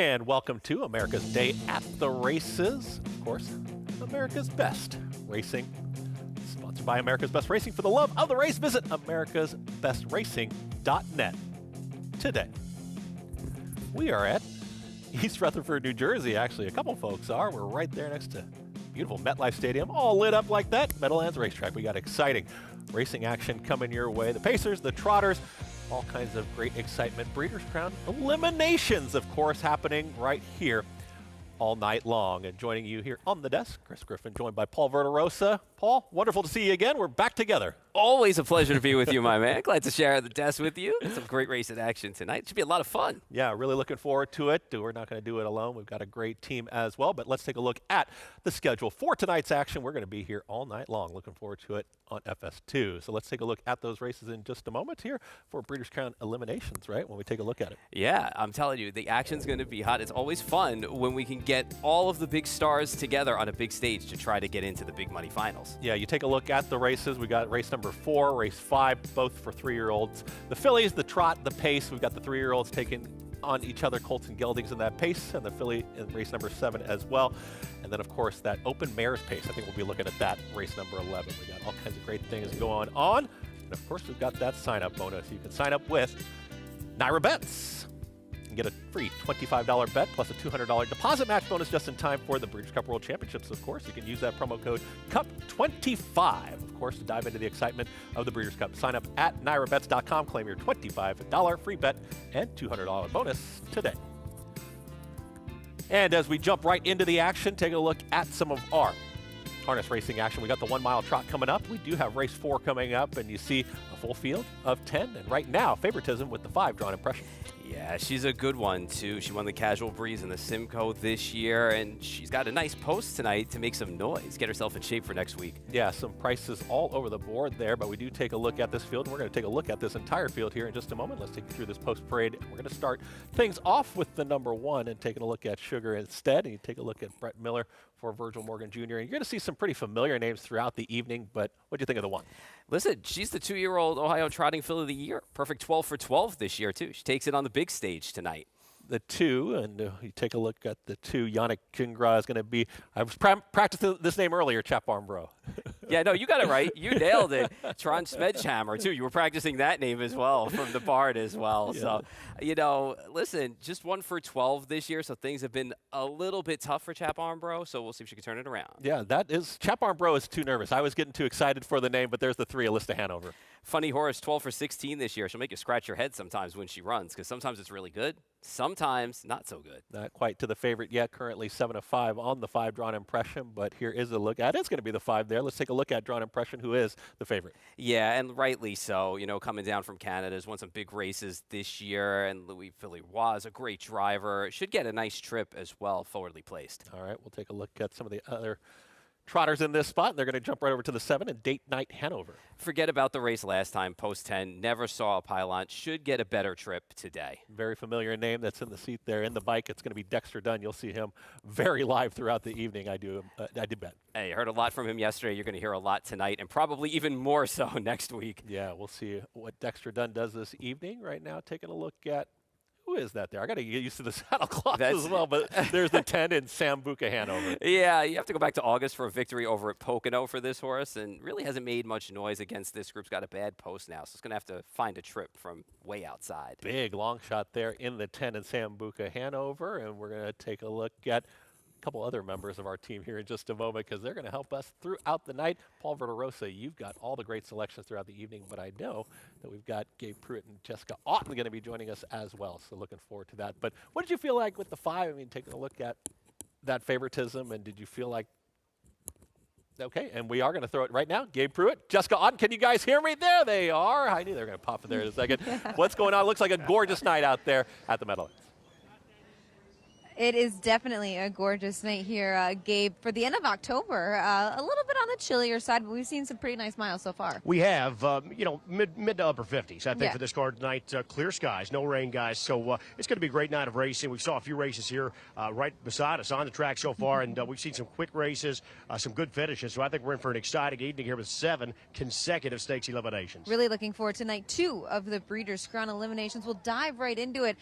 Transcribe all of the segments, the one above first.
And welcome to America's Day at the Races. Of course, America's Best Racing. Sponsored by America's Best Racing. For the love of the race, visit americasbestracing.net today. We are at East Rutherford, New Jersey. Actually, a couple folks are. We're right there next to beautiful MetLife Stadium, all lit up like that. Meadowlands Racetrack. We got exciting racing action coming your way. The Pacers, the Trotters, all kinds of great excitement. Breeders' Crown eliminations, of course, happening right here all night long. And joining you here on the desk, Chris Griffin, joined by Paul Verderosa. Paul, wonderful to see you again. We're back together. Always a pleasure to be with you, my man. Glad to share the desk with you. Some great racing action tonight. Should be a lot of fun. Yeah, really looking forward to it. We're not going to do it alone. We've got a great team as well. But let's take a look at the schedule for tonight's action. We're going to be here all night long. Looking forward to it on FS2. So let's take a look at those races in just a moment here for Breeders' Crown eliminations, right, when we take a look at it. Yeah, I'm telling you, the action's going to be hot. It's always fun when we can get all of the big stars together on a big stage to try to get into the big money finals. Yeah, you take a look at the races. We got race number 4, race 5, both for 3-year-olds. The fillies, the trot, the pace. We've got the 3-year-olds taking on each other, Colts and Geldings in that pace, and the filly in race number 7 as well. And then, of course, that open mare's pace. I think we'll be looking at that race number 11. We got all kinds of great things going on. And, of course, we've got that sign-up bonus. You can sign up with Naira Bets and get a free $25 bet plus a $200 deposit match bonus just in time for the Breeders' Cup World Championships, of course. You can use that promo code CUP25, of course, to dive into the excitement of the Breeders' Cup. Sign up at nairabets.com, claim your $25 free bet and $200 bonus today. And as we jump right into the action, take a look at some of our harness racing action. We got the 1 mile trot coming up. We do have race 4 coming up, and you see a full field of 10. And right now, favoritism with the 5 drawn impression. Yeah, she's a good one, too. She won the Casual Breeze in the Simcoe this year, and she's got a nice post tonight to make some noise, get herself in shape for next week. Yeah, some prices all over the board there, but we do take a look at this field. We're going to take a look at this entire field here in just a moment. Let's take you through this post parade. We're going to start things off with the number 1 and taking a look at Sugar instead. And you take a look at Brett Miller for Virgil Morgan Jr. And you're going to see some pretty familiar names throughout the evening, but what do you think of the 1? Listen, she's the 2-year-old Ohio Trotting Filly of the Year. Perfect 12 for 12 this year, too. She takes it on the big stage tonight. The 2, and you take a look at the 2, Yannick Gingras is going to be, I was practicing this name earlier, Chap Arm Bro. Yeah, no, you got it right. You nailed it. Tron Smedhammer, too. You were practicing that name as well from the Bard as well. Yeah. So, you know, listen, just 1 for 12 this year, so things have been a little bit tough for Chap Arm Bro, so we'll see if she can turn it around. Yeah, that is, Chap Arm Bro is too nervous. I was getting too excited for the name, but there's the 3, Alyssa Hanover. Funny horse, 12 for 16 this year. She'll make you scratch your head sometimes when she runs, because sometimes it's really good, sometimes not so good. Not quite to the favorite yet. Currently 7 of 5 on the 5 drawn impression, but here is a look at it. It's going to be the 5 there. Let's take a look at drawn impression, who is the favorite. Yeah, and rightly so. You know, coming down from Canada, has won some big races this year, and Louis Villiers is a great driver. Should get a nice trip as well, forwardly placed. All right, we'll take a look at some of the other trotters in this spot. They're going to jump right over to the 7 and Date Night Hanover. Forget about the race last time, post 10. Never saw a pylon. Should get a better trip today. Very familiar name that's in the seat there in the bike. It's going to be Dexter Dunn. You'll see him very live throughout the evening. I did bet. Hey, heard a lot from him yesterday. You're going to hear a lot tonight, and probably even more so next week. Yeah, we'll see what Dexter Dunn does this evening. Right now, taking a look at, who is that there? I got to get used to the saddle cloth as well, but there's the 10 in Sambuca Hanover. Yeah, you have to go back to August for a victory over at Pocono for this horse, and really hasn't made much noise against this group's got a bad post now, so it's going to have to find a trip from way outside. Big long shot there in the 10 in Sambuca Hanover, and we're going to take a look at a couple other members of our team here in just a moment because they're going to help us throughout the night. Paul Verderosa, you've got all the great selections throughout the evening, but I know that we've got Gabe Pruitt and Jessica Otten going to be joining us as well, so looking forward to that. But what did you feel like with the 5? I mean, taking a look at that favoritism, and did you feel like, okay, and we are going to throw it right now. Gabe Pruitt, Jessica Otten, can you guys hear me? There they are. I knew they were going to pop in there in a second. What's going on? Looks like a gorgeous night out there at the Meadowlands. It is definitely a gorgeous night here, Gabe, for the end of October. A little bit on the chillier side, but we've seen some pretty nice miles so far. We have, mid to upper 50s, I think, for this card tonight. Clear skies, no rain, guys. So it's going to be a great night of racing. We saw a few races here right beside us on the track so far, and we've seen some quick races, some good finishes. So I think we're in for an exciting evening here with 7 consecutive stakes eliminations. Really looking forward to night 2 of the Breeders' Crown eliminations. We'll dive right into it,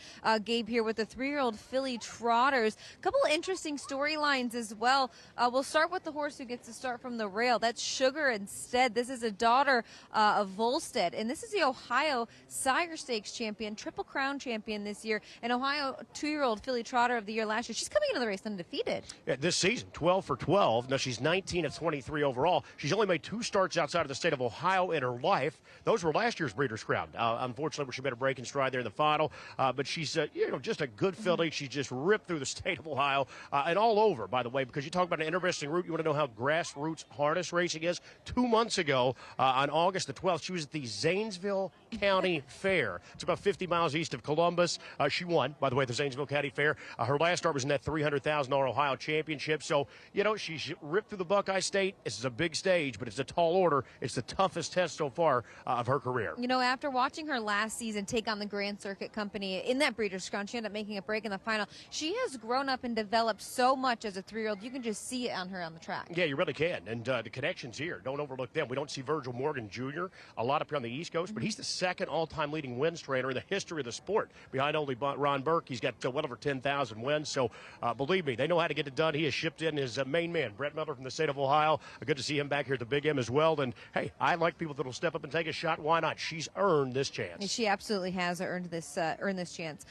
Gabe, here with the 3-year-old filly trotters. A couple of interesting storylines as well. We'll start with the horse who gets to start from the rail. That's Sugar Instead. This is a daughter of Volstead, and this is the Ohio Sire Stakes champion, Triple Crown champion this year, an Ohio 2-year-old filly trotter of the year last year. She's coming into the race undefeated. Yeah, this season, 12 for 12. Now, she's 19 of 23 overall. She's only made 2 starts outside of the state of Ohio in her life. Those were last year's Breeders' Crown. Unfortunately, she made a break in stride there in the final, but she's just a good filly. She's just ripped through the state of Ohio and all over, by the way, because you talk about an interesting route. You want to know how grassroots harness racing is? 2 months ago, on August the 12th, she was at the Zanesville County Fair. It's about 50 miles east of Columbus. She won, by the way, the Zanesville County Fair. Her last start was in that $300,000 Ohio Championship. So, she's ripped through the Buckeye State. This is a big stage, but it's a tall order. It's the toughest test so far of her career. After watching her last season take on the Grand Circuit Company in that Breeders' Crown, she ended up making a break in the final. She has grown up and developed so much as a 3-year-old. You can just see it on her on the track. Yeah, you really can. And the connections here, don't overlook them. We don't see Virgil Morgan Jr. a lot up here on the East Coast, but he's the second all-time leading wins trainer in the history of the sport, behind only Ron Burke. He's got well over 10,000 wins. So believe me, they know how to get it done. He has shipped in his main man, Brett Miller from the state of Ohio. Good to see him back here at the Big M as well. And hey, I like people that will step up and take a shot. Why not? She's earned this chance. She absolutely has earned this chance.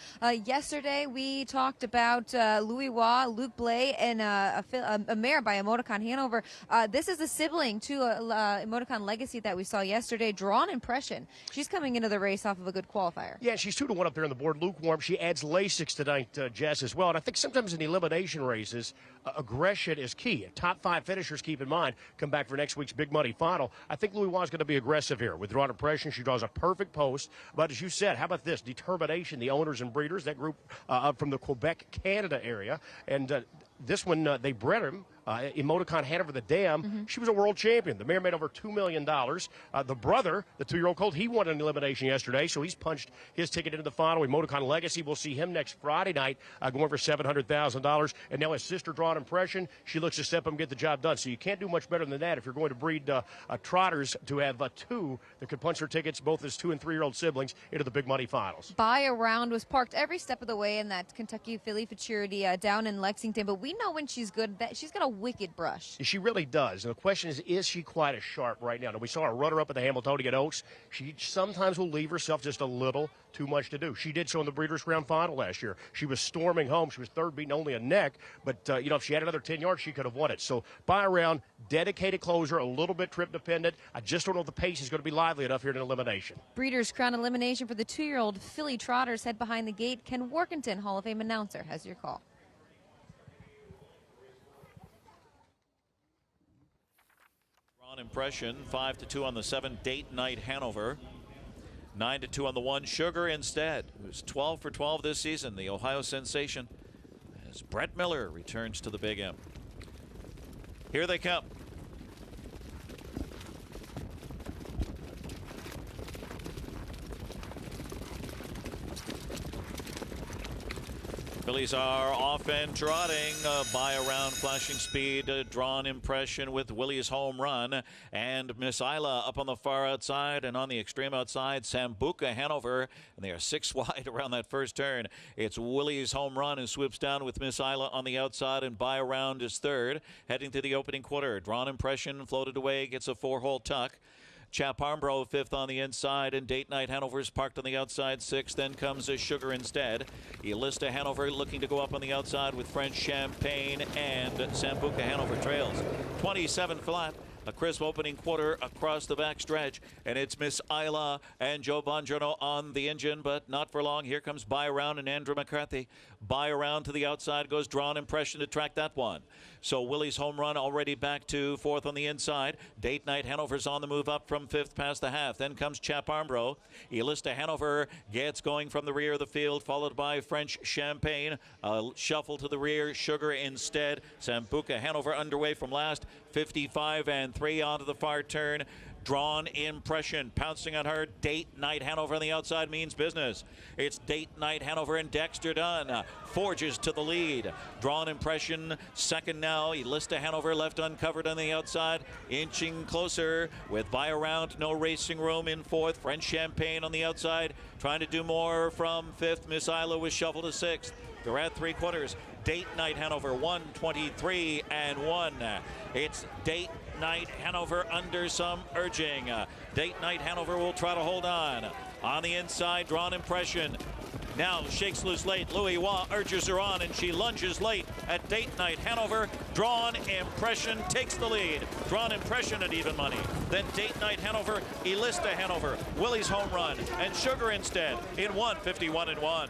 Yesterday we talked about Louis Waugh, Luke Blay, and a mare by Emoticon Hanover. This is a sibling to Emoticon Legacy that we saw yesterday, Drawn Impression. She's coming into the race off of a good qualifier. Yeah, she's 2-1 up there on the board. Lukewarm. She adds Lasix tonight, Jess, as well. And I think sometimes in elimination races, aggression is key. Top 5 finishers, keep in mind, come back for next week's big money final. I think Louis Waugh is going to be aggressive here. With Drawn Impression, she draws a perfect post. But as you said, how about this? Determination, the owners and breeders, that group from the Quebec, Canada area. And this one, they bred him. Emoticon Hanover the Dam, she was a world champion. The mare made over $2 million. The brother, the 2-year-old colt, he won an elimination yesterday, so he's punched his ticket into the final. Emoticon Legacy, we'll see him next Friday night going for $700,000. And now his sister, Drawn Impression, she looks to step up and get the job done. So you can't do much better than that if you're going to breed trotters to have 2 that could punch their tickets, both as 2- and 3-year-old siblings, into the big money finals. Buy Around was parked every step of the way in that Kentucky Filly Futurity down in Lexington, but we know when she's good, that she's got a wicked brush. She really does. And the question is she quite as sharp right now? Now, we saw her runner-up at the Hamiltonian Oaks. She sometimes will leave herself just a little too much to do. She did so in the Breeders' Crown final last year. She was storming home. She was third, beating only a neck. But, if she had another 10 yards, she could have won it. So, Buy Around, dedicated closer, a little bit trip-dependent. I just don't know if the pace is going to be lively enough here in elimination. Breeders' Crown elimination for the 2-year-old filly trotters. Head behind the gate. Ken Workington, Hall of Fame announcer, has your call. Impression 5-2 on the 7 Date Night Hanover, 9-2 on the 1 Sugar Instead, who's 12 for 12 this season, the Ohio sensation, as Brett Miller returns to the Big M. Here they come. Fillies are off and trotting. Buy Around, flashing speed, Drawn Impression with Willie's home run, and Miss Isla up on the far outside, and on the extreme outside, Sambuca Hanover, and they are 6 wide around that first turn. It's Willie's home run who swoops down with Miss Isla on the outside, and Buy Around is third, heading to the opening quarter. Drawn Impression floated away, gets a 4-hole tuck. Chap Armbro 5th on the inside, and Date Night Hanover's parked on the outside 6th. Then comes a Sugar Instead. Elista Hanover looking to go up on the outside with French Champagne, and Sambuca Hanover trails. 27 flat. A crisp opening quarter across the back stretch, and it's Miss Isla and Joe Bongiorno on the engine, but not for long. Here comes By Around and Andrew McCarthy. By Around to the outside goes Drawn Impression to track that one. So Willie's Home Run already back to fourth on the inside. Date Night Hanover's on the move up from fifth past the half. Then comes Chap Armbro. Elista Hanover gets going from the rear of the field, followed by French Champagne. Shuffle to the rear, Sugar instead. Sambuca Hanover underway from last. 55 and 3 onto the far turn. Drawn Impression pouncing on her. Date Night Hanover on the outside means business. It's Date Night Hanover and Dexter Dunn forges to the lead. Drawn Impression second now. Elista Hanover left uncovered on the outside, inching closer with By Around, No Racing Room in fourth. French Champagne on the outside trying to do more from fifth. Miss Isla was shuffled to sixth. They're at three quarters. Date Night Hanover 123 and 1. It's Date Night Hanover under some urging. Date Night Hanover will try to hold on. On the inside, Drawn Impression now shakes loose late. Louis Waugh urges her on, and she lunges late at Date Night Hanover. Drawn Impression takes the lead. Drawn Impression at even money. Then Date Night Hanover, Elista Hanover, Willie's Home Run, and Sugar instead in 151 and 1.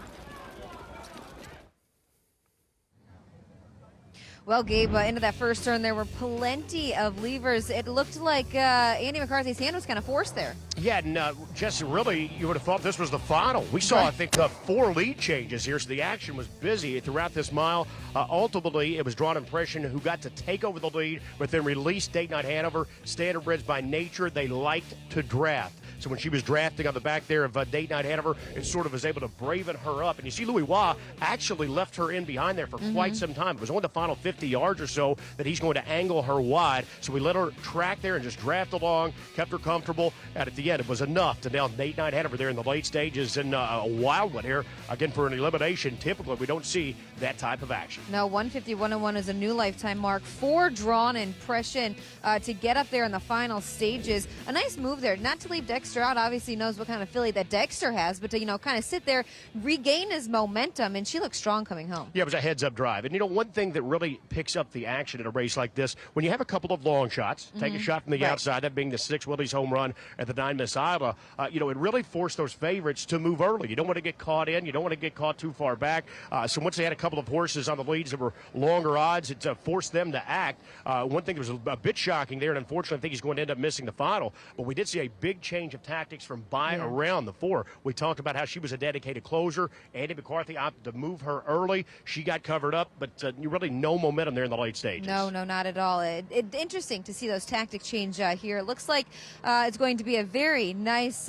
Well, Gabe, into that first turn, there were plenty of levers. It looked like Andy McCarthy's hand was kind of forced there. Yeah, and Jesse, really, you would have thought this was the final. We saw, I think, 4 lead changes here, so the action was busy throughout this mile. Ultimately, it was Drawn Impression who got to take over the lead, but then released Date Night Hanover. Standardbreds by nature, they liked to draft. So when she was drafting on the back there of Date Night Hanover, it sort of was able to braven her up. And you see Louis Waugh actually left her in behind there for quite some time. It was only the final 50 yards or so that he's going to angle her wide. So we let her track there and just draft along, kept her comfortable. And at the end, it was enough to nail Date Night Hanover there in the late stages. And a wild one here. Again, for an elimination, typically we don't see that type of action. No, 151-1 is a new lifetime mark for Drawn Impression to get up there in the final stages. A nice move there, not to leave Dexter out. Obviously knows what kind of filly that Dexter has, but to, kind of sit there, regain his momentum, and she looks strong coming home. Yeah, it was a heads-up drive. And, one thing that really picks up the action in a race like this, when you have a couple of long shots, take a shot from the outside, that being the 6 Willie's Home Run at the 9 Miss Isla, it really forced those favorites to move early. You don't want to get caught in. You don't want to get caught too far back. So once they had a couple of horses on the leads that were longer odds, it forced them to act. One thing that was a bit shocking there, and unfortunately I think he's going to end up missing the final, but we did see a big change of tactics from By Around the 4. We talked about how she was a dedicated closer. Andy McCarthy opted to move her early. She got covered up, but you really no momentum there in the late stages. No, not at all. Interesting to see those tactics change here. It looks like it's going to be a very nice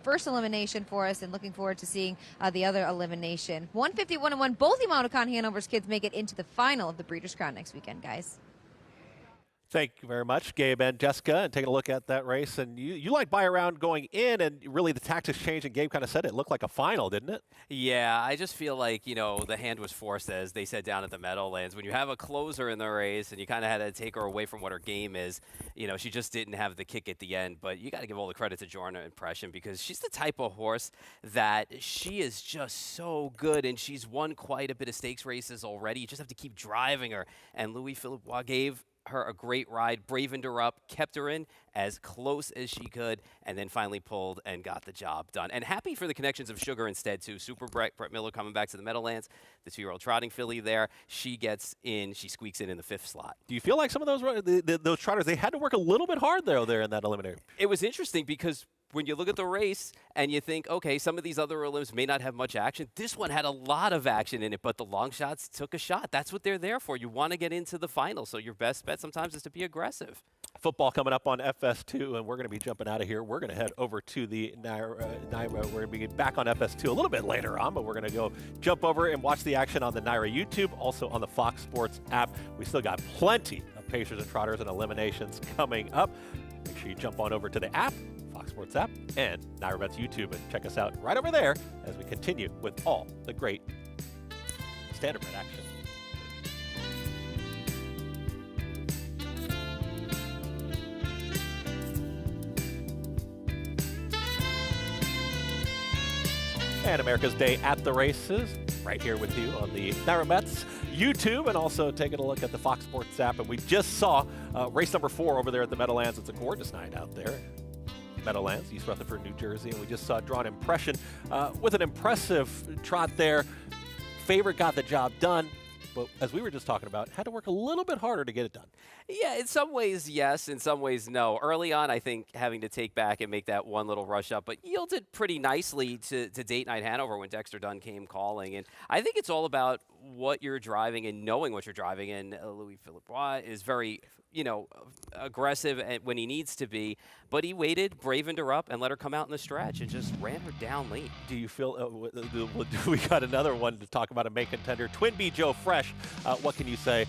first elimination for us, and looking forward to seeing the other elimination. 151-1. Both Imautokan Hanover's kids make it into the final of the Breeders' Crown next weekend, guys. Thank you very much, Gabe and Jessica, and taking a look at that race. And you like By Around going in, and really the tactics changed, and Gabe kind of said it looked like a final, didn't it? Yeah, I just feel like, the hand was forced, as they said down at the Meadowlands. When you have a closer in the race and you kind of had to take her away from what her game is, she just didn't have the kick at the end. But you got to give all the credit to Drawn Impression, because she's the type of horse that she is just so good, and she's won quite a bit of stakes races already. You just have to keep driving her. And Louis-Philippe Waugh gave her a great ride, bravened her up, kept her in as close as she could, and then finally pulled and got the job done. And happy for the connections of Sugar instead, too. Super Brett Miller coming back to the Meadowlands, the 2-year-old trotting filly there. She gets in, she squeaks in the 5th slot. Do you feel like some of those trotters, they had to work a little bit hard there in that eliminator? It was interesting because when you look at the race and you think, okay, some of these other elims may not have much action, this one had a lot of action in it, but the long shots took a shot. That's what they're there for. You want to get into the final, so your best bet sometimes is to be aggressive. Football coming up on FS2, and we're going to be jumping out of here. We're going to head over to the NYRA. We're going to be back on FS2 a little bit later on, but we're going to go jump over and watch the action on the NYRA YouTube, also on the Fox Sports app. We still got plenty of Pacers and Trotters and eliminations coming up. Make sure you jump on over to the app, Fox Sports app, and NYRA Bets YouTube, and check us out right over there as we continue with all the great Standardbred action. And America's Day at the races. right here with you on the Naira Mets YouTube, and also taking a look at the Fox Sports app. And we just saw race number 4 over there at the Meadowlands. It's a gorgeous night out there. Meadowlands, East Rutherford, New Jersey, and we just saw Drawn Impression with an impressive trot there. Favorite got the job done, but as we were just talking about, had to work a little bit harder to get it done. Yeah, in some ways, yes. In some ways, no. Early on, I think having to take back and make that one little rush up, but yielded pretty nicely to Date Night Hanover when Dexter Dunn came calling. And I think it's all about what you're driving and knowing what you're driving. And Louis Philippe is very, aggressive when he needs to be. But he waited, bravened her up, and let her come out in the stretch and just ran her down late. Do you feel we got another one to talk about, a main contender, Twin B Joe Fresh. What can you say?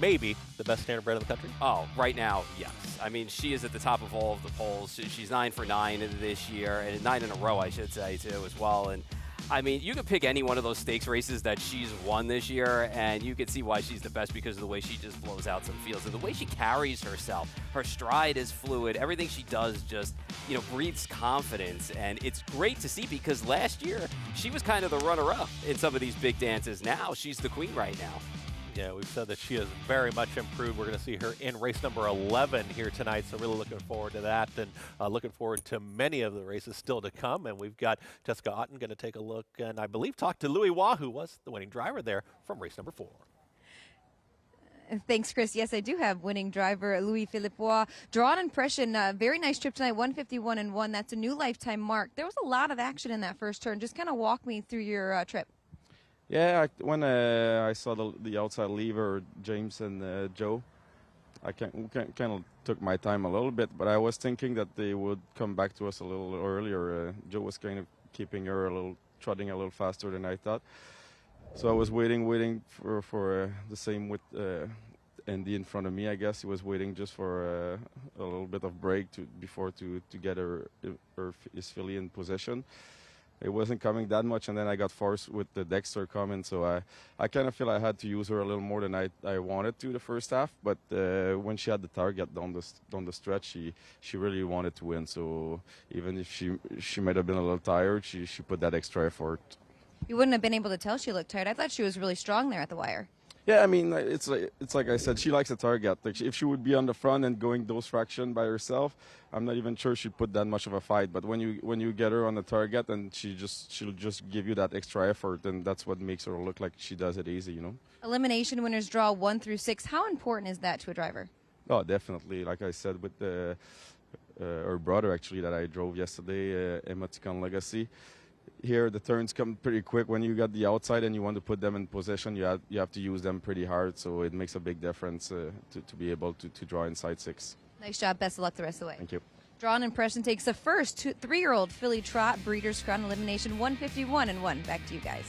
Maybe the best standardbred in the country? Oh, right now, yes. I mean, she is at the top of all of the polls. She's 9 for 9 this year, and 9 in a row, I should say, too, as well. And I mean, you could pick any one of those stakes races that she's won this year, and you could see why she's the best because of the way she just blows out some fields and the way she carries herself. Her stride is fluid. Everything she does just, breathes confidence, and it's great to see because last year she was kind of the runner-up in some of these big dances. Now she's the queen right now. Yeah, we've said that she has very much improved. We're going to see her in race number 11 here tonight, so really looking forward to that, and looking forward to many of the races still to come. And we've got Jessica Otten going to take a look and I believe talk to Louis Waugh, who was the winning driver there from race number 4. Thanks, Chris. Yes, I do have winning driver Louis Philippe Waugh. Drawn Impression, very nice trip tonight, 151-1. That's a new lifetime mark. There was a lot of action in that first turn. Just kind of walk me through your trip. Yeah, when I saw the outside lever, James and Joe, I kind of took my time a little bit, but I was thinking that they would come back to us a little earlier. Joe was kind of keeping her trotting a little faster than I thought. So I was waiting for the same with Andy in front of me. I guess he was waiting just for a little bit of break before to get his filly in position. It wasn't coming that much, and then I got forced with the Dexter coming, so I kind of feel I had to use her a little more than I wanted to the first half. But when she had the target down the stretch, she really wanted to win. So even if she might have been a little tired, she put that extra effort. You wouldn't have been able to tell she looked tired. I thought she was really strong there at the wire. Yeah, I mean, it's like I said, she likes a target. Like if she would be on the front and going those fractions by herself, I'm not even sure she'd put that much of a fight. But when you get her on the target, and she'll just give you that extra effort, and that's what makes her look like she does it easy, Elimination winners draw 1 through 6. How important is that to a driver? Oh, definitely. Like I said, with her brother actually that I drove yesterday, Emoticon Legacy. Here, the turns come pretty quick. When you got the outside and you want to put them in position, you have to use them pretty hard. So it makes a big difference to be able to draw inside 6. Nice job. Best of luck the rest of the way. Thank you. Drawn Impression takes the first 3-year-old filly trot, Breeders' Crown Elimination, 151-1. Back to you guys.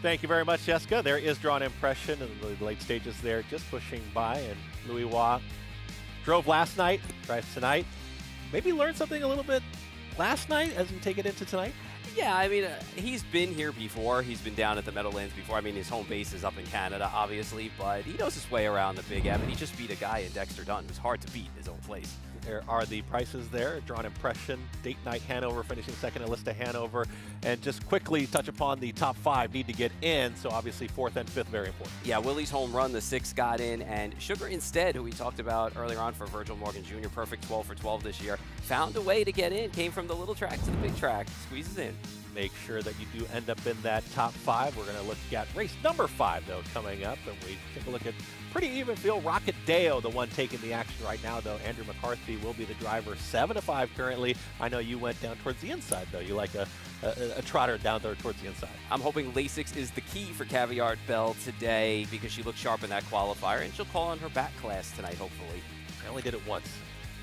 Thank you very much, Jessica. There is Drawn Impression in the late stages there, just pushing by. And Louis Waugh drove last night, drives tonight. Maybe learned something a little bit last night as we take it into tonight. Yeah, I mean, he's been here before. He's been down at the Meadowlands before. I mean, his home base is up in Canada, obviously, but he knows his way around the Big M, and he just beat a guy in Dexter Dunn who's hard to beat his own place. There are the prices there. Drawn Impression, Date Night Hanover finishing second, Alista Hanover. And just quickly touch upon the top 5 need to get in, so obviously 4th and 5th, very important. Yeah, Willie's home run, the 6 got in, and Sugar Instead, who we talked about earlier on for Virgil Morgan Jr., perfect 12 for 12 this year, found a way to get in, came from the little track to the big track, squeezes in. Make sure that you do end up in that top 5. We're going to look at race number 5, though, coming up, and we take a look at pretty even field. Rocket Deo, the one taking the action right now, though. Andrew McCarthy will be the driver, 7-5 currently. I know you went down towards the inside, though. You like a trotter down there towards the inside. I'm hoping Lasix is the key for Caviar Bell today because she looked sharp in that qualifier, and she'll call on her back class tonight, hopefully. I only did it once.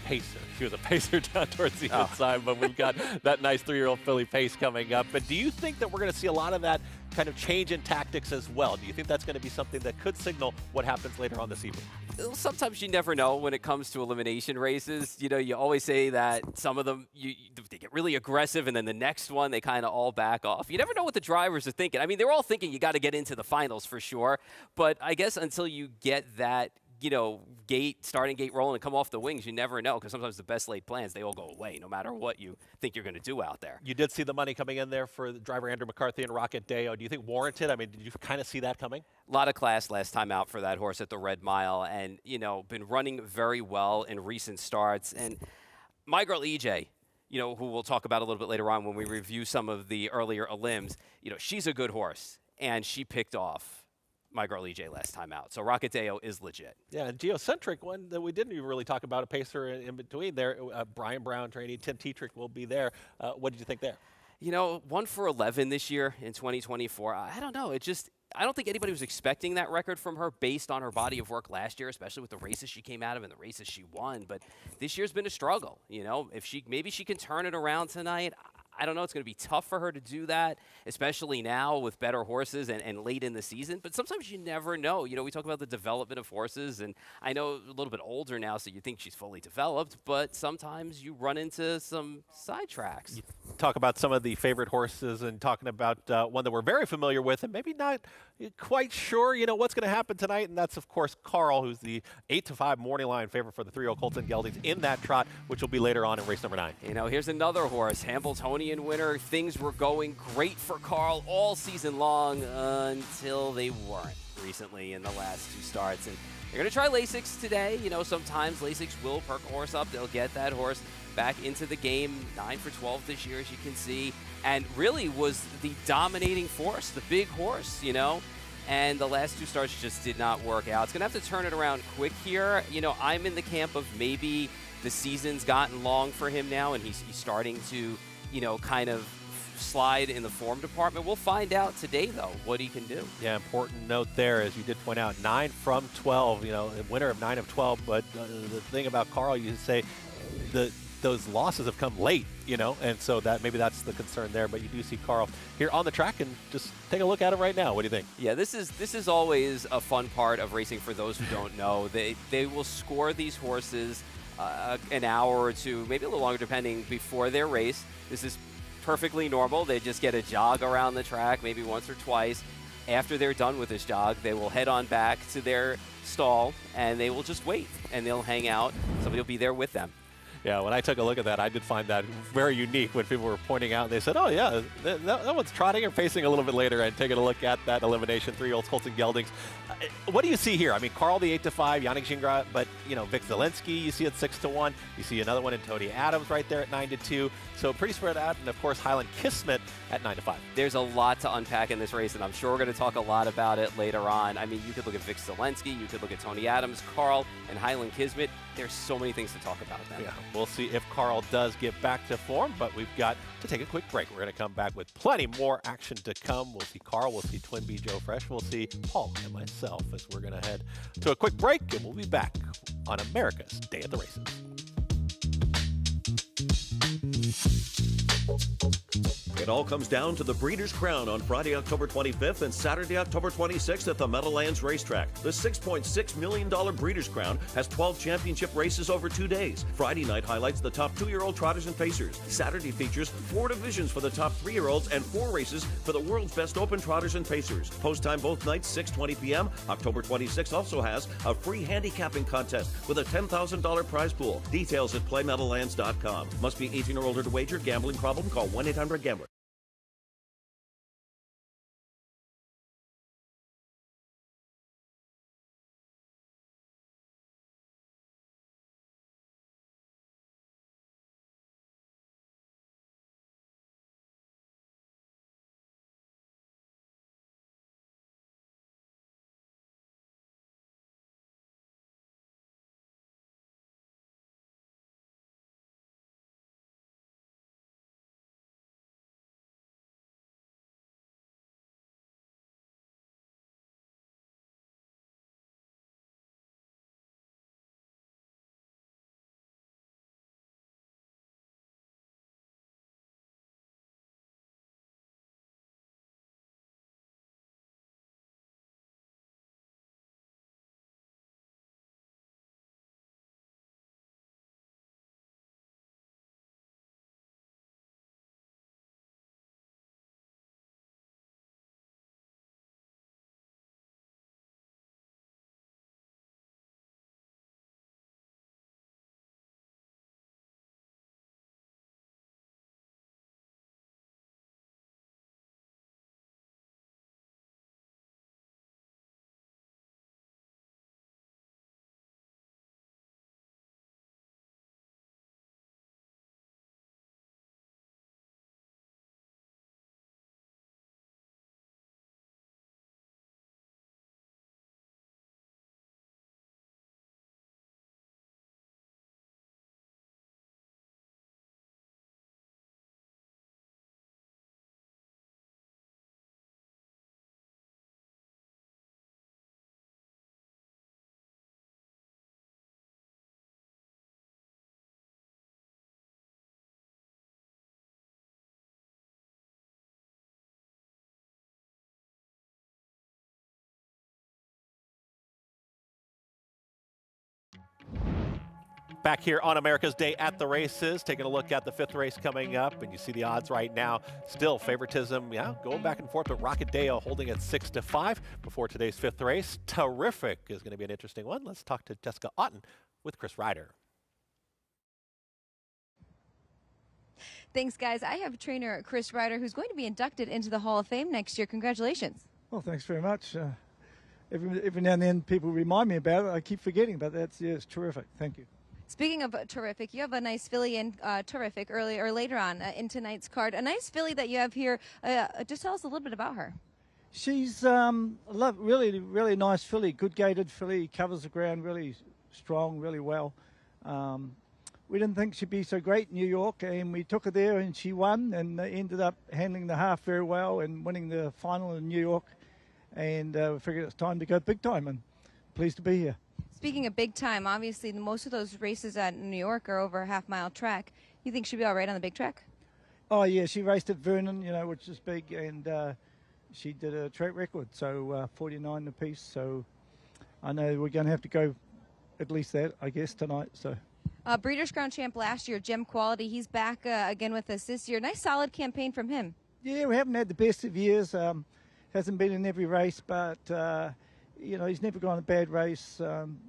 Pacer. She was a pacer down towards the inside, but we've got that nice 3-year-old filly Pace coming up. But do you think that we're going to see a lot of that kind of change in tactics as well? Do you think that's going to be something that could signal what happens later on this evening? Sometimes you never know when it comes to elimination races. You always say that some of them, they get really aggressive, and then the next one, they kind of all back off. You never know what the drivers are thinking. I mean, they're all thinking you got to get into the finals for sure, but I guess until you get that starting gate rolling and come off the wings. You never know, because sometimes the best laid plans, they all go away no matter what you think you're going to do out there. You did see the money coming in there for the driver Andrew McCarthy and Rocket Deo. Do you think warranted? I mean, did you kind of see that coming? A lot of class last time out for that horse at the Red Mile, and, been running very well in recent starts. And my girl EJ, who we'll talk about a little bit later on when we review some of the earlier Elims, she's a good horse, and she picked off my girl EJ last time out. So Rocket Deo is legit. Yeah, and Geocentric, one that we didn't even really talk about, a pacer in between there. Brian Brown training, Tim Tetrick will be there. What did you think there? 1 for 11 this year in 2024. I don't know. I don't think anybody was expecting that record from her based on her body of work last year, especially with the races she came out of and the races she won. But this year's been a struggle. If maybe she can turn it around tonight. I don't know. It's going to be tough for her to do that, especially now with better horses and late in the season. But sometimes you never know. We talk about the development of horses, and I know a little bit older now, so you think she's fully developed, but sometimes you run into some sidetracks. Talk about some of the favorite horses and talking about one that we're very familiar with and maybe not quite sure, what's going to happen tonight. And that's, of course, Carl, who's the 8-5 morning line favorite for the 3-0 Colton Geldings in that trot, which will be later on in race number 9. Here's another horse, Hambletonian winner. Things were going great for Carl all season long until they weren't recently in the last 2 starts. And they're going to try Lasix today. Sometimes Lasix will perk a horse up. They'll get that horse back into the game. 9 for 12 this year, as you can see, and really was the dominating force, the big horse, and the last 2 starts just did not work out. It's going to have to turn it around quick here. I'm in the camp of maybe the season's gotten long for him now, and he's starting to, kind of slide in the form department. We'll find out today, though, what he can do. Yeah, important note there, as you did point out, 9 from 12, a winner of 9 of 12. But the thing about Carl, you say those losses have come late, and so maybe that's the concern there. But you do see Carl here on the track, and just take a look at him right now. What do you think? Yeah, this is always a fun part of racing for those who don't know. They will score these horses an hour or 2, maybe a little longer, depending, before their race. This is perfectly normal. They just get a jog around the track, maybe once or twice. After they're done with this jog, they will head on back to their stall, and they will just wait, and they'll hang out. Somebody will be there with them. Yeah, when I took a look at that, I did find that very unique when people were pointing out. They said, oh, yeah, that one's trotting or pacing a little bit later, and taking a look at that elimination, 3-year-old Colton Geldings. What do you see here? I mean, Carl, the 8-5, Yannick Gingras, but, Vic Zielinski, you see at 6-1. You see another one in Tony Adams right there at 9-2. So pretty spread out. And, of course, Highland Kismet at 9-5. There's a lot to unpack in this race, and I'm sure we're going to talk a lot about it later on. I mean, you could look at Vic Zielinski, you could look at Tony Adams, Carl, and Highland Kismet. There's so many things to talk about then. Yeah, we'll see if Carl does get back to form, but we've got to take a quick break. We're going to come back with plenty more action to come. We'll see Carl, we'll see Twin B Joe Fresh, we'll see Paul and myself as we're going to head to a quick break, and we'll be back on America's Day at the Races. It all comes down to the Breeders' Crown on Friday, October 25th and Saturday, October 26th at the Meadowlands Racetrack. The $6.6 million Breeders' Crown has 12 championship races over 2 days. Friday night highlights the top 2-year-old trotters and pacers. Saturday features 4 divisions for the top 3-year-olds and 4 races for the world's best open trotters and pacers. Post time both nights, 6:20 p.m. October 26th also has a free handicapping contest with a $10,000 prize pool. Details at playmeadowlands.com. Must be 18 or older to wager. Gambling problem? Call 1-800-GAMBLER. Back here on America's Day at the Races, taking a look at the 5th race coming up, and you see the odds right now. Still favoritism, yeah, going back and forth, but Rocket Deo holding at 6-5 before today's 5th race. Terrific is going to be an interesting one. Let's talk to Jessica Otten with Chris Ryder. Thanks, guys. I have trainer Chris Ryder, who's going to be inducted into the Hall of Fame next year. Congratulations. Well, thanks very much. Every now and then people remind me about it. I keep forgetting, but it's terrific. Thank you. Speaking of terrific, you have a nice filly in terrific early or later on in tonight's card. A nice filly that you have here. Just tell us a little bit about her. She's really, really nice filly. Good gaited filly. Covers the ground really strong, really well. We didn't think she'd be so great in New York, and we took her there, and she won, and ended up handling the half very well and winning the final in New York. And we figured it's time to go big time, and pleased to be here. Speaking of big time, obviously most of those races at New York are over a half-mile track. You think she'll be all right on the big track? Oh yeah, she raced at Vernon, which is big, and she did a track record, so 49 apiece. So I know we're going to have to go at least that, I guess, tonight. So. Breeders' Crown champ last year, Gem Quality. He's back again with us this year. Nice, solid campaign from him. Yeah, we haven't had the best of years. Hasn't been in every race, but he's never gone a bad race.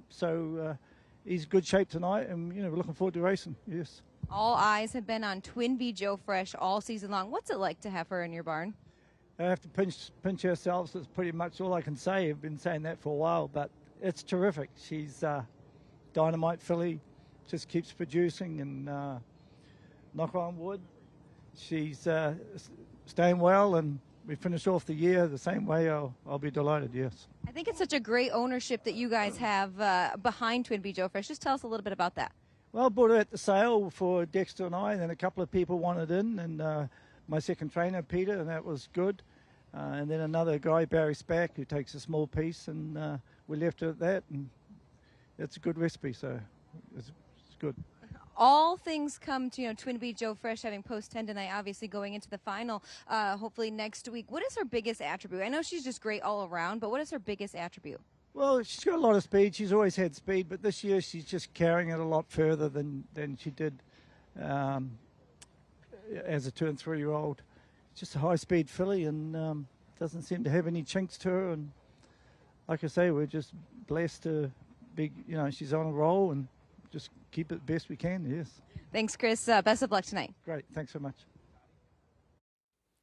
So he's in good shape tonight, and we're looking forward to racing. Yes. All eyes have been on Twin Bee Joe Fresh all season long. What's it like to have her in your barn? I have to pinch ourselves. That's pretty much all I can say. I've been saying that for a while, but it's terrific. She's dynamite filly. Just keeps producing, and knock on wood, she's staying well, and we finish off the year the same way. I'll be delighted. Yes. I think it's such a great ownership that you guys have behind Twin Bee Joe Fresh. Just tell us a little bit about that. Well, I bought her at the sale for Dexter and I, and then a couple of people wanted in, and my second trainer, Peter, and that was good. And then another guy, Barry Spack, who takes a small piece, and we left it at that, and it's a good recipe, so it's good. All things come to Twin Bee Joe Fresh having post-10 tonight, obviously going into the final, hopefully next week. What is her biggest attribute? I know she's just great all around, but what is her biggest attribute? Well, she's got a lot of speed. She's always had speed, but this year she's just carrying it a lot further than she did as a 2- and 3-year-old. Just a high-speed filly, and doesn't seem to have any chinks to her. And like I say, we're just blessed to be, she's on a roll, and just keep it best we can, yes. Thanks, Chris. Best of luck tonight. Great. Thanks so much.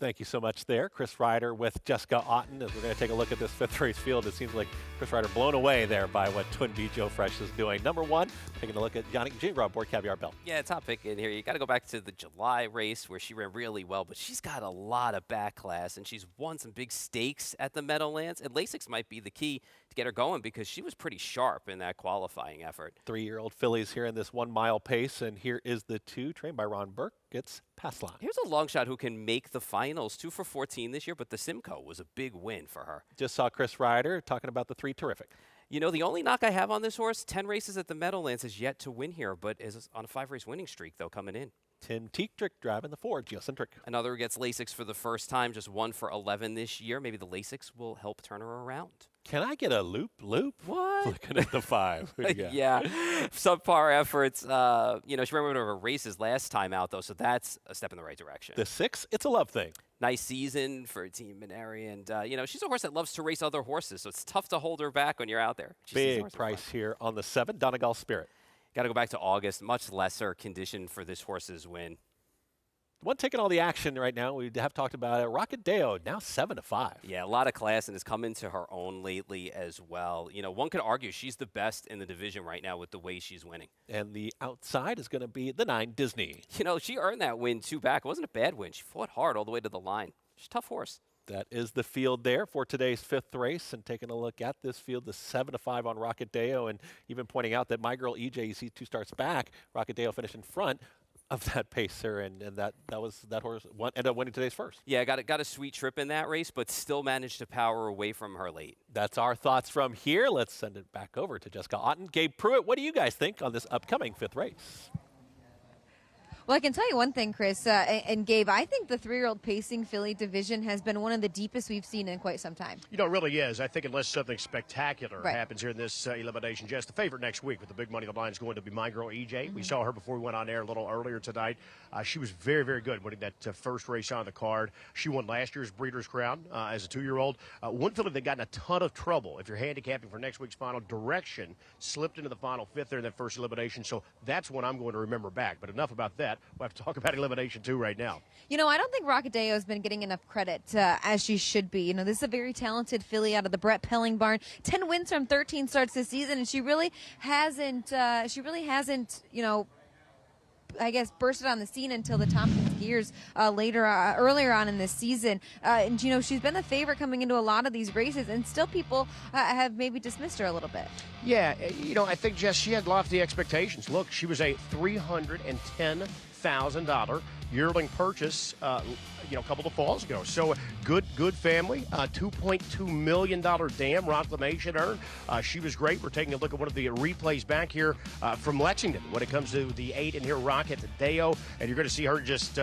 Thank you so much there. Chris Ryder with Jessica Otten. As we're going to take a look at this 5th race field, it seems like Chris Ryder blown away there by what Twin Bee Joe Fresh is doing. Number 1, taking a look at Yannick Giraud, Board Caviar Belt. Yeah, top pick in here. You got to go back to the July race where she ran really well, but she's got a lot of back class, and she's won some big stakes at the Meadowlands, and Lasix might be the key to get her going because she was pretty sharp in that qualifying effort. 3-year-old fillies here in this 1-mile pace, and here is the 2, trained by Ron Burke. It's pass line. Here's a long shot who can make the finals, 2 for 14 this year, but the Simcoe was a big win for her. Just saw Chris Ryder talking about the 3 terrific. The only knock I have on this horse, 10 races at the Meadowlands, is yet to win here, but is on a 5-race winning streak, though, coming in. Tim Teektrick driving the 4, Geocentric. Another gets Lasix for the first time, just 1 for 11 this year. Maybe the Lasix will help turn her around. Can I get a loop? What? Looking at the 5. Yeah, subpar efforts. She ran one of her races last time out, though, so that's a step in the right direction. The 6, it's a love thing. Nice season for Team Minari, and, she's a horse that loves to race other horses, so it's tough to hold her back when you're out there. Big price here on the 7, Donegal Spirit. Got to go back to August. Much lesser condition for this horse's win. One taking all the action right now, we have talked about it. Rocket Deo, now 7-5. Yeah, a lot of class and has come into her own lately as well. One could argue she's the best in the division right now with the way she's winning. And the outside is going to be the 9, Disney. She earned that win 2 back. It wasn't a bad win. She fought hard all the way to the line. She's a tough horse. That is the field there for today's 5th race. And taking a look at this field, the 7-5 on Rocket Deo, and even pointing out that My Girl EJ, you see 2 starts back, Rocket Deo finished in front of that pacer, and that horse ended up winning today's first. Yeah, got a sweet trip in that race, but still managed to power away from her late. That's our thoughts from here. Let's send it back over to Jessica Otten. Gabe Pruitt, what do you guys think on this upcoming 5th race? Well, I can tell you one thing, Chris and Gabe. I think the 3-year-old pacing filly division has been one of the deepest we've seen in quite some time. You know, it really is. I think unless something spectacular happens here in this elimination, Jess, the favorite next week with the big money on the line is going to be my girl EJ. We saw her before we went on air a little earlier tonight. She was very, very good winning that first race on the card. She won last year's Breeders' Crown as a 2-year-old. One filly that got in a ton of trouble, if you're handicapping for next week's final, Direction slipped into the final 5th there in that first elimination. So that's one I'm going to remember back. But enough about that. We'll have to talk about elimination 2 right now. You know, I don't think Rockadeo has been getting enough credit as she should be. You know, this is a very talented filly out of the Brett Pelling barn. 10 wins from 13 starts this season, and she really hasn't, you know, I guess, bursted on the scene until the Tompkins Gears earlier on in this season. And, you know, she's been the favorite coming into a lot of these races, and still people have maybe dismissed her a little bit. Yeah, you know, I think, Jess, she had lofty expectations. Look, she was a $310,000 yearling purchase, you know, a couple of falls ago. So good family. $2.2 million dam reclamation earned. She was great. We're taking a look at one of the replays back here from Lexington when it comes to the 8 in here, Rocket Deo, and you're going to see her just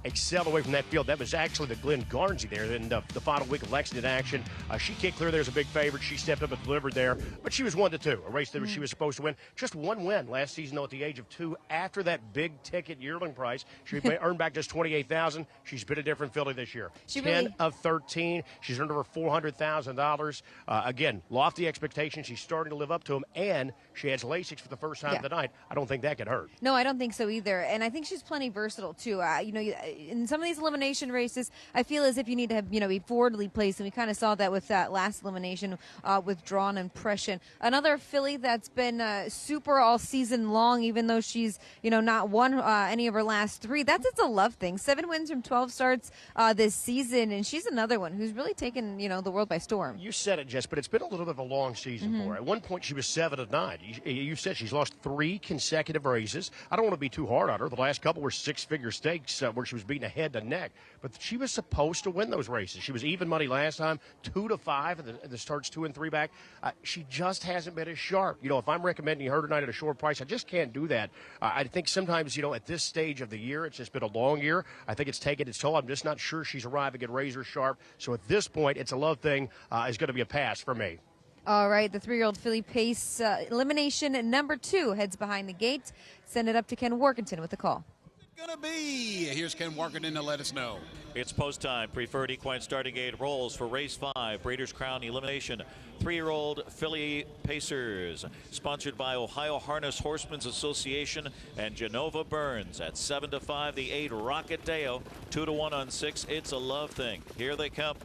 excel away from that field. That was actually the Glenn Garnsey there in the final week of Lexington action. She kicked clear there as a big favorite. She stepped up and delivered there, but she was 1-2, a race that she was supposed to win. Just one win last season, though, at the age of 2 after that big ticket yearling price. She earned back just $28,000. She's been a different filly this year. 10 of 13. She's earned over $400,000. Again, lofty expectations. She's starting to live up to them, and she has Lasix for the first time tonight. I don't think that could hurt. No, I don't think so either, and I think she's plenty versatile too. You know, in some of these elimination races, I feel as if you need to have, you know, be forwardly placed, and we kind of saw that with that last elimination with Drawn Impression. Another filly that's been super all season long, even though she's, you know, not won any of her last 3. That's It's a Love Thing. 7 wins from 12 starts this season, and she's another one who's really taken, you know, the world by storm. You said it, Jess, but it's been a little bit of a long season for her. At one point, she was 7 of 9. You said she's lost 3 consecutive races. I don't want to be too hard on her. The last couple were 6-figure stakes where she was beaten head to neck, but she was supposed to win those races. She was even money last time, 2-5 at the starts 2 and 3 back. She just hasn't been as sharp. You know, if I'm recommending her tonight at a short price, I just can't do that. I think sometimes, you know, at this stage of the year, it's just been a long year. I think it's taken its toll. I'm just not sure she's arriving at razor sharp. So at this point, It's a Love Thing is going to be a pass for me. All right, the 3-year-old filly pace elimination number 2 heads behind the gate. Send it up to Ken Workington with the call. Gonna be. Here's Ken Workington to let us know. It's post time. Preferred equine starting gate rolls for race 5, Breeders' Crown elimination. 3-year-old filly pacers, sponsored by Ohio Harness Horsemen's Association and Genova Burns. At 7-5, the 8 Rocket Deo, 2-1 on 6. It's a Love Thing. Here they come.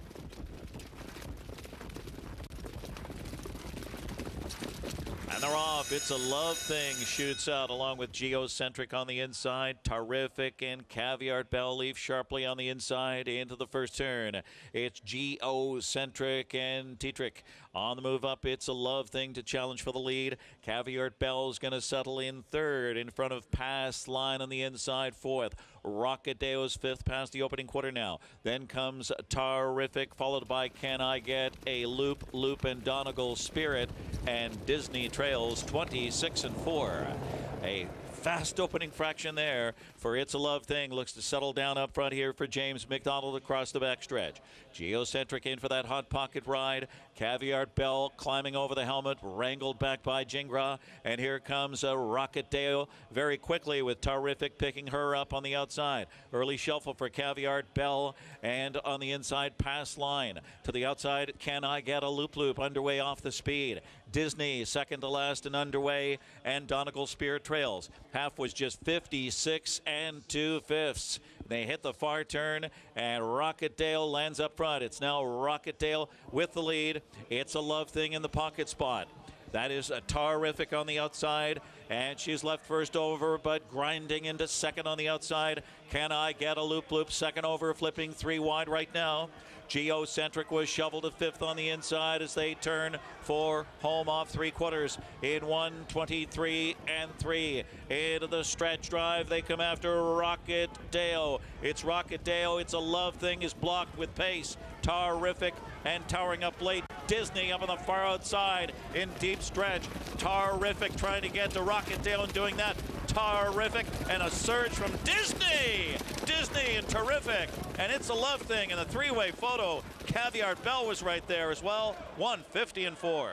And they're off. It's a Love Thing shoots out along with Geocentric on the inside. Terrific and Caviar Bell leave sharply on the inside into the first turn. It's Geocentric and Tetrick on the move up. It's a Love Thing to challenge for the lead. Caviar Bell's going to settle in 3rd in front of Past Line on the inside 4th. Rockadeo's 5th past the opening quarter now. Then comes Terrific, followed by Can I Get a Loop, and Donegal Spirit, and Disney trails 26-4. A fast opening fraction there for It's a Love Thing. Looks to settle down up front here for James McDonald across the backstretch. Geocentric in for that hot pocket ride. Caviar Bell climbing over the helmet, wrangled back by Jingra. And here comes a Rocket Deo very quickly with Terrific picking her up on the outside. Early shuffle for Caviar Bell, and on the inside Past Line. To the outside, Can I Get a Loop underway off the speed. Disney second to last and underway, and Donegal Spirit trails. Half was just 56 2/5. They hit the far turn, and Rocketdale lands up front. It's now Rocketdale with the lead. It's a Love Thing in the pocket spot. That is a Terrific on the outside, and she's left first over, but grinding into second on the outside. Can I Get a Loop second over, flipping 3 wide right now. Geocentric was shoveled to 5th on the inside as they turn for home off 3/4 in 1:23 3. Into the stretch drive, they come after Rocket Deo. It's Rocket Deo. It's a Love Thing is blocked with pace. Terrific and towering up late. Disney up on the far outside in deep stretch. Terrific trying to get to Rocket Dale and doing that. Terrific, and a surge from Disney. Disney and Terrific, and It's a Love Thing, and the three-way photo. Caviar Bell was right there as well. 150-4.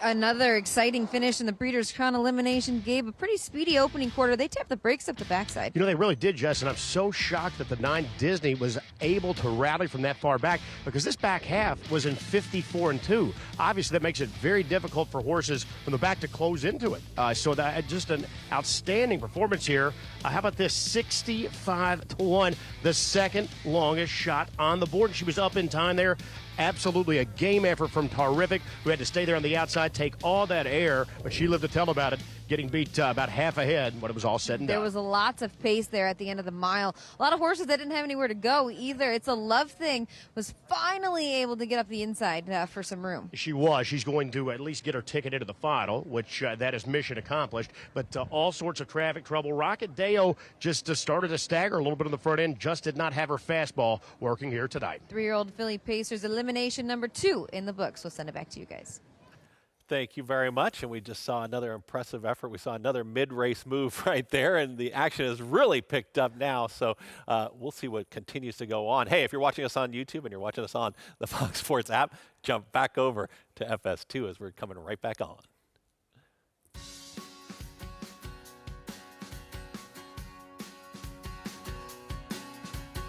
Another exciting finish in the Breeders' Crown elimination. Gabe, a pretty speedy opening quarter. They tapped the brakes up the backside. You know, they really did, Jess, and I'm so shocked that the 9 Disney was able to rally from that far back, because this back half was in 54-2. Obviously, that makes it very difficult for horses from the back to close into it. So that just an outstanding performance here. How about this? 65-1, the second longest shot on the board. She was up in time there. Absolutely a game effort from Terrific, who had to stay there on the outside, take all that air, but she lived to tell about it, getting beat about half ahead when it was all said and done. There was lots of pace there at the end of the mile. A lot of horses that didn't have anywhere to go either. It's a Love Thing was finally able to get up the inside for some room. She was. She's going to at least get her ticket into the final, which that is mission accomplished. But all sorts of traffic trouble. Rocket Deo just started to stagger a little bit on the front end, just did not have her fastball working here tonight. 3-year-old filly Pacers elimination number 2 in the books. We'll send it back to you guys. Thank you very much. And we just saw another impressive effort. We saw another mid-race move right there, and the action has really picked up now. So we'll see what continues to go on. Hey, if you're watching us on YouTube and you're watching us on the Fox Sports app, jump back over to FS2 as we're coming right back on.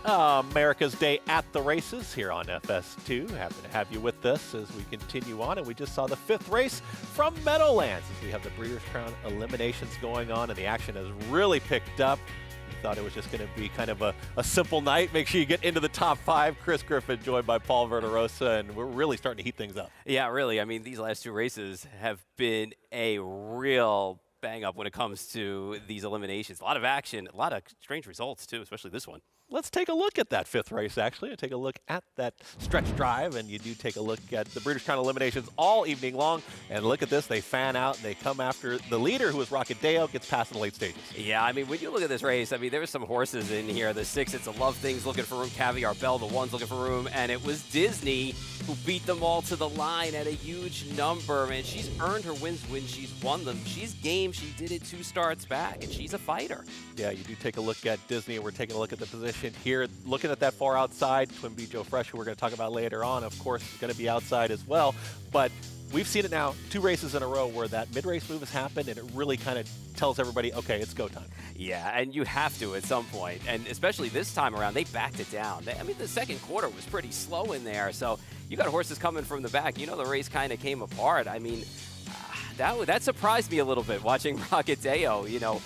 America's Day at the Races here on FS2. Happy to have you with us as we continue on. And we just saw the 5th race from Meadowlands as we have the Breeders' Crown eliminations going on, and the action has really picked up. We thought it was just going to be kind of a simple night. Make sure you get into the top 5. Chris Griffin joined by Paul Verderosa, and we're really starting to heat things up. Yeah, really. I mean, these last 2 races have been a real bang up when it comes to these eliminations. A lot of action, a lot of strange results too, especially this one. Let's take a look at that 5th race, actually, and take a look at that stretch drive. And you do take a look at the Breeders' Crown eliminations all evening long. And look at this. They fan out, and they come after the leader, who is Rocket Deo, gets past in the late stages. Yeah, I mean, when you look at this race, I mean, there were some horses in here. The 6, It's a Love Thing's looking for room. Caviar Bell, the 1's looking for room. And it was Disney who beat them all to the line at a huge number. Man, she's earned her wins when she's won them. She's game. She did it 2 starts back, and she's a fighter. Yeah, you do take a look at Disney, and we're taking a look at the position here. Looking at that far outside, Twin B Joe Fresh, who we're going to talk about later on, of course, is going to be outside as well. But we've seen it now 2 races in a row where that mid-race move has happened, and it really kind of tells everybody, okay, it's go time. Yeah, and you have to at some point. And especially this time around, they backed it down. I mean, the second quarter was pretty slow in there. So you got horses coming from the back. You know, the race kind of came apart. I mean, that surprised me a little bit watching Rocket Deo, you know,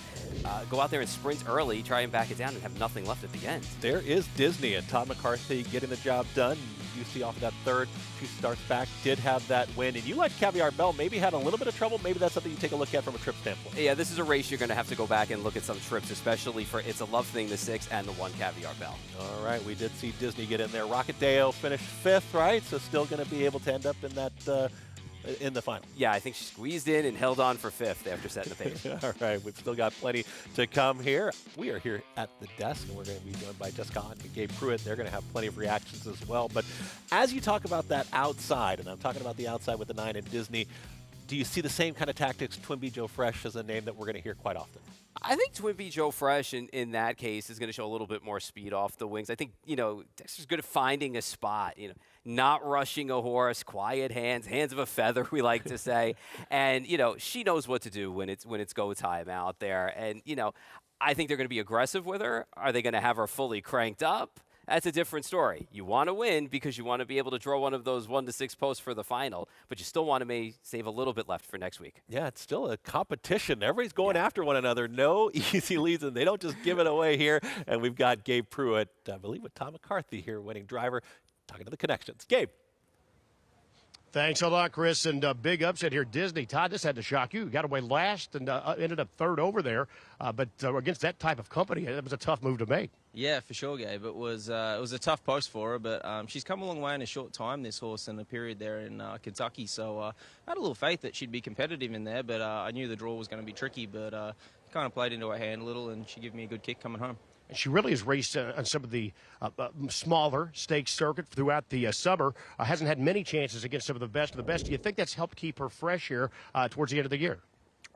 go out there and sprint early, try and back it down, and have nothing left at the end. There is Disney and Todd McCarthy getting the job done. You see off of that 3rd, 2 starts back, did have that win. And you, like Caviar Bell, maybe had a little bit of trouble. Maybe that's something you take a look at from a trip standpoint. Yeah, this is a race you're going to have to go back and look at some trips, especially for It's a Love Thing, the 6, and the 1 Caviar Bell. All right, we did see Disney get in there. Rocket Deo finished 5th, right? So still going to be able to end up in that in the final. Yeah, I think she squeezed in and held on for 5th after setting the pace. All right, we've still got plenty to come here. We are here at the desk, and we're going to be joined by Jessica Hunt and Gabe Pruitt. They're going to have plenty of reactions as well. But as you talk about that outside, and I'm talking about the outside with the 9 and Disney, do you see the same kind of tactics? Twin B Joe Fresh is a name that we're going to hear quite often. I think Twin B Joe Fresh in that case is going to show a little bit more speed off the wings. I think, you know, Dexter's good at finding a spot, you know, not rushing a horse, quiet hands of a feather, we like to say. And, you know, she knows what to do when it's go time out there. And, you know, I think they're going to be aggressive with her. Are they going to have her fully cranked up? That's a different story. You want to win because you want to be able to draw one of those 1 to 6 posts for the final, but you still want to save a little bit left for next week. Yeah, it's still a competition. Everybody's going after one another. No easy leads, and they don't just give it away here. And we've got Gabe Pruitt, I believe, with Tom McCarthy here, winning driver, talking to the connections. Gabe. Thanks a lot, Chris. And big upset here. Disney, Todd, this had to shock you. Got away last and ended up 3rd over there. But against that type of company, it was a tough move to make. Yeah, for sure, Gabe. It was a tough post for her, but she's come a long way in a short time, this horse, in a period there in Kentucky. So I had a little faith that she'd be competitive in there, but I knew the draw was going to be tricky, but kind of played into her hand a little, and she gave me a good kick coming home. And she really has raced on some of the smaller stakes circuit throughout the summer. Hasn't had many chances against some of the best of the best. Do you think that's helped keep her fresh here towards the end of the year?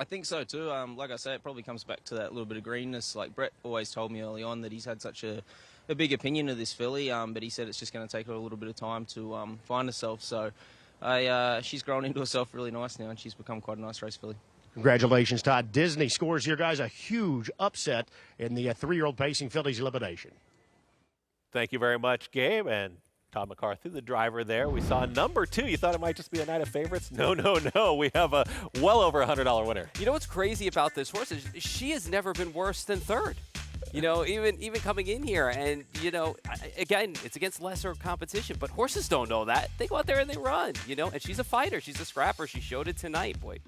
I think so too. Like I say, it probably comes back to that little bit of greenness. Like Brett always told me early on that he's had such a big opinion of this filly, but he said it's just going to take her a little bit of time to find herself. So she's grown into herself really nice now, and she's become quite a nice race filly. Congratulations, Todd. Disney scores here, guys, a huge upset in the 3-year-old pacing fillies elimination. Thank you very much, Gabe. And Todd McCarthy, the driver there. We saw number 2. You thought it might just be a night of favorites? No, no, no. We have a well over $100 winner. You know what's crazy about this horse is she has never been worse than third. You know, even coming in here, and, you know, again, it's against lesser competition, but horses don't know that. They go out there and they run, you know, and she's a fighter. She's a scrapper. She showed it tonight, boy.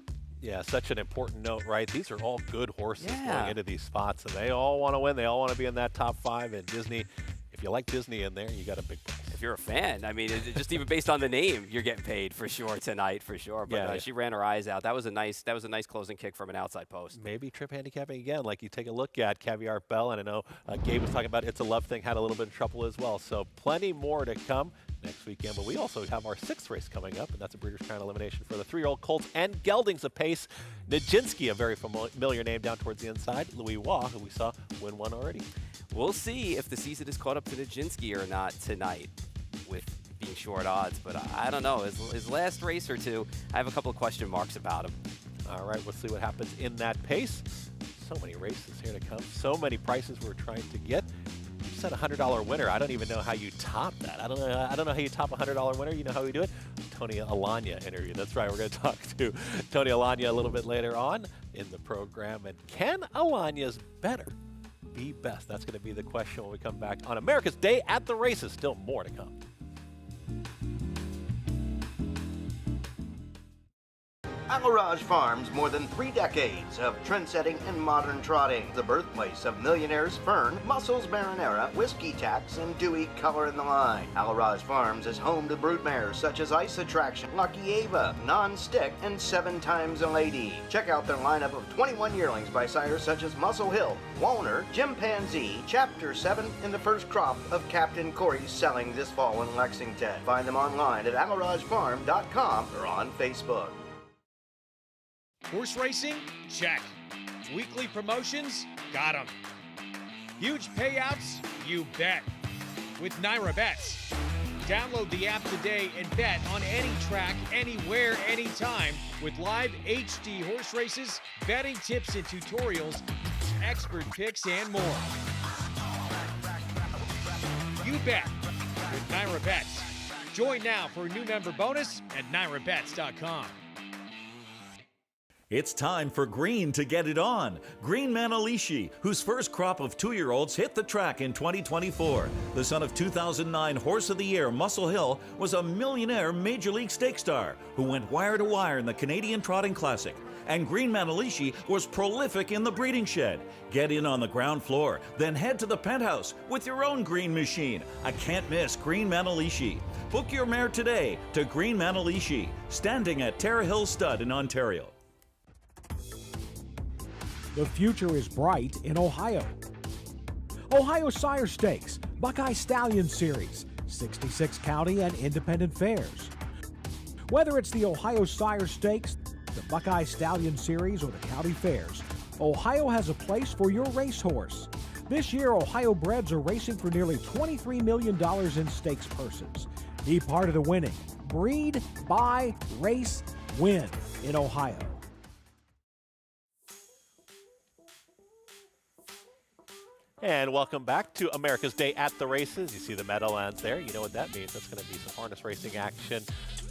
Yeah, such an important note, right? These are all good horses going into these spots, and they all want to win. They all want to be in that top 5, and Disney, if you like Disney in there, you got a big price. If you're a fan, I mean, just even based on the name, you're getting paid for sure tonight, for sure. But she ran her eyes out. That was a nice closing kick from an outside post. Maybe trip handicapping again, like you take a look at Caviar Bell, and I know Gabe was talking about It's a Love Thing, had a little bit of trouble as well. So plenty more to come next weekend. But we also have our 6th race coming up, and that's a Breeders' Crown elimination for the 3-year-old colts and geldings apace. Nijinsky, a very familiar name down towards the inside. Louis Waugh, who we saw win one already. We'll see if the season is caught up to Nijinsky or not tonight with being short odds. But I don't know. His last race or two, I have a couple of question marks about him. All right, we'll see what happens in that pace. So many races here to come. So many prices we're trying to get. You said a $100 winner. I don't even know how you top that. I don't know how you top a $100 winner. You know how we do it? Tony Alagna interview. That's right. We're going to talk to Tony Alagna a little bit later on in the program. And can Alagna's better be best? That's going to be the question when we come back on America's Day at the Races. Still more to come. Aliraj Farms, more than 3 decades of trendsetting and modern trotting. The birthplace of millionaires Fern, Muscles Marinara, Whiskey Tax, and Dewey Color in the Line. Aliraj Farms is home to broodmares such as Ice Attraction, Lucky Ava, Non-Stick, and 7 Times a Lady. Check out their lineup of 21 yearlings by sires such as Muscle Hill, Walner, Chimpanzee, Chapter 7, and the first crop of Captain Corey's selling this fall in Lexington. Find them online at alirajfarm.com or on Facebook. Horse racing? Check. Weekly promotions? Got them. Huge payouts? You bet. With Naira Bets. Download the app today and bet on any track, anywhere, anytime with live HD horse races, betting tips and tutorials, expert picks, and more. You bet with Naira Bets. Join now for a new member bonus at nairabets.com. It's time for Green to get it on. Green Manalishi, whose first crop of 2-year-olds hit the track in 2024. The son of 2009 Horse of the Year Muscle Hill was a millionaire Major League Stake star who went wire to wire in the Canadian Trotting Classic. And Green Manalishi was prolific in the breeding shed. Get in on the ground floor, then head to the penthouse with your own green machine. I can't miss Green Manalishi. Book your mare today to Green Manalishi, standing at Terra Hill Stud in Ontario. The future is bright in Ohio. Ohio Sire Stakes, Buckeye Stallion Series, 66 county and independent fairs. Whether it's the Ohio Sire Stakes, the Buckeye Stallion Series, or the county fairs, Ohio has a place for your racehorse. This year, Ohio breds are racing for nearly $23 million in stakes purses. Be part of the winning. Breed, buy, race, win in Ohio. And welcome back to America's Day at the Races. You see the Meadowlands there. You know what that means. That's going to be some harness racing action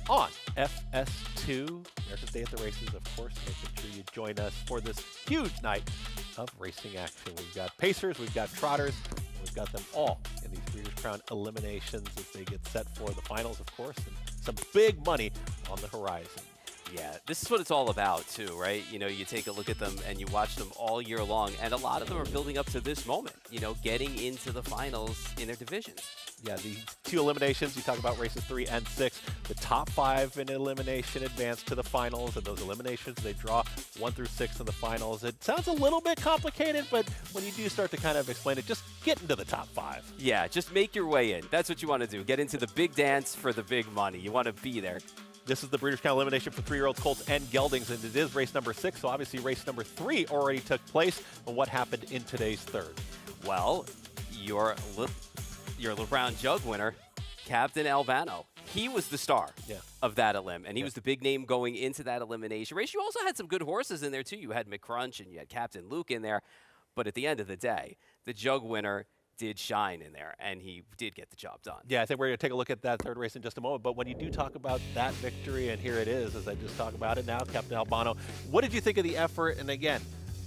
on FS2. America's Day at the Races, of course. Making sure you join us for this huge night of racing action. We've got pacers, we've got trotters, we've got them all in these Breeders' Crown eliminations as they get set for the finals, of course, and some big money on the horizon. Yeah, this is what it's all about, too, right? You know, you take a look at them and you watch them all year long, and a lot of them are building up to this moment, you know, getting into the finals in their divisions. Yeah, the 2 eliminations, you talk about races 3 and 6. The top 5 in elimination advance to the finals, and those eliminations, they draw 1 through 6 in the finals. It sounds a little bit complicated, but when you do start to kind of explain it, just get into the top 5. Yeah, just make your way in. That's what you want to do. Get into the big dance for the big money. You want to be there. This is the Breeders' Crown elimination for 3-year-old colts and geldings, and it is race number 6, so obviously race number 3 already took place. And what happened in today's third? Well, your Little Brown Jug winner, Captain Albano. He was the star of that elim, and he was the big name going into that elimination race. You also had some good horses in there, too. You had McCrunch and you had Captain Luke in there. But at the end of the day, the Jug winner did shine in there, and he did get the job done. Yeah, I think we're going to take a look at that third race in just a moment. But when you do talk about that victory, and here it is, as I just talk about it now, Captain Albano, what did you think of the effort? And again,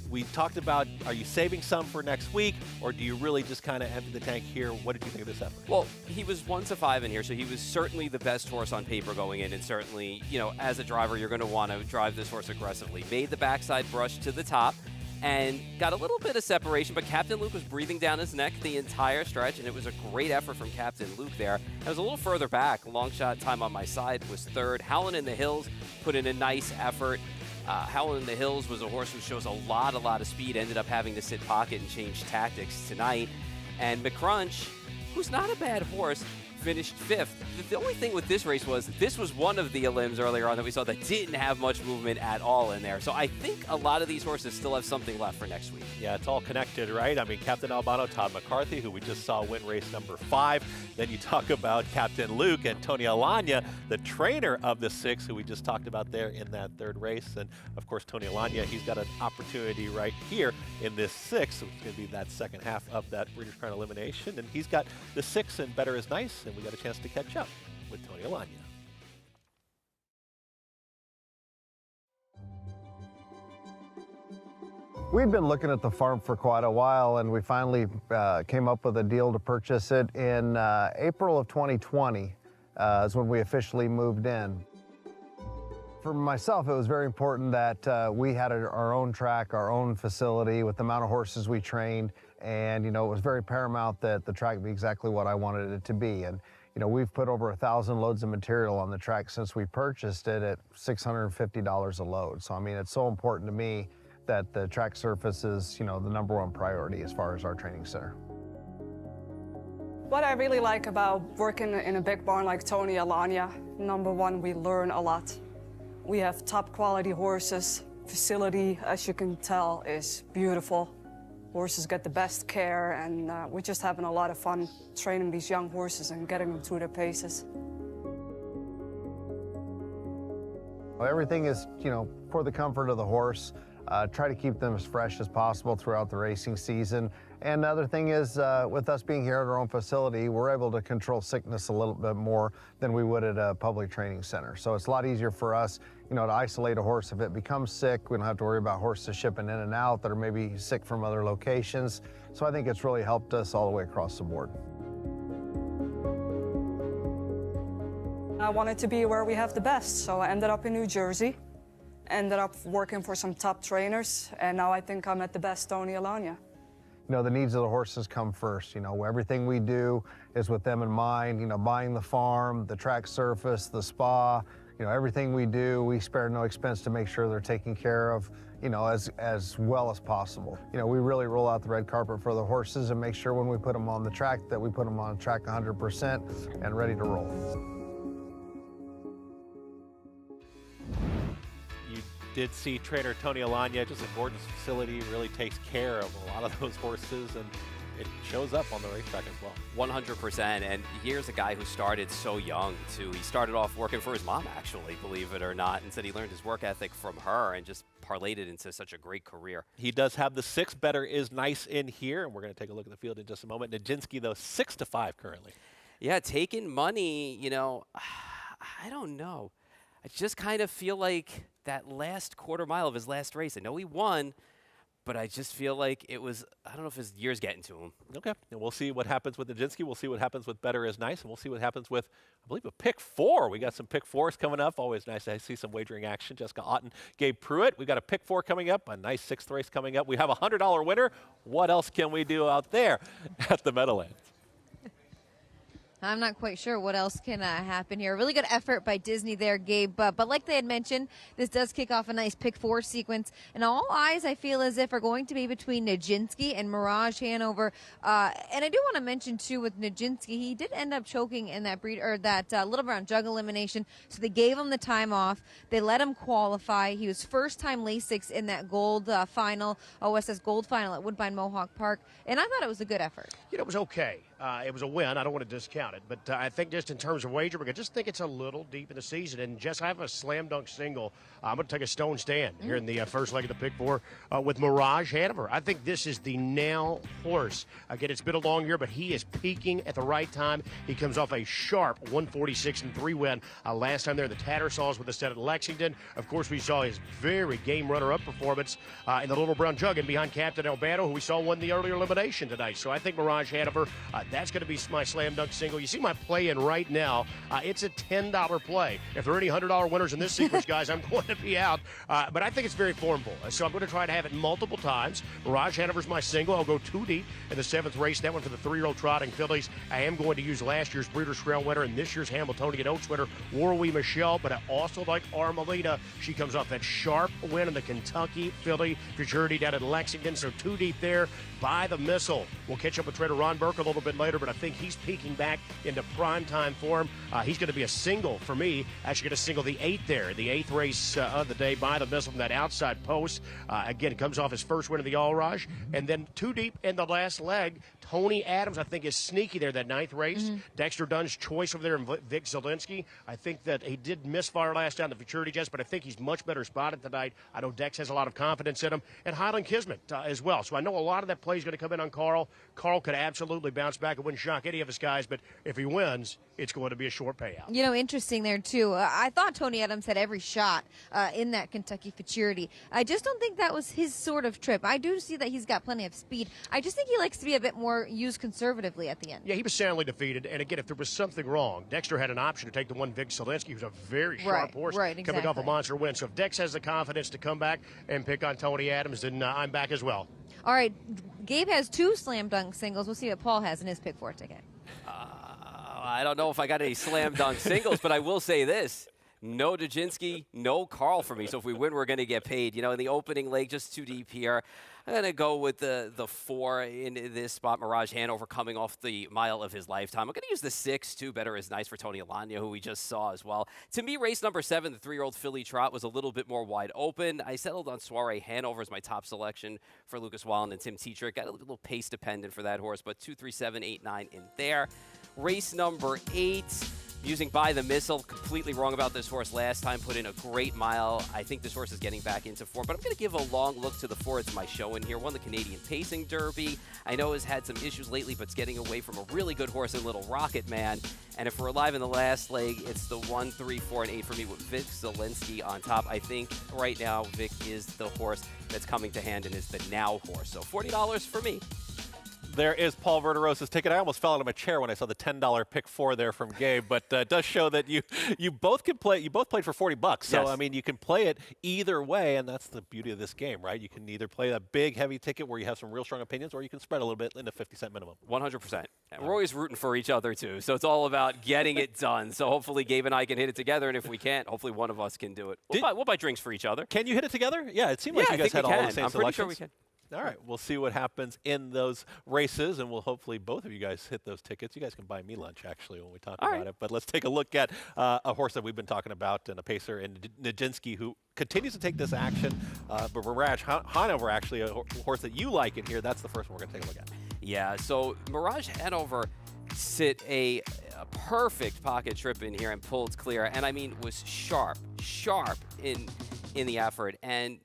we talked about, are you saving some for next week, or do you really just kind of empty the tank here? What did you think of this effort? Well, he was 1-5 in here, so he was certainly the best horse on paper going in, and certainly, you know, as a driver, you're going to want to drive this horse aggressively. Made the backside brush to the top and got a little bit of separation, but Captain Luke was breathing down his neck the entire stretch, and it was a great effort from Captain Luke there. I was a little further back. Long shot time on my side was third. Howlin' in the Hills put in a nice effort. Howlin' in the Hills was a horse who shows a lot of speed, ended up having to sit pocket and change tactics tonight. And McCrunch, who's not a bad horse, finished 5th. The only thing with this race was this was one of the Elims earlier on that we saw that didn't have much movement at all in there. So I think a lot of these horses still have something left for next week. Yeah, it's all connected, right? I mean, Captain Albano, Todd McCarthy, who we just saw win race number 5. Then you talk about Captain Luke and Tony Alagna, the trainer of the 6, who we just talked about there in that third race. And of course, Tony Alagna, he's got an opportunity right here in this 6. So it's going to be that second half of that Breeders' Crown elimination. And he's got the 6 and Better Is Nice, and we got a chance to catch up with Tony Alagna. We'd been looking at the farm for quite a while, and we finally came up with a deal to purchase it in April of 2020 is when we officially moved in. For myself, it was very important that we had our own track, our own facility with the amount of horses we trained, and it was very paramount that the track be exactly what I wanted it to be. And we've put over 1,000 loads of material on the track since we purchased it at $650 a load. So I mean, it's so important to me that the track surface is, the #1 priority as far as our training center. What I really like about working in a big barn like Tony Alagna, #1, we learn a lot. We have top quality horses. Facility, as you can tell, is beautiful. Horses get the best care, and we're just having a lot of fun training these young horses and getting them through their paces. Everything is, for the comfort of the horse. Try to keep them as fresh as possible throughout the racing season. And the other thing is, with us being here at our own facility, we're able to control sickness a little bit more than we would at a public training center. So it's a lot easier for us, to isolate a horse. If it becomes sick, we don't have to worry about horses shipping in and out that are maybe sick from other locations. So I think it's really helped us all the way across the board. I wanted to be where we have the best, so I ended up in New Jersey. Ended up working for some top trainers, and now I think I'm at the best Tony Alagna. The needs of the horses come first. Everything we do is with them in mind. Buying the farm, the track surface, the spa, everything we do, we spare no expense to make sure they're taken care of, as well as possible. We really roll out the red carpet for the horses and make sure when we put them on the track that we put them on track 100% and ready to roll. Did see trainer Tony Alagna, just a gorgeous facility, really takes care of a lot of those horses, and it shows up on the racetrack as well. 100%, and here's a guy who started so young, too. He started off working for his mom, actually, believe it or not, and said he learned his work ethic from her and just parlayed it into such a great career. He does have the 6 Better Is Nice in here, and we're going to take a look at the field in just a moment. Nijinsky, though, 6-5 currently. Yeah, taking money, I don't know. I just kind of feel like that last quarter mile of his last race, I know he won, but I just feel like it was, I don't know if his year's getting to him. Okay, and we'll see what happens with Nijinsky. We'll see what happens with Better Is Nice, and we'll see what happens with, I believe, a pick 4. We got some pick 4s coming up. Always nice to see some wagering action. Jessica Otten, Gabe Pruitt. We got a pick 4 coming up, a nice 6th race coming up. We have a $100 winner. What else can we do out there at the Meadowlands? I'm not quite sure what else can happen here. A really good effort by Disney there, Gabe. But like they had mentioned, this does kick off a nice pick 4 sequence. And all eyes, I feel as if, are going to be between Nijinsky and Mirage Hanover. And I do want to mention, too, with Nijinsky, he did end up choking in that Little Brown Jug elimination. So they gave him the time off. They let him qualify. He was first-time Lasix in that gold final, OSS Gold final at Woodbine Mohawk Park. And I thought it was a good effort. You know, it was okay. It was a win. I don't want to discount it. But I think just in terms of wagering, I just think it's a little deep in the season. And, Jess, I have a slam dunk single. I'm going to take a stone stand here in the first leg of the pick 4 with Mirage Hanover. I think this is the now horse. Again, it's been a long year, but he is peaking at the right time. He comes off a sharp 146-3 win last time there in the Tattersalls with the set at Lexington. Of course, we saw his very game runner-up performance in the Little Brown Jug and behind Captain Albano, who we saw won the earlier elimination tonight. So I think Mirage Hanover, that's going to be my slam dunk single. You see my play in right now. It's a $10 play. If there are any $100 winners in this sequence, guys, I'm going to be out. But I think it's very formable. So I'm going to try to have it multiple times. Mirage Hanover's my single. I'll go 2 deep in the 7th race. That one for the 3-year-old trotting fillies. I am going to use last year's Breeders' Crown winner and this year's Hamiltonian Oaks winner, Warwee Michelle. But I also like Armelina. She comes off that sharp win in the Kentucky filly futurity down at Lexington. So 2 deep there. By the missile. We'll catch up with trainer Ron Burke a little bit later, but I think he's peaking back into primetime form. He's going to be a single for me. Actually going to single the 8th there, the 8th race of the day. By the missile from that outside post. Again, it comes off his first win of the All-Raj. And then 2 deep in the last leg. Tony Adams, I think, is sneaky there, that 9th race. Dexter Dunn's choice over there in Vic Zielinski. I think that he did misfire last time, the futurity Jets, but I think he's much better spotted tonight. I know Dex has a lot of confidence in him. And Highland Kismet as well. So I know a lot of that play is going to come in on Carl. Carl could absolutely bounce back. It wouldn't shock any of his guys, but if he wins, it's going to be a short payout. You know, interesting there, too. I thought Tony Adams had every shot in that Kentucky futurity. I just don't think that was his sort of trip. I do see that he's got plenty of speed. I just think he likes to be a bit more used conservatively at the end. Yeah, he was soundly defeated. And again, if there was something wrong, Dexter had an option to take the one Vic Zielinski, who's a very sharp horse, coming off a monster win. So if Dex has the confidence to come back and pick on Tony Adams, then I'm back as well. All right, Gabe has 2 slam dunk singles. We'll see what Paul has in his pick 4 ticket. I don't know if I got any slam dunk singles, but I will say this. No Dajinski, no Carl for me. So if we win, we're going to get paid. You know, in the opening leg, just 2 deep here. I'm going to go with the 4 in this spot. Mirage Hanover coming off the mile of his lifetime. I'm going to use the 6, too. Better is nice for Tony Alagna, who we just saw as well. To me, race number 7, the 3-year-old filly trot, was a little bit more wide open. I settled on Soiree Hanover as my top selection for Lucas Wallen and Tim Tetrick. Got a little pace dependent for that horse, but 2, 3, 7, 8, 9 in there. Race number 8. Using By the Missile, completely wrong about this horse last time, put in a great mile. I think this horse is getting back into form, but I'm going to give a long look to the 4. It's my show in here. Won the Canadian Pacing Derby. I know has had some issues lately, but it's getting away from a really good horse in Little Rocket Man. And if we're alive in the last leg, it's the 1, 3, 4, and 8 for me with Vic Zielinski on top. I think right now Vic is the horse that's coming to hand and is the now horse. So $40 for me. There is Paul Verderosa's ticket. I almost fell out of my chair when I saw the $10 pick 4 there from Gabe, but it does show that you both can play. You both played for $40. So yes. I mean, you can play it either way, and that's the beauty of this game, right? You can either play a big, heavy ticket where you have some real strong opinions, or you can spread a little bit in the 50-cent minimum. 100%. We're always rooting for each other too, so it's all about getting it done. So hopefully Gabe and I can hit it together, and if we can't, hopefully one of us can do it. We'll buy drinks for each other. Can you hit it together? Yeah, it seemed like you guys had all the same I'm selections. pretty sure we can. All right, we'll see what happens in those races, and we'll hopefully both of you guys hit those tickets. You guys can buy me lunch, actually, when we talk about it. But let's take a look at a horse that we've been talking about, and a pacer in Nijinsky, who continues to take this action. But Mirage Hanover, actually, a horse that you like in here, that's the first one we're going to take a look at. Yeah, so Mirage Hanover sit a perfect pocket trip in here and pulled clear, and I mean was sharp in the effort. And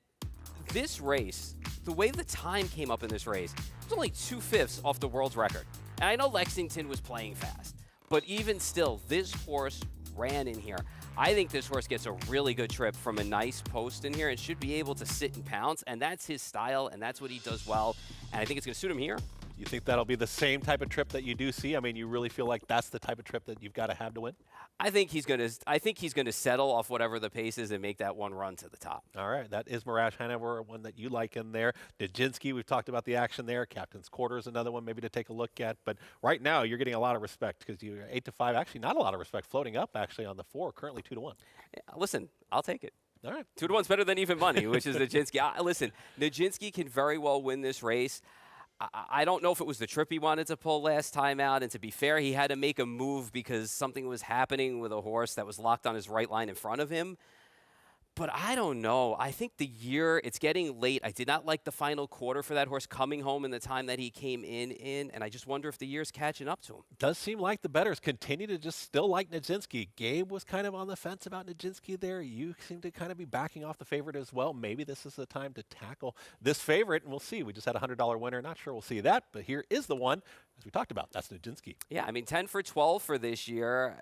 this race, the way the time came up in this race, it was only 2/5 off the world's record. And I know Lexington was playing fast, but even still, this horse ran in here. I think this horse gets a really good trip from a nice post in here and should be able to sit and pounce, and that's his style, and that's what he does well, and I think it's going to suit him here. You think that'll be the same type of trip that you do see? I mean, you really feel like that's the type of trip that you've got to have to win? I think he's gonna settle off whatever the pace is and make that one run to the top. All right, that is Mirage Hanover, one that you like in there. Nijinsky, we've talked about the action there. Captain's Quarters, another one maybe to take a look at. But right now, you're getting a lot of respect because you're 8-5. Actually, not a lot of respect floating up actually on the 4, currently 2-1. Listen, I'll take it. All right. 2-1's better than even money, which is Nijinsky. Listen, Nijinsky can very well win this race. I don't know if it was the trip he wanted to pull last time out, and to be fair, he had to make a move because something was happening with a horse that was locked on his right line in front of him. But I don't know. I think it's getting late. I did not like the final quarter for that horse coming home in the time that he came in, and I just wonder if the year's catching up to him. Does seem like the bettors continue to just still like Nijinsky. Gabe was kind of on the fence about Nijinsky there. You seem to kind of be backing off the favorite as well. Maybe this is the time to tackle this favorite, and we'll see. We just had a $100 winner. Not sure we'll see that, but here is the one, as we talked about. That's Nijinsky. Yeah, I mean, 10 for 12 for this year.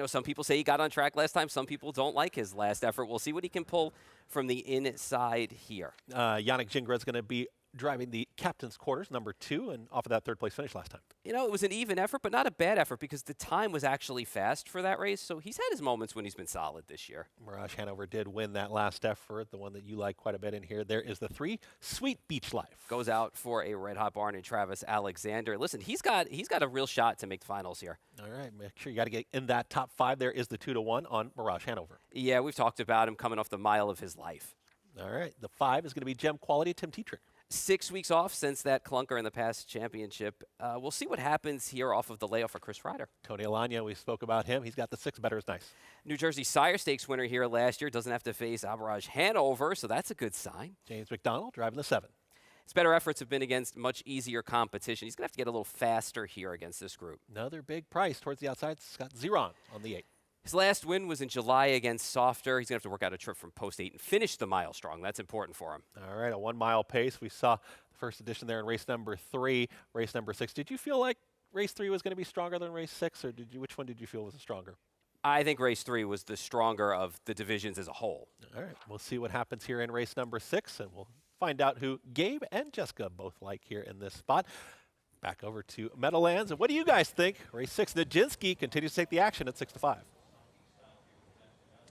Some people say he got on track last time. Some people don't like his last effort. We'll see what he can pull from the inside here. Yannick Gingras is going to be driving the Captain's Quarters, number 2, and off of that 3rd place finish last time. It was an even effort, but not a bad effort because the time was actually fast for that race. So he's had his moments when he's been solid this year. Mirage Hanover did win that last effort, the one that you like quite a bit in here. There is the 3, Sweet Beach Life. Goes out for a Red Hot Barn and Travis Alexander. Listen, he's got a real shot to make the finals here. All right, make sure you got to get in that top 5. There is the 2-1 on Mirage Hanover. Yeah, we've talked about him coming off the mile of his life. All right, the 5 is going to be Gem Quality, Tim Tetrick. 6 weeks off since that clunker in the past championship. We'll see what happens here off of the layoff for Chris Ryder. Tony Alagna, we spoke about him. He's got the 6 betters nice. New Jersey Sire Stakes winner here last year. Doesn't have to face Average Hanover, so that's a good sign. James McDonald driving the 7. His better efforts have been against much easier competition. He's going to have to get a little faster here against this group. Another big price towards the outside. Scott Zeron on the 8. His last win was in July against Softer. He's going to have to work out a trip from post 8 and finish the mile strong. That's important for him. All right, a 1-mile pace. We saw the first edition there in race number 3, race number 6. Did you feel like race 3 was going to be stronger than race 6, or which one did you feel was stronger? I think race 3 was the stronger of the divisions as a whole. All right, we'll see what happens here in race number 6, and we'll find out who Gabe and Jessica both like here in this spot. Back over to Meadowlands, and what do you guys think? Race 6, Nijinsky continues to take the action at 6-5.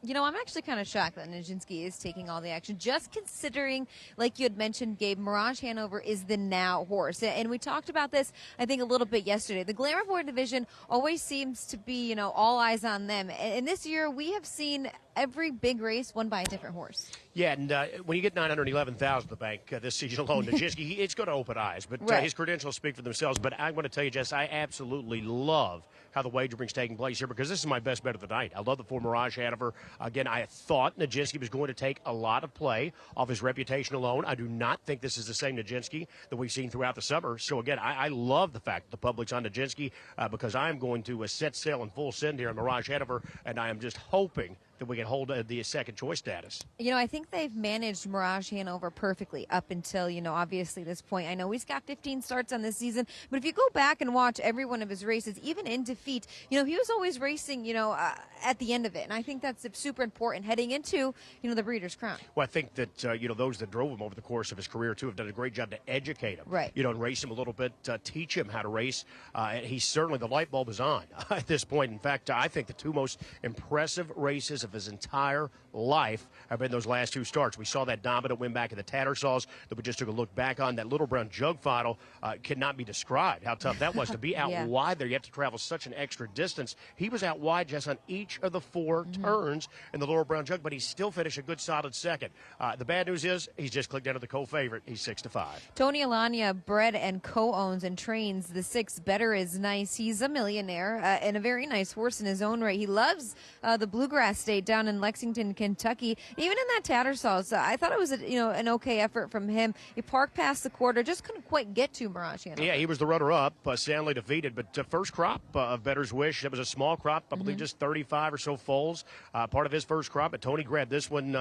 I'm actually kind of shocked that Nijinsky is taking all the action, just considering, like you had mentioned, Gabe, Mirage Hanover is the now horse. And we talked about this, I think, a little bit yesterday. The Glamour Board division always seems to be, all eyes on them. And this year, we have seen every big race won by a different horse. Yeah, and when you get $911,000 in the bank this season alone, Nijinsky, it's going to open eyes. But right. His credentials speak for themselves. But I'm going to tell you, Jess, I absolutely love how the wagering's taking place here because this is my best bet of the night. I love the 4 Mirage Hanover. Again, I thought Nijinsky was going to take a lot of play off his reputation alone. I do not think this is the same Nijinsky that we've seen throughout the summer. So, again, I love the fact that the public's on Nijinsky because I'm going to set sail in full send here on Mirage Hanover, and I am just hoping that we can hold the second choice status. I think they've managed Mirage Hanover perfectly up until, obviously this point. I know he's got 15 starts on this season, but if you go back and watch every one of his races, even in defeat, he was always racing, at the end of it. And I think that's super important heading into, the Breeders' Crown. Well, I think that, those that drove him over the course of his career, too, have done a great job to educate him. Right. And race him a little bit, teach him how to race. And he's certainly, the light bulb is on at this point. In fact, I think the 2 most impressive races of his entire life have been those last 2 starts. We saw that dominant win back in the Tattersalls that we just took a look back on. That Little Brown Jug final cannot be described how tough that was to be out wide there. You have to travel such an extra distance. He was out wide just on each of the 4 turns in the Little Brown Jug, but he still finished a good solid second. The bad news is he's just clicked into the co-favorite. He's 6-5. Tony Alagna bred and co-owns and trains the 6 Better Is Nice. He's a millionaire and a very nice horse in his own right. He loves the Bluegrass State down in Lexington, Kentucky. Even in that Tattersalls, I thought it was an okay effort from him. He parked past the quarter, just couldn't quite get to Mirage Hanover. Yeah, he was the runner-up, soundly defeated, but first crop of Better's Wish. It was a small crop, I believe just 35 or so foals, part of his first crop. But Tony grabbed this one,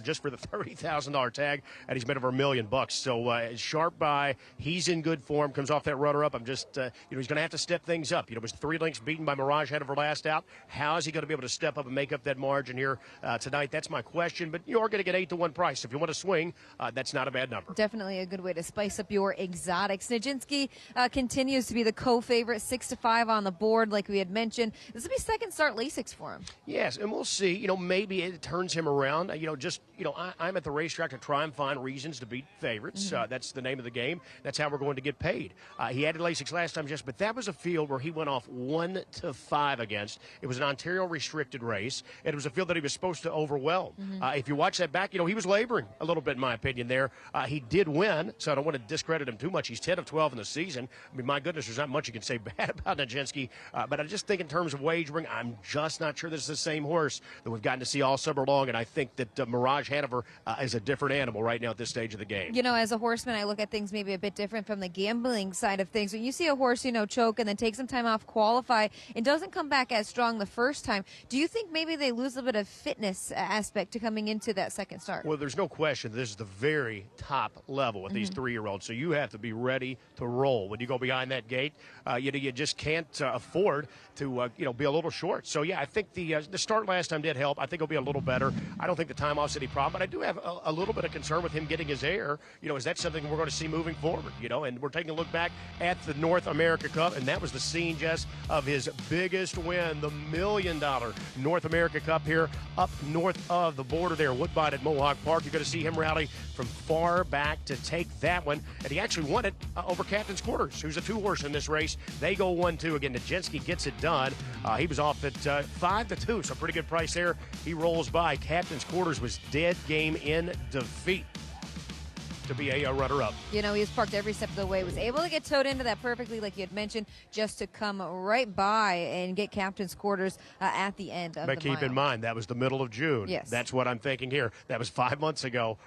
just for the $30,000 tag, and he's made over $1 million. So sharp buy. He's in good form. Comes off that runner-up. I'm just, he's going to have to step things up. It was 3 lengths beaten by Mirage Hanover last out. How is he going to be able to step up and make up that margin? margin here tonight? That's my question. But you are going to get 8-1 price. If you want to swing, that's not a bad number. Definitely a good way to spice up your exotics. Nijinsky continues to be the co-favorite, 6-5 on the board, like we had mentioned. This will be second start Lasix for him. Yes, and we'll see. You know, maybe it turns him around. I'm at the racetrack to try and find reasons to beat favorites. That's the name of the game. That's how we're going to get paid. He added Lasix last time, but that was a field where he went off 1-5 against. It was an Ontario restricted race, and it was a field that he was supposed to overwhelm. If you watch that back, he was laboring a little bit, in my opinion, there. He did win, so I don't want to discredit him too much. He's 10 of 12 in the season. I mean, my goodness, there's not much you can say bad about Nijinsky, but I just think in terms of wagering, I'm just not sure this is the same horse that we've gotten to see all summer long, and I think that Mirage Hanover is a different animal right now at this stage of the game. You know, as a horseman, I look at things maybe a bit different from the gambling side of things. When you see a horse, choke and then take some time off, qualify, and doesn't come back as strong the first time, do you think maybe they lose a bit of fitness aspect to coming into that second start? Well, there's no question this is the very top level with these 3-year-olds, so you have to be ready to roll. When you go behind that gate, you just can't afford to be a little short. So, yeah, I think the start last time did help. I think it'll be a little better. I don't think the time off's any problem, but I do have a little bit of concern with him getting his air. Is that something we're going to see moving forward? And we're taking a look back at the North America Cup, and that was the scene, Jess, of his biggest win, the $1 million North America Cup here up north of the border there, Woodbine at Mohawk Park. You're going to see him rally from far back to take that one, and he actually won it over Captain's Quarters, who's a 2-horse in this race. They go 1-2. Again, Nijinsky gets it done. He was off at 5-2, so pretty good price there. He rolls by. Captain's Quarters was dead game in defeat to be a runner-up. He was parked every step of the way, was able to get towed into that perfectly, like you had mentioned, just to come right by and get Captain's Quarters at the end of the mile. But keep in mind, that was the middle of June. Yes. That's what I'm thinking here. That was 4 months ago,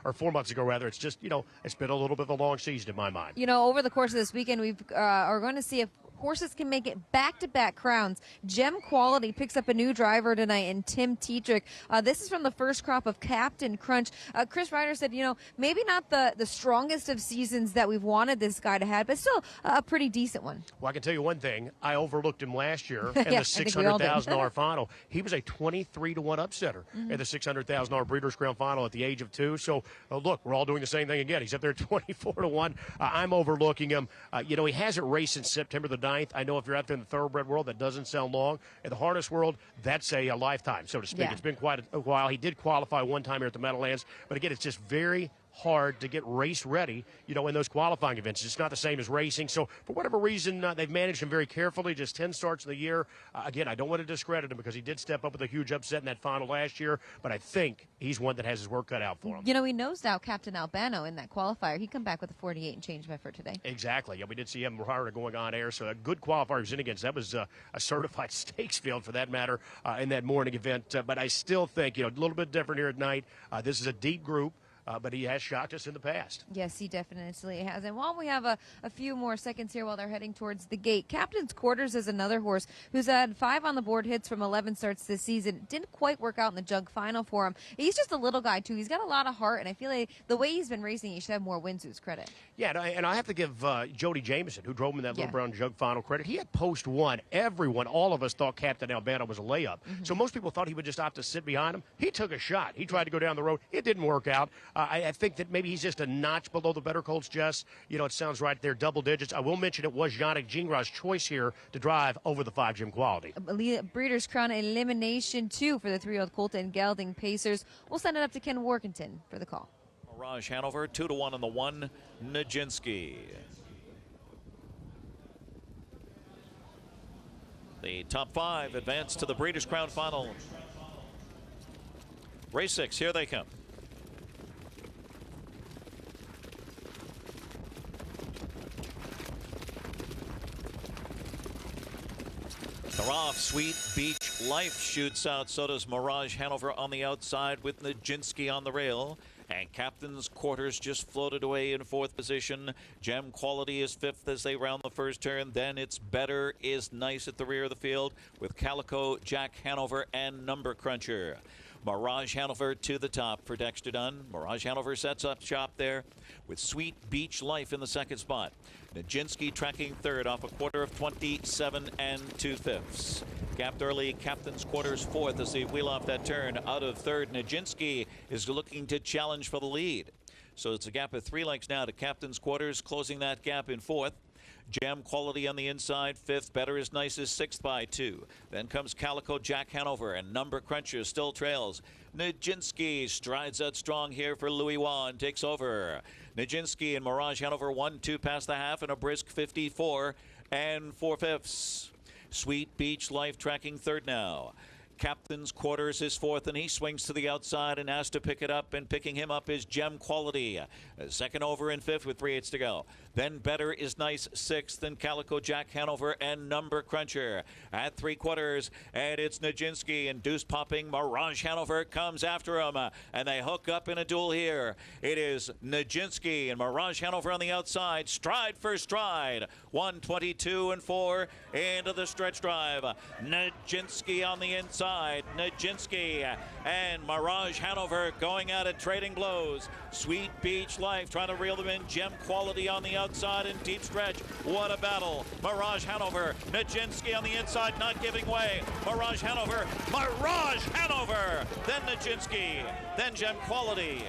rather. It's just, it's been a little bit of a long season in my mind. Over the course of this weekend, we are going to see if horses can make it back-to-back crowns. Gem Quality picks up a new driver tonight in Tim Tetrick. This is from the first crop of Captain Crunch. Chris Ryder said, maybe not the strongest of seasons that we've wanted this guy to have, but still a pretty decent one. Well, I can tell you one thing. I overlooked him last year in the $600,000 final. He was a 23-1 upsetter in the $600,000 Breeders' Crown final at the age of 2. So, look, we're all doing the same thing again. He's up there 24-1. I'm overlooking him. He hasn't raced since September the 9th. I know if you're out there in the thoroughbred world, that doesn't sound long. In the harness world, that's a lifetime, so to speak. Yeah. It's been quite a while. He did qualify one time here at the Meadowlands, but again, it's just very hard to get race ready, in those qualifying events. It's not the same as racing. So for whatever reason, they've managed him very carefully, just 10 starts in the year. Again, I don't want to discredit him because he did step up with a huge upset in that final last year, but I think he's one that has his work cut out for him. He nosed out Captain Albano in that qualifier. He come back with a 48 and change of effort today. Exactly. Yeah, we did see him prior to going on air, so a good qualifier he was in against. That was a certified stakes field for that matter in that morning event. But I still think, a little bit different here at night. This is a deep group. But he has shocked us in the past. Yes, he definitely has. And while we have a few more seconds here while they're heading towards the gate, Captain's Quarters is another horse who's had 5 on the board hits from 11 starts this season. It didn't quite work out in the jug final for him. He's just a little guy, too. He's got a lot of heart, and I feel like the way he's been racing, he should have more wins to his credit. Yeah, and I have to give Jody Jameson, who drove him in that Little Brown Jug final, credit. He had post 1. Everyone, all of us thought Captain Albano was a layup. So most people thought he would just opt to sit behind him. He took a shot. He tried to go down the road. It didn't work out. I think that maybe he's just a notch below the better colts, Jess. It sounds right there, double digits. I will mention it was Yannick Gingras' choice here to drive over the 5 Gem Quality. Breeders' Crown elimination 2 for the 3-year-old colt and gelding pacers. We'll send it up to Ken Workington for the call. Mirage Hanover, 2-1 on the 1. Nijinsky. The top 5 advance to the Breeders' Crown final. Race 6, here they come. They're off. Sweet Beach Life shoots out. So does Mirage Hanover on the outside with Nijinsky on the rail. And Captain's Quarters just floated away in 4th position. Gem Quality is 5th as they round the first turn. Then it's Better is Nice at the rear of the field with Calico, Jack Hanover, and Number Cruncher. Mirage Hanover to the top for Dexter Dunn. Mirage Hanover sets up shop there with Sweet Beach Life in the 2nd spot. Nijinsky tracking 3rd off a quarter of 27 2/5. Gapped early, Captain's Quarters fourth as they wheel off that turn. Out of third, Nijinsky is looking to challenge for the lead. So it's a gap of 3 lengths now to Captain's Quarters, closing that gap in fourth. Jam Quality on the inside, fifth. Better is Nice is sixth by 2. Then comes Calico Jack Hanover, and Number Cruncher still trails. Nijinsky strides out strong here for Louis Wan, takes over. Nijinsky and Mirage Hanover 1-2 past the half in a brisk 54 4/5. Sweet Beach Life tracking third now. Captain's Quarters is fourth, and he swings to the outside and has to pick it up, and picking him up is Gem Quality. Second over in fifth with 3/8 to go. Then Better is Nice sixth, and Calico Jack Hanover and Number Cruncher at 3/4, and it's Nijinsky and Deuce Popping. Mirage Hanover comes after him, and they hook up in a duel here. It is Nijinsky and Mirage Hanover on the outside, stride for stride. 1:22 4 into the stretch drive. Nijinsky on the inside. Nijinsky and Mirage Hanover going at it, trading blows. Sweet Beach Life trying to reel them in. Gem Quality on the outside and deep stretch. What a battle. Mirage Hanover. Nijinsky on the inside, not giving way. Mirage Hanover. Mirage Hanover. Then Nijinsky. Then Gem Quality.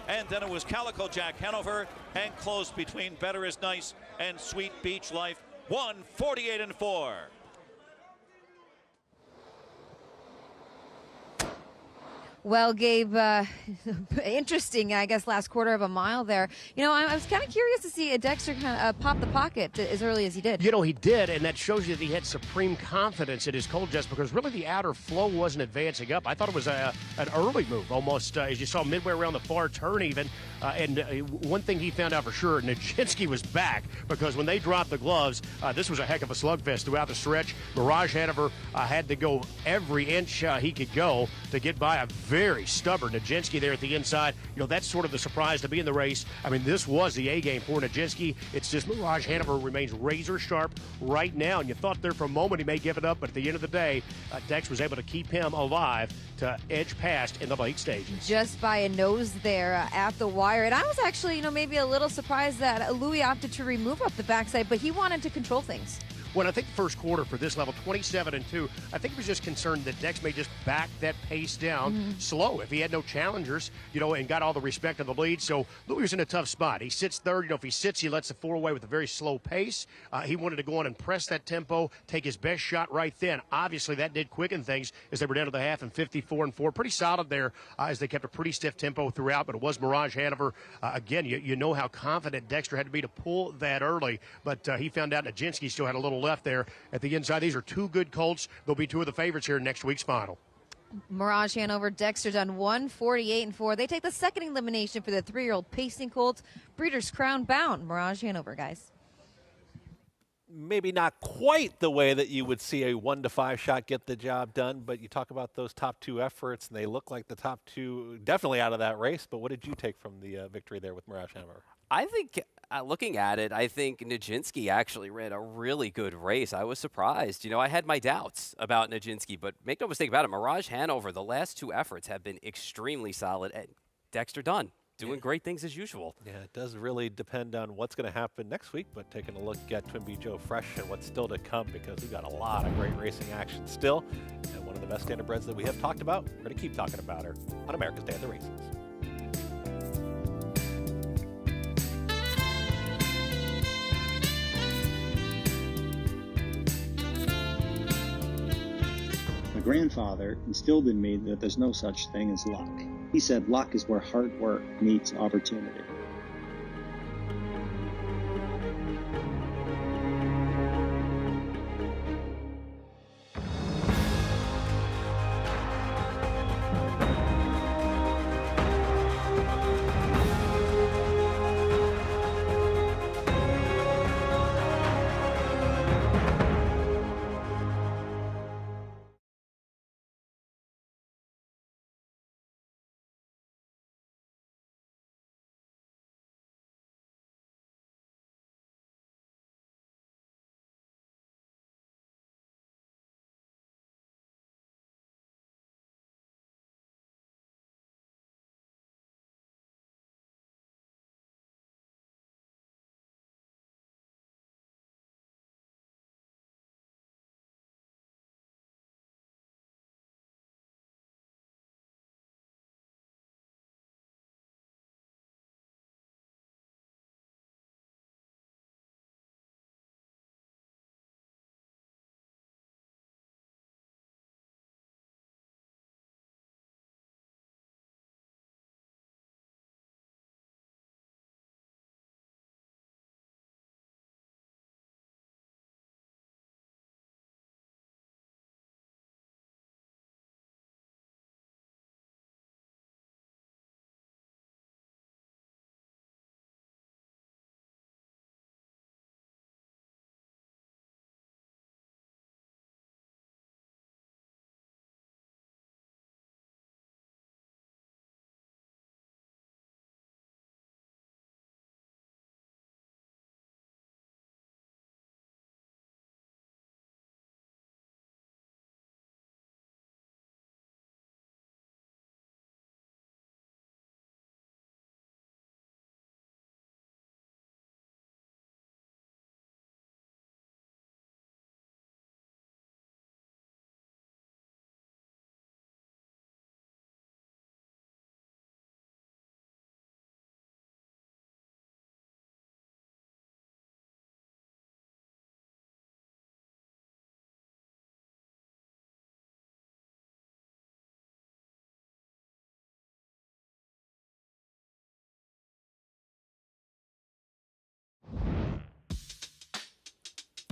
And then it was Calico Jack Hanover, and close between Better is Nice and Sweet Beach Life. 1:48 4. Well, Gabe, interesting, I guess, last quarter of a mile there. You know, I was kind of curious to see Dexter kind of pop the pocket as early as he did. You know, he did, and that shows you that he had supreme confidence in his cold jets, because really the outer flow wasn't advancing up. I thought it was an early move, almost, as you saw midway around the far turn even. And one thing he found out for sure, Nijinsky was back, because when they dropped the gloves, this was a heck of a slugfest throughout the stretch. Mirage Hanover had to go every inch he could go to get by a very stubborn Nijinsky there at the inside. You know, that's sort of the surprise to be in the race. I mean, this was the A game for Nijinsky. It's just Mirage Hanover remains razor sharp right now, and you thought there for a moment he may give it up, but at the end of the day, Dex was able to keep him alive to edge past in the late stages. Just by a nose there at the wire. And I was actually, you know, maybe a little surprised that Louis opted to remove up the backside, but he wanted to control things. Well, I think the first quarter for this level, 27-2, I think he was just concerned that Dex may just back that pace down slow if he had no challengers, you know, and got all the respect of the lead. So Louis was in a tough spot. He sits third. You know, if he sits, he lets the four away with a very slow pace. He wanted to go on and press that tempo, take his best shot right then. Obviously, that did quicken things as they were down to the half in 54-4. Pretty solid there as they kept a pretty stiff tempo throughout, but it was Mirage Hanover. Again, you know how confident Dexter had to be to pull that early, but he found out Nijinsky still had a little left there at the inside. These are two good colts. They'll be two of the favorites here in next week's final. Mirage Hanover, Dexter done 1:48-4. They take the second elimination for the 3-year-old pacing colt. Breeders' Crown bound. Mirage Hanover, guys. Maybe not quite the way that you would see a 1-5 shot get the job done, but you talk about those top two efforts, and they look like the top two definitely out of that race. But what did you take from the victory there with Mirage Hanover? I think, looking at it, I think Nijinsky actually ran a really good race. I was surprised. You know, I had my doubts about Nijinsky, but make no mistake about it, Mirage Hanover, the last two efforts have been extremely solid, and Dexter Dunn doing great things as usual. Yeah, it does really depend on what's going to happen next week, but taking a look at Twin Bee Joe Fresh and what's still to come, because we've got a lot of great racing action still, and one of the best standardbreds that we have talked about. We're going to keep talking about her on America's Day of the Races. My grandfather instilled in me that there's no such thing as luck. He said luck is where hard work meets opportunity.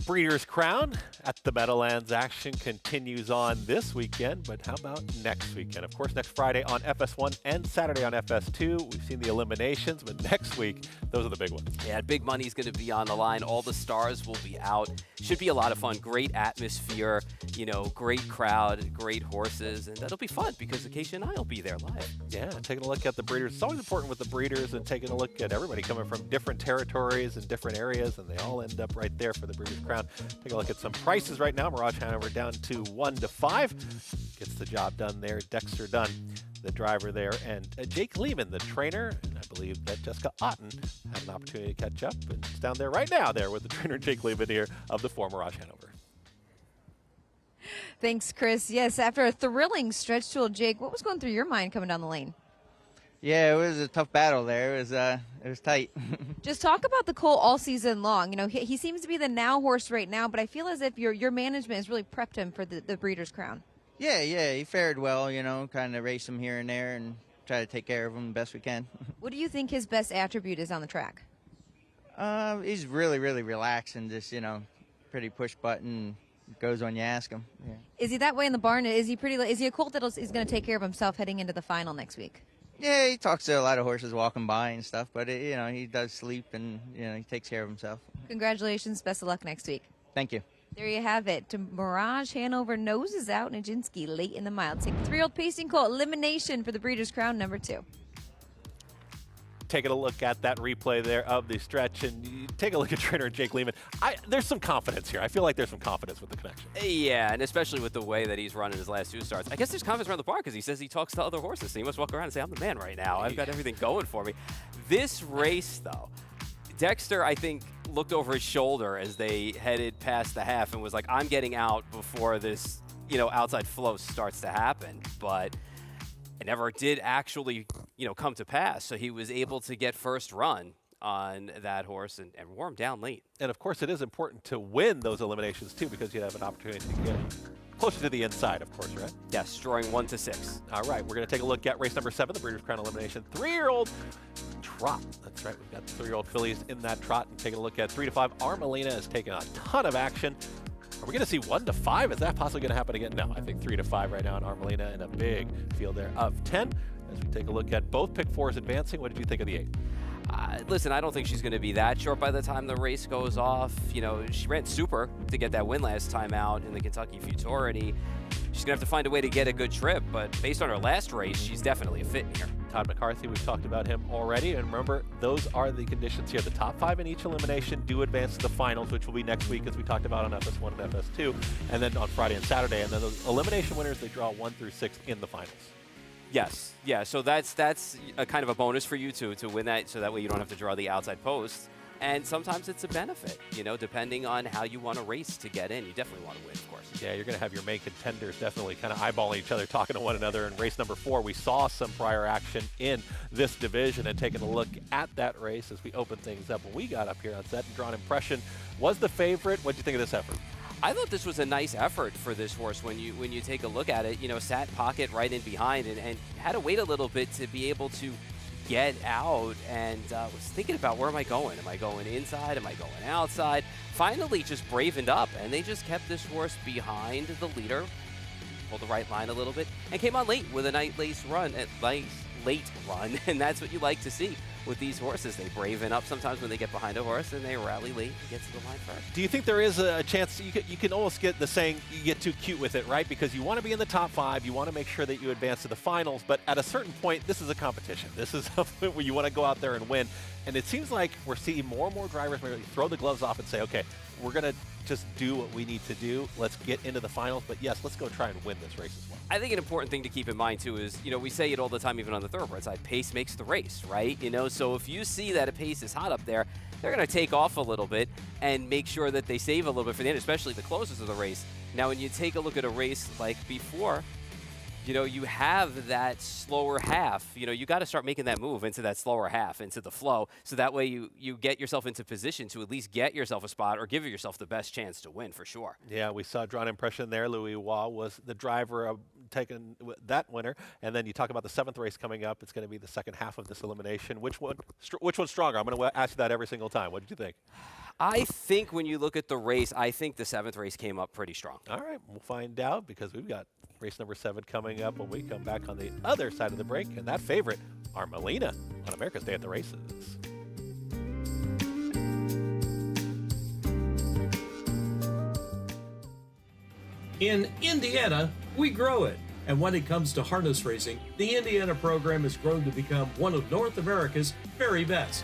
Breeders' Crown at the Meadowlands action continues on this weekend, but how about next weekend? Of course, next Friday on FS1 and Saturday on FS2. We've seen the eliminations, but next week, those are the big ones. Yeah, big money's going to be on the line. All the stars will be out. Should be a lot of fun. Great atmosphere, you know, great crowd, great horses, and that'll be fun because Acacia and I will be there live. Yeah, taking a look at the breeders. It's always important with the breeders and taking a look at everybody coming from different territories and different areas, and they all end up right there for the Breeders' Crown. Take a look at some prices right now. Mirage Hanover down to 1 to 5. Gets the job done there. Dexter Dunn, the driver there, and Jake Lehman, the trainer. And I believe that Jessica Otten had an opportunity to catch up, and it's down there right now there with the trainer Jake Lehman here of the former Mirage Hanover. Thanks, Chris. Yes, after a thrilling stretch tool, Jake, what was going through your mind coming down the lane? Yeah, it was a tough battle there. It was tight. Just talk about the colt all season long. You know, he seems to be the now horse right now, but I feel as if your management has really prepped him for the Breeders' Crown. Yeah, he fared well, you know, kind of race him here and there and try to take care of him the best we can. What do you think his best attribute is on the track? He's really, really relaxed and just, you know, pretty push button, goes when you ask him. Yeah. Is he that way in the barn? Is he a colt that is going to take care of himself heading into the final next week? Yeah, he talks to a lot of horses walking by and stuff, but, you know, he does sleep and, you know, he takes care of himself. Congratulations. Best of luck next week. Thank you. There you have it. Mirage Hanover noses out Nijinsky late in the mile. Take the 3-year-old pacing colt elimination for the Breeders' Crown number 2. Taking a look at that replay there of the stretch, and you take a look at trainer Jake Lehman. There's some confidence here. I feel like there's some confidence with the connection. Yeah, and especially with the way that he's running his last 2 starts. I guess there's confidence around the barn because he says he talks to other horses, so he must walk around and say, I'm the man right now. I've got everything going for me. This race, though, Dexter, I think, looked over his shoulder as they headed past the half and was like, I'm getting out before this, you know, outside flow starts to happen. But it never did actually, you know, come to pass. So he was able to get first run on that horse and wore him down late. And of course, it is important to win those eliminations too, because you have an opportunity to get closer to the inside, of course, right? Yes, drawing 1 to 6. All right, we're going to take a look at race number 7, the Breeders' Crown elimination. 3-year-old trot. That's right, we've got the 3-year-old fillies in that trot. And taking a look at 3 to 5. Armelina has taken a ton of action. Are we going to see 1 to 5? Is that possibly going to happen again? No, I think 3 to 5 right now in Armelina in a big field there of 10. As we take a look at both pick 4s advancing, what did you think of the 8? Listen, I don't think she's going to be that short by the time the race goes off. You know, she ran super to get that win last time out in the Kentucky Futurity. She's going to have to find a way to get a good trip, but based on her last race, she's definitely a fit here. Todd McCarthy, we've talked about him already, and remember, those are the conditions here. The top 5 in each elimination do advance to the finals, which will be next week, as we talked about on FS1 and FS2, and then on Friday and Saturday, and then those elimination winners, they draw 1 through 6 in the finals. Yes, yeah, so that's a kind of a bonus for you to win that, so that way you don't have to draw the outside post. And sometimes it's a benefit, you know, depending on how you want to race to get in. You definitely want to win, of course. Yeah, you're going to have your main contenders definitely kind of eyeballing each other, talking to one another. In race number 4, we saw some prior action in this division, and taking a look at that race as we open things up. When we got up here on set, and Drawn Impression was the favorite. What did you think of this effort? I thought this was a nice effort for this horse when you take a look at it. You know, sat pocket right in behind and had to wait a little bit to be able to get out, and was thinking about, where am I going? Am I going inside? Am I going outside? Finally just bravened up, and they just kept this horse behind the leader, pulled the right line a little bit, and came on late with a nice late run, and that's what you like to see with these horses. They braven up sometimes when they get behind a horse, and they rally late and get to the line first. Do you think there is a chance you can almost get the saying, you get too cute with it, right? Because you want to be in the top 5, you want to make sure that you advance to the finals, but at a certain point, this is a competition. This is something where you want to go out there and win. And it seems like we're seeing more and more drivers maybe throw the gloves off and say, okay, we're going to just do what we need to do. Let's get into the finals. But yes, let's go try and win this race as well. I think an important thing to keep in mind, too, is, you know, we say it all the time, even on the thoroughbred side, pace makes the race, right? You know, so if you see that a pace is hot up there, they're going to take off a little bit and make sure that they save a little bit for the end, especially the closers of the race. Now, when you take a look at a race like before, you know, you have that slower half. You know, you got to start making that move into that slower half, into the flow, so that way you get yourself into position to at least get yourself a spot or give yourself the best chance to win, for sure. Yeah, we saw Drawn Impression there. Louis Waugh was the driver taking that winner. And then you talk about the 7th race coming up. It's going to be the second half of this elimination. Which one's stronger? I'm going to ask you that every single time. What did you think? I think when you look at the race, I think the 7th race came up pretty strong. All right, we'll find out because we've got race number 7 coming up when we come back on the other side of the break. And that favorite, Armelina, on America's Day at the Races. In Indiana, we grow it. And when it comes to harness racing, the Indiana program has grown to become one of North America's very best.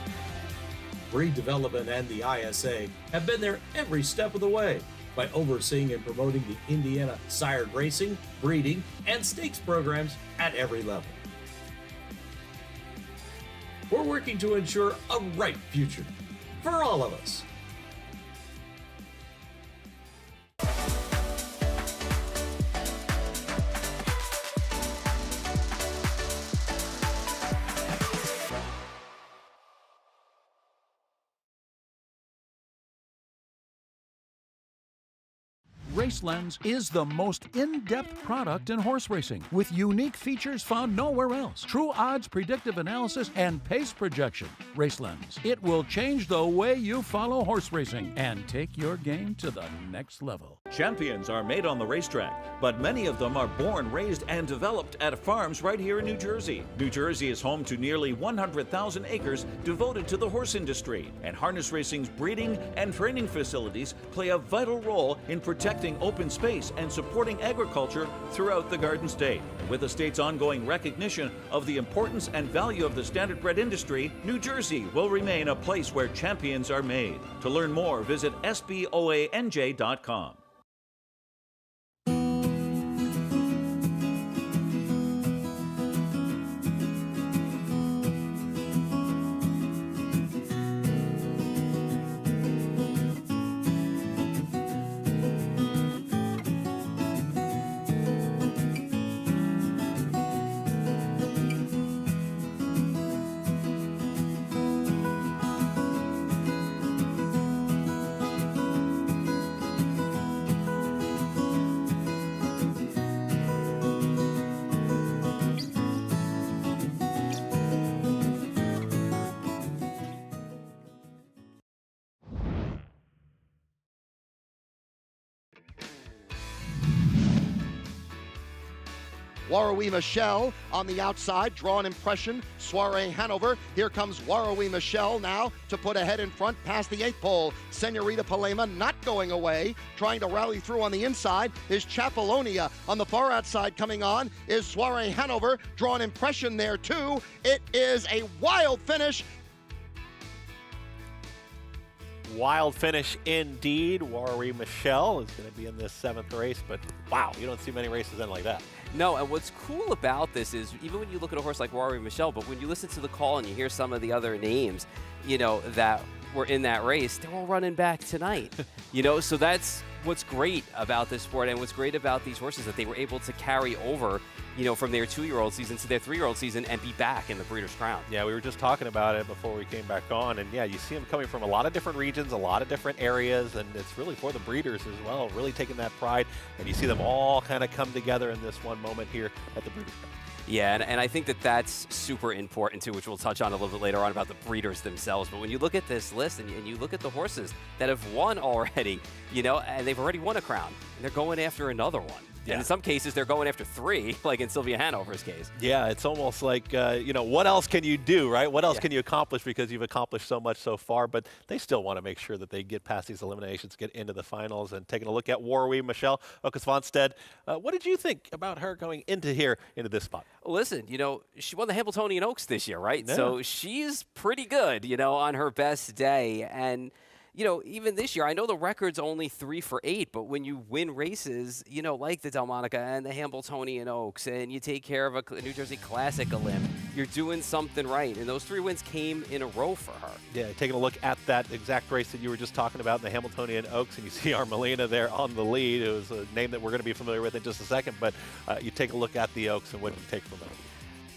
Breed Development and the ISA have been there every step of the way by overseeing and promoting the Indiana sired racing, breeding, and stakes programs at every level. We're working to ensure a right future for all of us. RaceLens is the most in-depth product in horse racing, with unique features found nowhere else. True odds, predictive analysis, and pace projection. RaceLens. It will change the way you follow horse racing and take your game to the next level. Champions are made on the racetrack, but many of them are born, raised, and developed at farms right here in New Jersey. New Jersey is home to nearly 100,000 acres devoted to the horse industry, and harness racing's breeding and training facilities play a vital role in protecting open space and supporting agriculture throughout the Garden State. And with the state's ongoing recognition of the importance and value of the standardbred industry, New Jersey will remain a place where champions are made. To learn more, visit sboanj.com. Warrawee Michelle on the outside, draw an impression. Soiree Hanover. Here comes Warrawee Michelle now to put a head in front past the 8th pole. Senorita Palema not going away, trying to rally through on the inside is Chapalonia. On the far outside coming on is Soiree Hanover. Draw an impression there too. It is a wild finish. Wild finish indeed. Warrawee Michelle is going to be in this 7th race, but wow, you don't see many races in like that. No, and what's cool about this is even when you look at a horse like Warrawee Michelle, but when you listen to the call and you hear some of the other names, you know, that were in that race, they're all running back tonight. You know, so that's what's great about this sport and what's great about these horses, that they were able to carry over, you know, from their 2-year-old season to their 3-year-old season and be back in the Breeders' Crown. Yeah, we were just talking about it before we came back on, and yeah, you see them coming from a lot of different regions, a lot of different areas, and it's really for the breeders as well, really taking that pride, and you see them all kind of come together in this one moment here at the Breeders' Crown. Yeah, and I think that that's super important too, which we'll touch on a little bit later on about the breeders themselves. But when you look at this list and you look at the horses that have won already, you know, and they've already won a crown, and they're going after another one. Yeah. And in some cases, they're going after 3, like in Sylvia Hanover's case. Yeah, it's almost like, you know, what else can you do, right? What else can you accomplish, because you've accomplished so much so far, but they still want to make sure that they get past these eliminations, get into the finals. And taking a look at Warrawee Michelle Oakes-Vonstead, what did you think about her going into this spot? Listen, you know, she won the Hambletonian Oaks this year, right? Yeah. So she's pretty good, you know, on her best day. And you know, even this year, I know the record's only 3 for 8, but when you win races, you know, like the Delmonica and the Hambletonian Oaks, and you take care of a New Jersey Classic Elims, you're doing something right. And those 3 wins came in a row for her. Yeah, taking a look at that exact race that you were just talking about in the Hambletonian Oaks, and you see Armelina there on the lead. It was a name that we're going to be familiar with in just a second, but you take a look at the Oaks, and what do you take from it?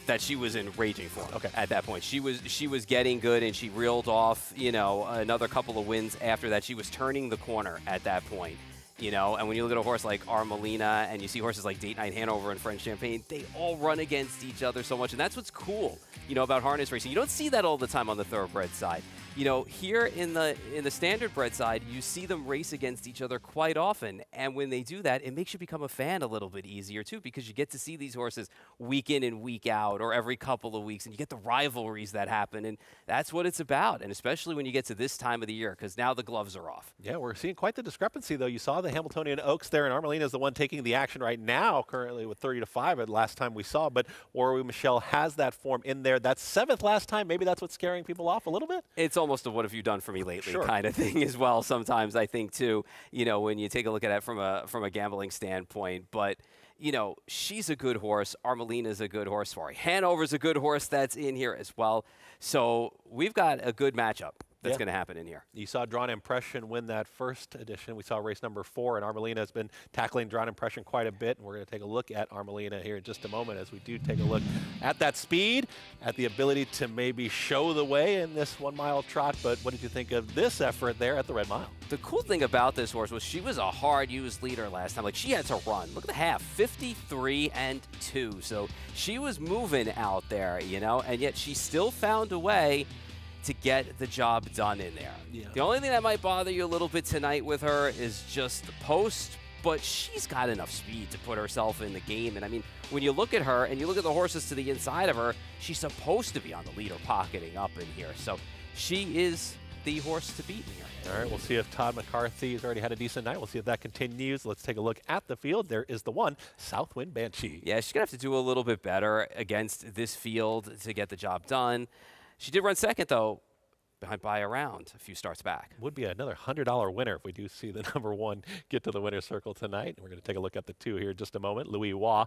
That she was in raging form. Okay. At that point. She was getting good, and she reeled off, you know, another couple of wins after that. She was turning the corner at that point. you know. And when you look at a horse like Armelina and you see horses like Date Night Hanover and French Champagne, they all run against each other so much. And that's what's cool, you know, about harness racing. You don't see that all the time on the thoroughbred side. You know, here in the standard bred side, you see them race against each other quite often. And when they do that, it makes you become a fan a little bit easier, too, because you get to see these horses week in and week out or every couple of weeks, and you get the rivalries that happen. And that's what it's about, and especially when you get to this time of the year, because now the gloves are off. Yeah, we're seeing quite the discrepancy, though. You saw the Hamiltonian Oaks there, and Armelina is the one taking the action right now, currently with 30-5 at last time we saw. But Warwi Michelle has that form in there. That's 7th last time. Maybe that's what's scaring people off a little bit. It's almost a what have you done for me lately Sure. kind of thing as well sometimes, I think, too, you know, when you take a look at it from a gambling standpoint. But, you know, she's a good horse. Armelina's a good horse. Hanover's a good horse that's in here as well. So we've got a good matchup that's going to happen in here. You saw Drawn Impression win that first edition. We saw race number 4, and Armelina has been tackling Drawn Impression quite a bit. And we're going to take a look at Armelina here in just a moment as we do take a look at that speed, at the ability to maybe show the way in this 1 mile trot. But what did you think of this effort there at the Red Mile? The cool thing about this horse was she was a hard-used leader last time. Like, she had to run. Look at the half, 53-2. So she was moving out there, you know, and yet she still found a way to get the job done in there. Yeah. The only thing that might bother you a little bit tonight with her is just the post, but she's got enough speed to put herself in the game. And I mean, when you look at her and you look at the horses to the inside of her, she's supposed to be on the leader pocketing up in here. So she is the horse to beat in here. All right, we'll see if Todd McCarthy has already had a decent night. We'll see if that continues. Let's take a look at the field. There is the one, Southwind Banshee. Yeah, she's going to have to do a little bit better against this field to get the job done. She did run second, though, by a round a few starts back. Would be another $100 winner if we do see the number 1 get to the winner's circle tonight. And we're going to take a look at the 2 here in just a moment. Louis Waugh.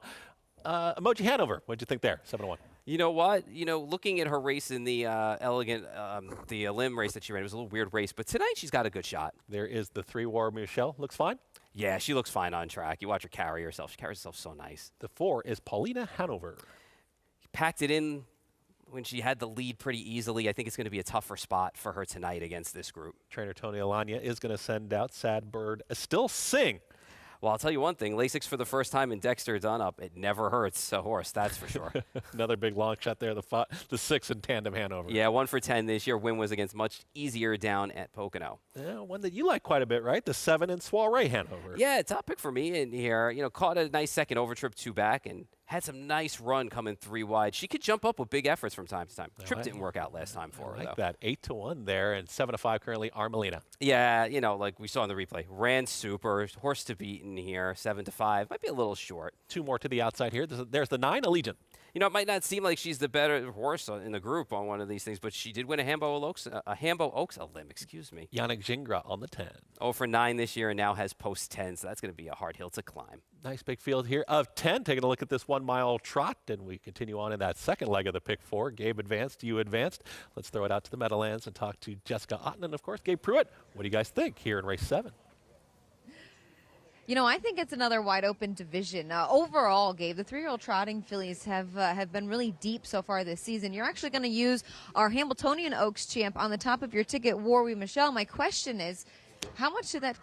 Emoji Hanover, what did you think there? 7-1. You know what? You know, looking at her race in the the Elims race that she ran, it was a little weird race, but tonight she's got a good shot. There is the 3 Warwi Michelle. Looks fine. Yeah, she looks fine on track. You watch her carry herself. She carries herself so nice. The 4 is Paulina Hanover. Packed it in when she had the lead pretty easily. I think it's going to be a tougher spot for her tonight against this group. Trainer Tony Alanya is going to send out Sad Bird. Still Sing. Well, I'll tell you one thing. Lasix for the first time in Dexter Dunup. It never hurts a horse, that's for sure. Another big long shot there, the 6 in Tandem Hanover. Yeah, 1 for 10 this year. Win was against much easier down at Pocono. Yeah, one that you like quite a bit, right? The 7 in Soiree Hanover. Yeah, top pick for me in here. You know, caught a nice second over trip 2 back and had some nice run coming 3 wide. She could jump up with big efforts from time to time. Trip didn't work out last time for her, like though. that. 8-1 there, and 7-5 currently Armelina. Yeah, you know, like we saw in the replay. Ran super. Horse to beat in here. 7-5. Might be a little short. 2 more to the outside here. There's the 9, Allegiant. You know, it might not seem like she's the better horse in the group on one of these things, but she did win a Hambo Oaks Elim, excuse me. Yannick Gingras on the 10. 0 for 9 this year and now has post 10, so that's going to be a hard hill to climb. Nice big field here of 10. Taking a look at this 1 mile trot, and we continue on in that second leg of the pick 4. Gabe advanced, you advanced. Let's throw it out to the Meadowlands and talk to Jessica Otten and, of course, Gabe Pruitt. What do you guys think here in race 7? You know, I think it's another wide open division. Overall, Gabe, the 3-year-old trotting fillies have been really deep so far this season. You're actually going to use our Hamiltonian Oaks champ on the top of your ticket, Warwi Michelle. My question is, how much did that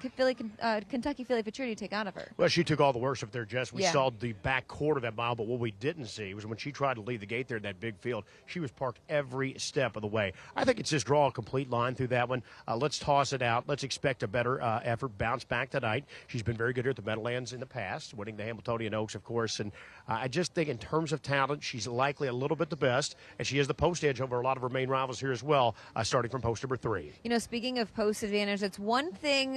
Kentucky Filly Futurity take out of her? Well, she took all the worship there, Jess. We Yeah. saw the back quarter of that mile, but what we didn't see was when she tried to leave the gate there in that big field, she was parked every step of the way. I think it's just draw a complete line through that one. Let's toss it out. Let's expect a better effort, bounce back tonight. She's been very good here at the Meadowlands in the past, winning the Hamiltonian Oaks, of course. And I just think in terms of talent, she's likely a little bit the best, and she has the post edge over a lot of her main rivals here as well, starting from post number 3. You know, speaking of post advantage, it's one thing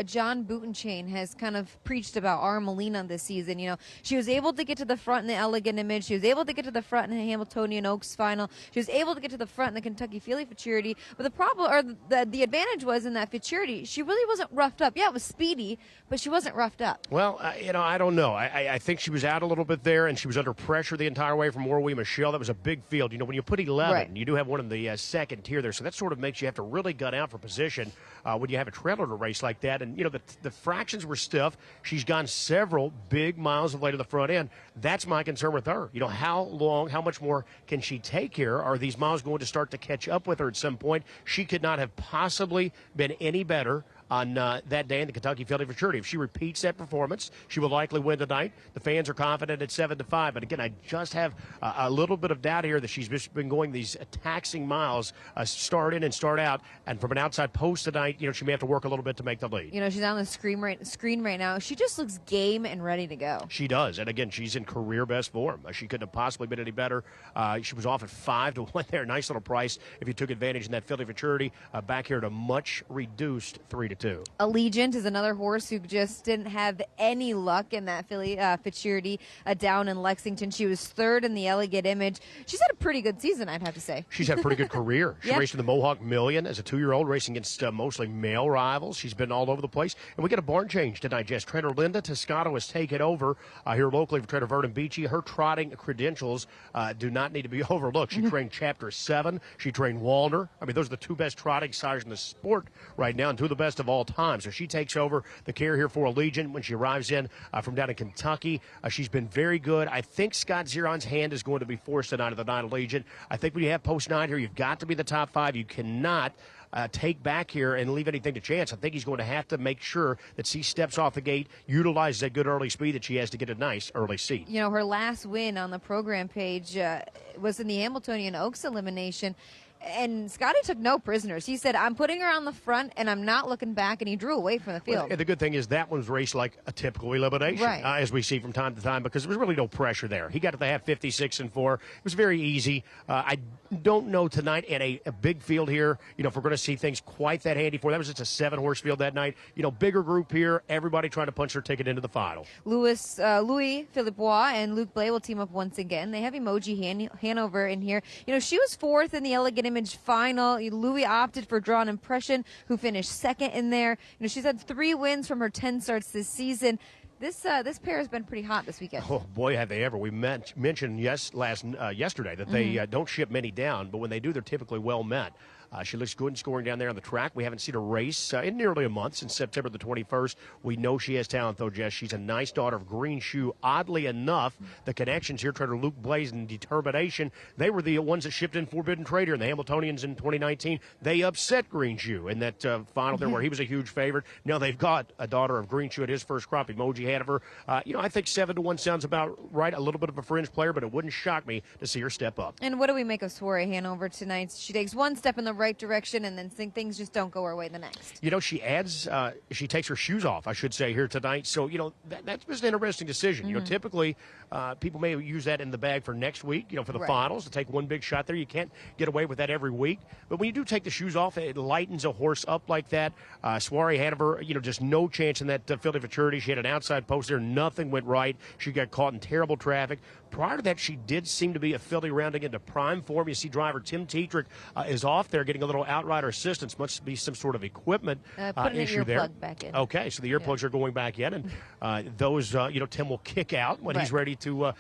John Bootenchain has kind of preached about Armelina this season. You know, she was able to get to the front in the Elegant Image. She was able to get to the front in the Hamiltonian Oaks final. She was able to get to the front in the Kentucky Filly Futurity. But the problem, or the advantage was in that Futurity, she really wasn't roughed up. Yeah, it was speedy, but she wasn't roughed up. Well, you know, I don't know. I think she was out a little bit there, and she was under pressure the entire way from Warwi Michelle. That was a big field. You know, when you put 11, Right. you do have one in the second tier there, so that sort of makes you have to really gut out for position when you have a trailer to race like that. And, you know, the fractions were stiff. She's gone several big miles of late to the front end. That's my concern with her. You know, how much more can she take here? Are these miles going to start to catch up with her at some point? She could not have possibly been any better on that day in the Kentucky Field of Futurity. If she repeats that performance, she will likely win tonight. The fans are confident at 7-5. But again, I just have a little bit of doubt here that she's just been going these taxing miles, start in and start out. And from an outside post tonight, she may have to work a little bit to make the lead. She's on the screen right now. She just looks game and ready to go. She does. And again, she's in career best form. She couldn't have possibly been any better. She was off at 5-1 there. Nice little price if you took advantage in that Field of Futurity. Back here at a much reduced 3-2. Allegiant is another horse who just didn't have any luck in that Philly Futurity down in Lexington. She was third in the Elegant Image. She's had a pretty good season, I'd have to say. She's had a pretty good career. She raced in the Mohawk Million as a 2-year-old, racing against mostly male rivals. She's been all over the place. And we get a barn change tonight, Jess. Trainer Linda Toscano has taken over here locally for Trainer Vernon Beachy. Her trotting credentials do not need to be overlooked. She trained Chapter 7. She trained Walner. I mean, those are the two best trotting sires in the sport right now and two of the best of all time. So she takes over the care here for Allegiant when she arrives in from down in Kentucky. She's been very good. I think Scott Zeron's hand is going to be forced tonight at the 9 Allegiant. I think when you have post 9 here, you've got to be the top 5. You cannot take back here and leave anything to chance. I think he's going to have to make sure that she steps off the gate, utilizes that good early speed that she has to get a nice early seat. Her last win on the program page was in the Hamiltonian Oaks elimination. And Scotty took no prisoners. He said, I'm putting her on the front, and I'm not looking back, and he drew away from the field. Well, the good thing is that one's raced like a typical elimination, right. As we see from time to time, because there was really no pressure there. He got to have 56-4. It was very easy. I don't know tonight at a big field here, if we're going to see things quite that handy for. That was just a 7-horse field that night. Bigger group here, everybody trying to punch their ticket into the final. Louis Philippois and Luke Blay will team up once again. They have Emoji Hanover in here. She was fourth in the Elegant Image final. Louis opted for Drawn Impression, who finished second in there. She's had 3 wins from her 10 starts this season. This pair has been pretty hot this weekend. Oh, boy, have they ever. We mentioned yesterday that they don't ship many down, but when they do, they're typically well met. She looks good in scoring down there on the track. We haven't seen her race in nearly a month, since September the 21st. We know she has talent, though, Jess. She's a nice daughter of Green Shoe. Oddly enough, the connections here, Trainer Luke Blaze and Determination, they were the ones that shipped in Forbidden Trade here in the Hamiltonians in 2019. They upset Green Shoe in that final there where he was a huge favorite. Now they've got a daughter of Green Shoe at his first crop, Emoji Hanover. I think 7-1 sounds about right. A little bit of a fringe player, but it wouldn't shock me to see her step up. And what do we make of Soiree Hanover tonight? She takes one step in the right direction and then things just don't go her way the next. She takes her shoes off, I should say, here tonight. So, that's just an interesting decision. Typically, people may use that in the bag for next week, for the finals, to take one big shot there. You can't get away with that every week. But when you do take the shoes off, it lightens a horse up like that. Soiree Hanover, just no chance in that Field of Futurity. She had an outside post there. Nothing went right. She got caught in terrible traffic. Prior to that, she did seem to be a filly rounding into prime form. You see driver Tim Tetrick is off there getting a little outrider assistance. Must be some sort of equipment issue there. Back in. Okay, so the earplugs are going back in, and those, Tim will kick out when he's ready to,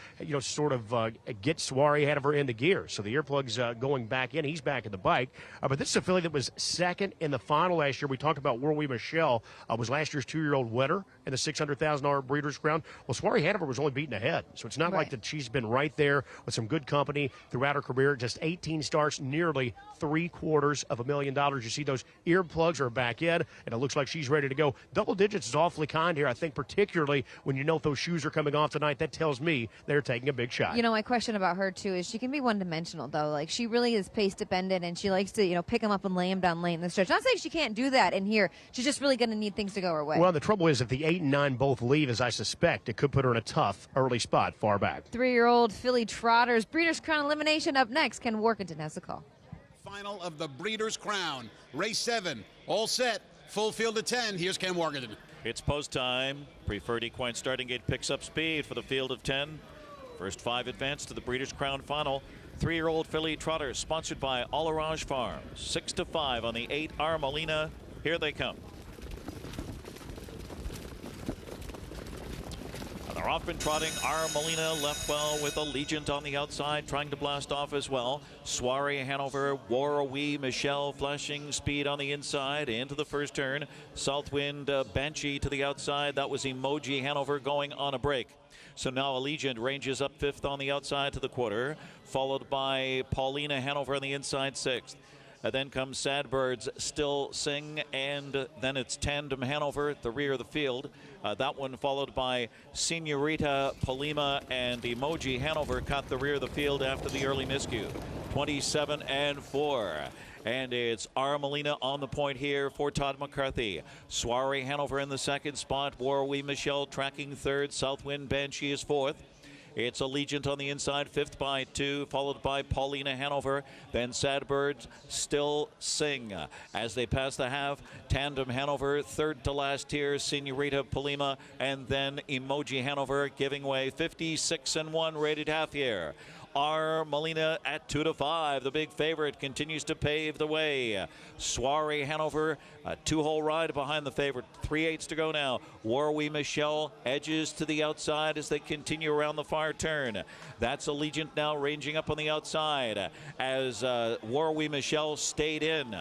get Soiree Hanover into gear. So the earplugs going back in. He's back in the bike. But this is a filly that was second in the final last year. We talked about Worley Michelle, was last year's 2-year-old winner in the $600,000 Breeders' Crown. Well, Soiree Hanover was only beaten ahead, so it's not like that she's been right there with some good company throughout her career. Just 18 starts, nearly $750,000. You see those earplugs are back in, and it looks like she's ready to go. Double digits is awfully kind here, I think, particularly when you know if those shoes are coming off tonight. That tells me they're taking a big shot. My question about her, too, is she can be one-dimensional, though. Like, she really is pace-dependent, and she likes to, pick them up and lay them down late in the stretch. Not saying she can't do that in here. She's just really going to need things to go her way. Well, the trouble is if the 8 and 9 both leave, as I suspect, it could put her in a tough early spot far back. 3-year-old Filly Trotters. Breeders' Crown elimination up next. Ken Workington has the call. Final of the Breeders' Crown. Race 7. All set. Full field of 10. Here's Ken Workington. It's post time. Preferred equine starting gate picks up speed for the field of 10. First 5 advance to the Breeders' Crown final. 3-year-old Filly Trotters, sponsored by Orange Farms. 6-5 on the 8 Armelina. Here they come. They're off and trotting. Armelina left well with Allegiant on the outside, trying to blast off as well. Soiree Hanover, Warrawee Michelle flashing speed on the inside into the first turn. Southwind Banshee to the outside. That was Emoji Hanover going on a break. So now Allegiant ranges up 5th on the outside to the quarter, followed by Paulina Hanover on the inside 6th. Then comes Sadbirds Still Sing, and then it's Tandem Hanover at the rear of the field. That one followed by Senorita Polima, and Emoji Hanover cut the rear of the field after the early miscue. 27-4. And it's Armelina on the point here for Todd McCarthy. Soiree Hanover in the second spot. Warwi Michelle tracking third. Southwind Banshee is fourth. It's Allegiant on the inside, fifth by 2, followed by Paulina Hanover. Then Sadbirds Still Sing. As they pass the half, Tandem Hanover, third to last here, Senorita Polima, and then Emoji Hanover giving way 56-1 rated half here. Armelina at 2-5. The big favorite continues to pave the way. Soiree Hanover, a 2-hole ride behind the favorite. 3/8 to go now. Warwi Michelle edges to the outside as they continue around the far turn. That's Allegiant now ranging up on the outside as Warwi Michelle stayed in.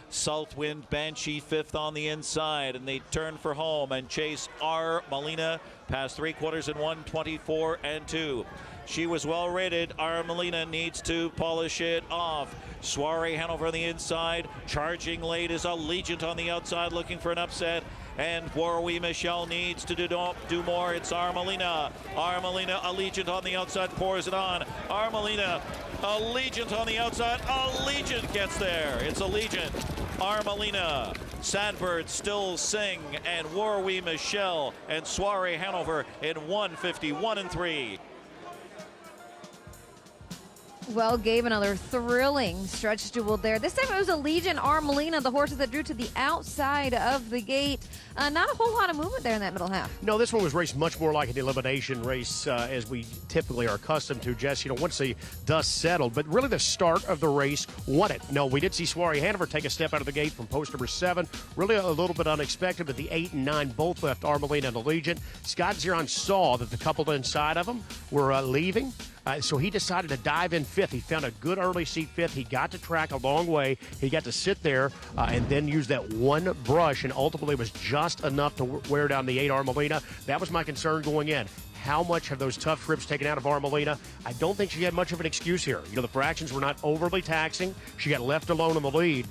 Southwind Banshee fifth on the inside, and they turn for home and chase Armelina past 3/4 and 1:24-2. She was well rated. Armelina needs to polish it off. Soiree Hanover on the inside. Charging late is Allegiant on the outside looking for an upset. And Warwi Michelle needs to do more. It's Armelina. Armelina, Allegiant on the outside, pours it on. Armelina, Allegiant on the outside. Allegiant gets there. It's Allegiant. Armelina. Sadbirds Still Sing, and Warwi Michelle and Soiree Hanover in 1:51-3. Well, Gabe, another thrilling stretch duel there. This time it was Allegiant Armelina, the horses that drew to the outside of the gate. Not a whole lot of movement there in that middle half. No, this one was raced much more like an elimination race as we typically are accustomed to, Jess, once the dust settled. But really the start of the race won it. No, we did see Soiree Hanover take a step out of the gate from post number 7. Really a little bit unexpected, but the 8 and 9 both left Armelina and Allegiant. Scott Zeron saw that the couple inside of them were leaving. So he decided to dive in fifth. He found a good early seat fifth. He got to track a long way. He got to sit there and then use that one brush, and ultimately was just enough to wear down the 8 Armelina. That was my concern going in. How much have those tough trips taken out of Armelina? I don't think she had much of an excuse here. The fractions were not overly taxing. She got left alone in the lead.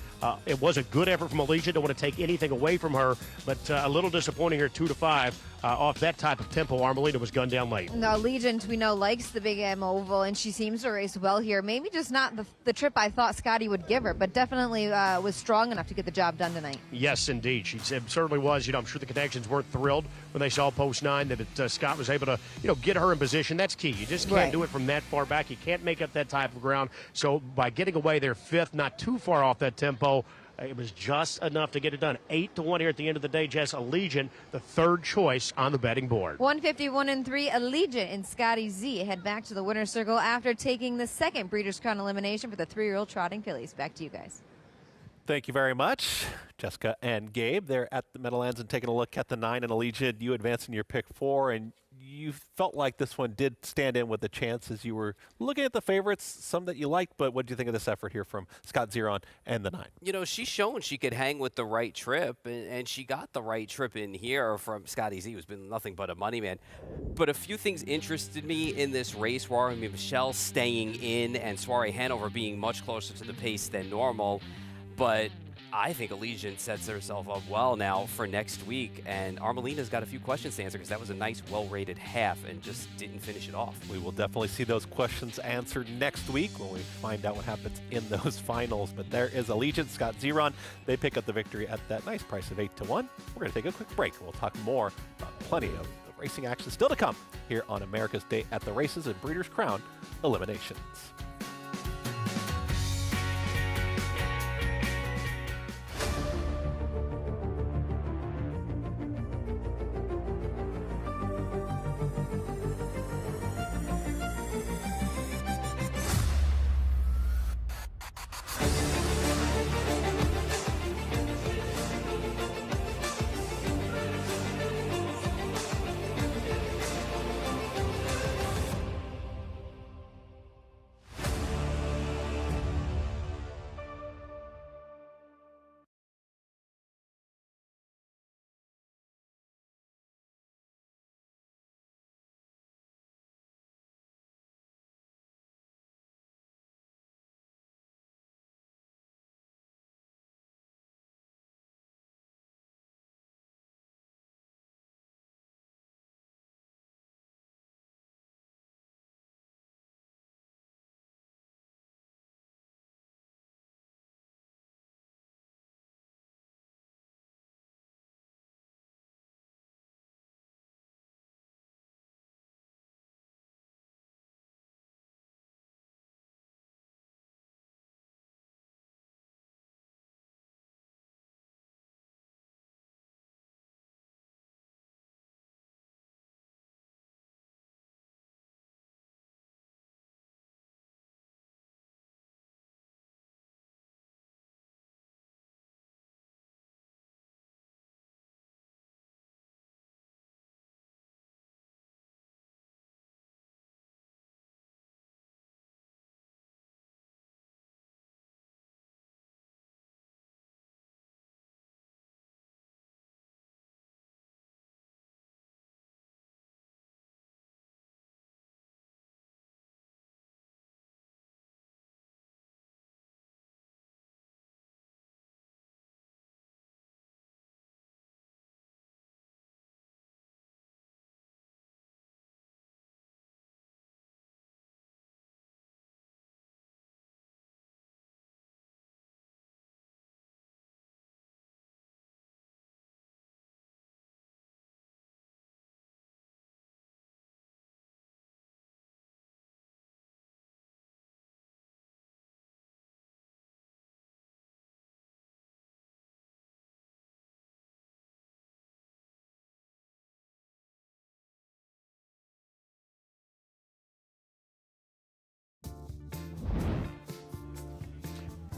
It was a good effort from Allegiant. Don't want to take anything away from her, but a little disappointing here, 2-5. Off that type of tempo, Armelina was gunned down late. Now, Allegiant, we know, likes the Big M Oval, and she seems to race well here. Maybe just not the trip I thought Scotty would give her, but definitely was strong enough to get the job done tonight. Yes, indeed. She certainly was. I'm sure the connections weren't thrilled when they saw post 9 that Scott was able to, get her in position. That's key. You just can't do it from that far back. You can't make up that type of ground. So by getting away there fifth, not too far off that tempo, it was just enough to get it done. 8-1 here at the end of the day. Jess, Allegiant, the third choice on the betting board. 151-3, Allegiant and Scotty Z head back to the winner's circle after taking the second Breeders' Crown elimination for the 3-year-old trotting fillies. Back to you guys. Thank you very much, Jessica and Gabe. They're at the Meadowlands and taking a look at the 9 and Allegiant. You advancing your pick 4, and you felt like this one did stand in with the chances. You were looking at the favorites, some that you liked, but what do you think of this effort here from Scott Zeron and the 9? She's shown she could hang with the right trip, and she got the right trip in here from Scotty Z, who's been nothing but a money man. But a few things interested me in this race. Warwi Michelle staying in and Soiree Hanover being much closer to the pace than normal. But I think Allegiant sets herself up well now for next week, and Armelina's got a few questions to answer because that was a nice, well-rated half and just didn't finish it off. We will definitely see those questions answered next week when we find out what happens in those finals. But there is Allegiant, Scott Zeron. They pick up the victory at that nice price of 8-1. We're going to take a quick break. We'll talk more about plenty of the racing action still to come here on America's Day at the Races and Breeders' Crown Eliminations.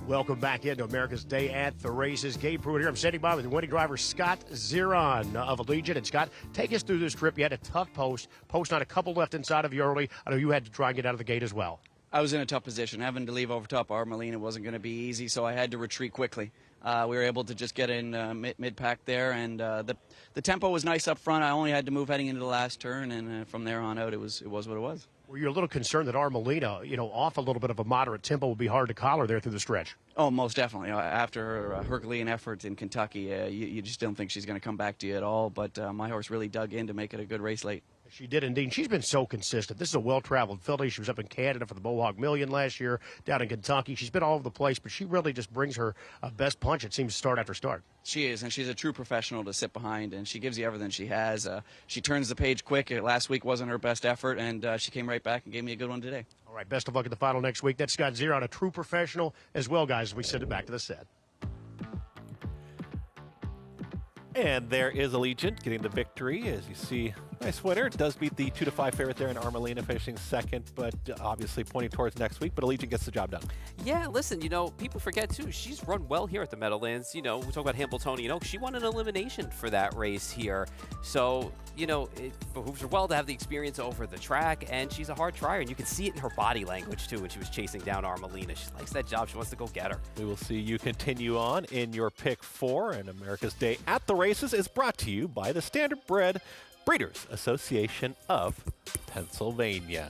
Welcome back into America's Day at the Races. Gabe Pruitt here. I'm standing by with the winning driver, Scott Zeron of Allegiant. And Scott, take us through this trip. You had a tough post on a couple left inside of you early. I know you had to try and get out of the gate as well. I was in a tough position. Having to leave over top Armelina wasn't going to be easy, so I had to retreat quickly. We were able to just get in mid-pack there, and the tempo was nice up front. I only had to move heading into the last turn, and from there on out, it was what it was. Were you a little concerned that Armelina, off a little bit of a moderate tempo would be hard to collar there through the stretch? Oh, most definitely. After her Herculean effort in Kentucky, you just don't think she's going to come back to you at all, but my horse really dug in to make it a good race late. She did indeed. She's been so consistent. This is a well-traveled filly. She was up in Canada for the Mohawk Million last year, down in Kentucky. She's been all over the place, but she really just brings her best punch, it seems, start after start. She is, and she's a true professional to sit behind, and she gives you everything she has. She turns the page quick. Last week wasn't her best effort, and she came right back and gave me a good one today. All right, best of luck at the final next week. That's Scott Zeron, a true professional as well, guys, as we send it back to the set. And there is Allegiant getting the victory. As you see, nice winner. It does beat the 2-5 favorite there in Armelina, finishing second, but obviously pointing towards next week. But Allegiant gets the job done. Yeah, listen, people forget, too, she's run well here at the Meadowlands. We talk about Hambletonian. She won an elimination for that race here. So, it behooves her well to have the experience over the track, and she's a hard trier. And you can see it in her body language, too, when she was chasing down Armelina. She likes that job. She wants to go get her. We will see you continue on in your pick 4, and America's Day at the Races is brought to you by the Standardbred Breeders Association of Pennsylvania.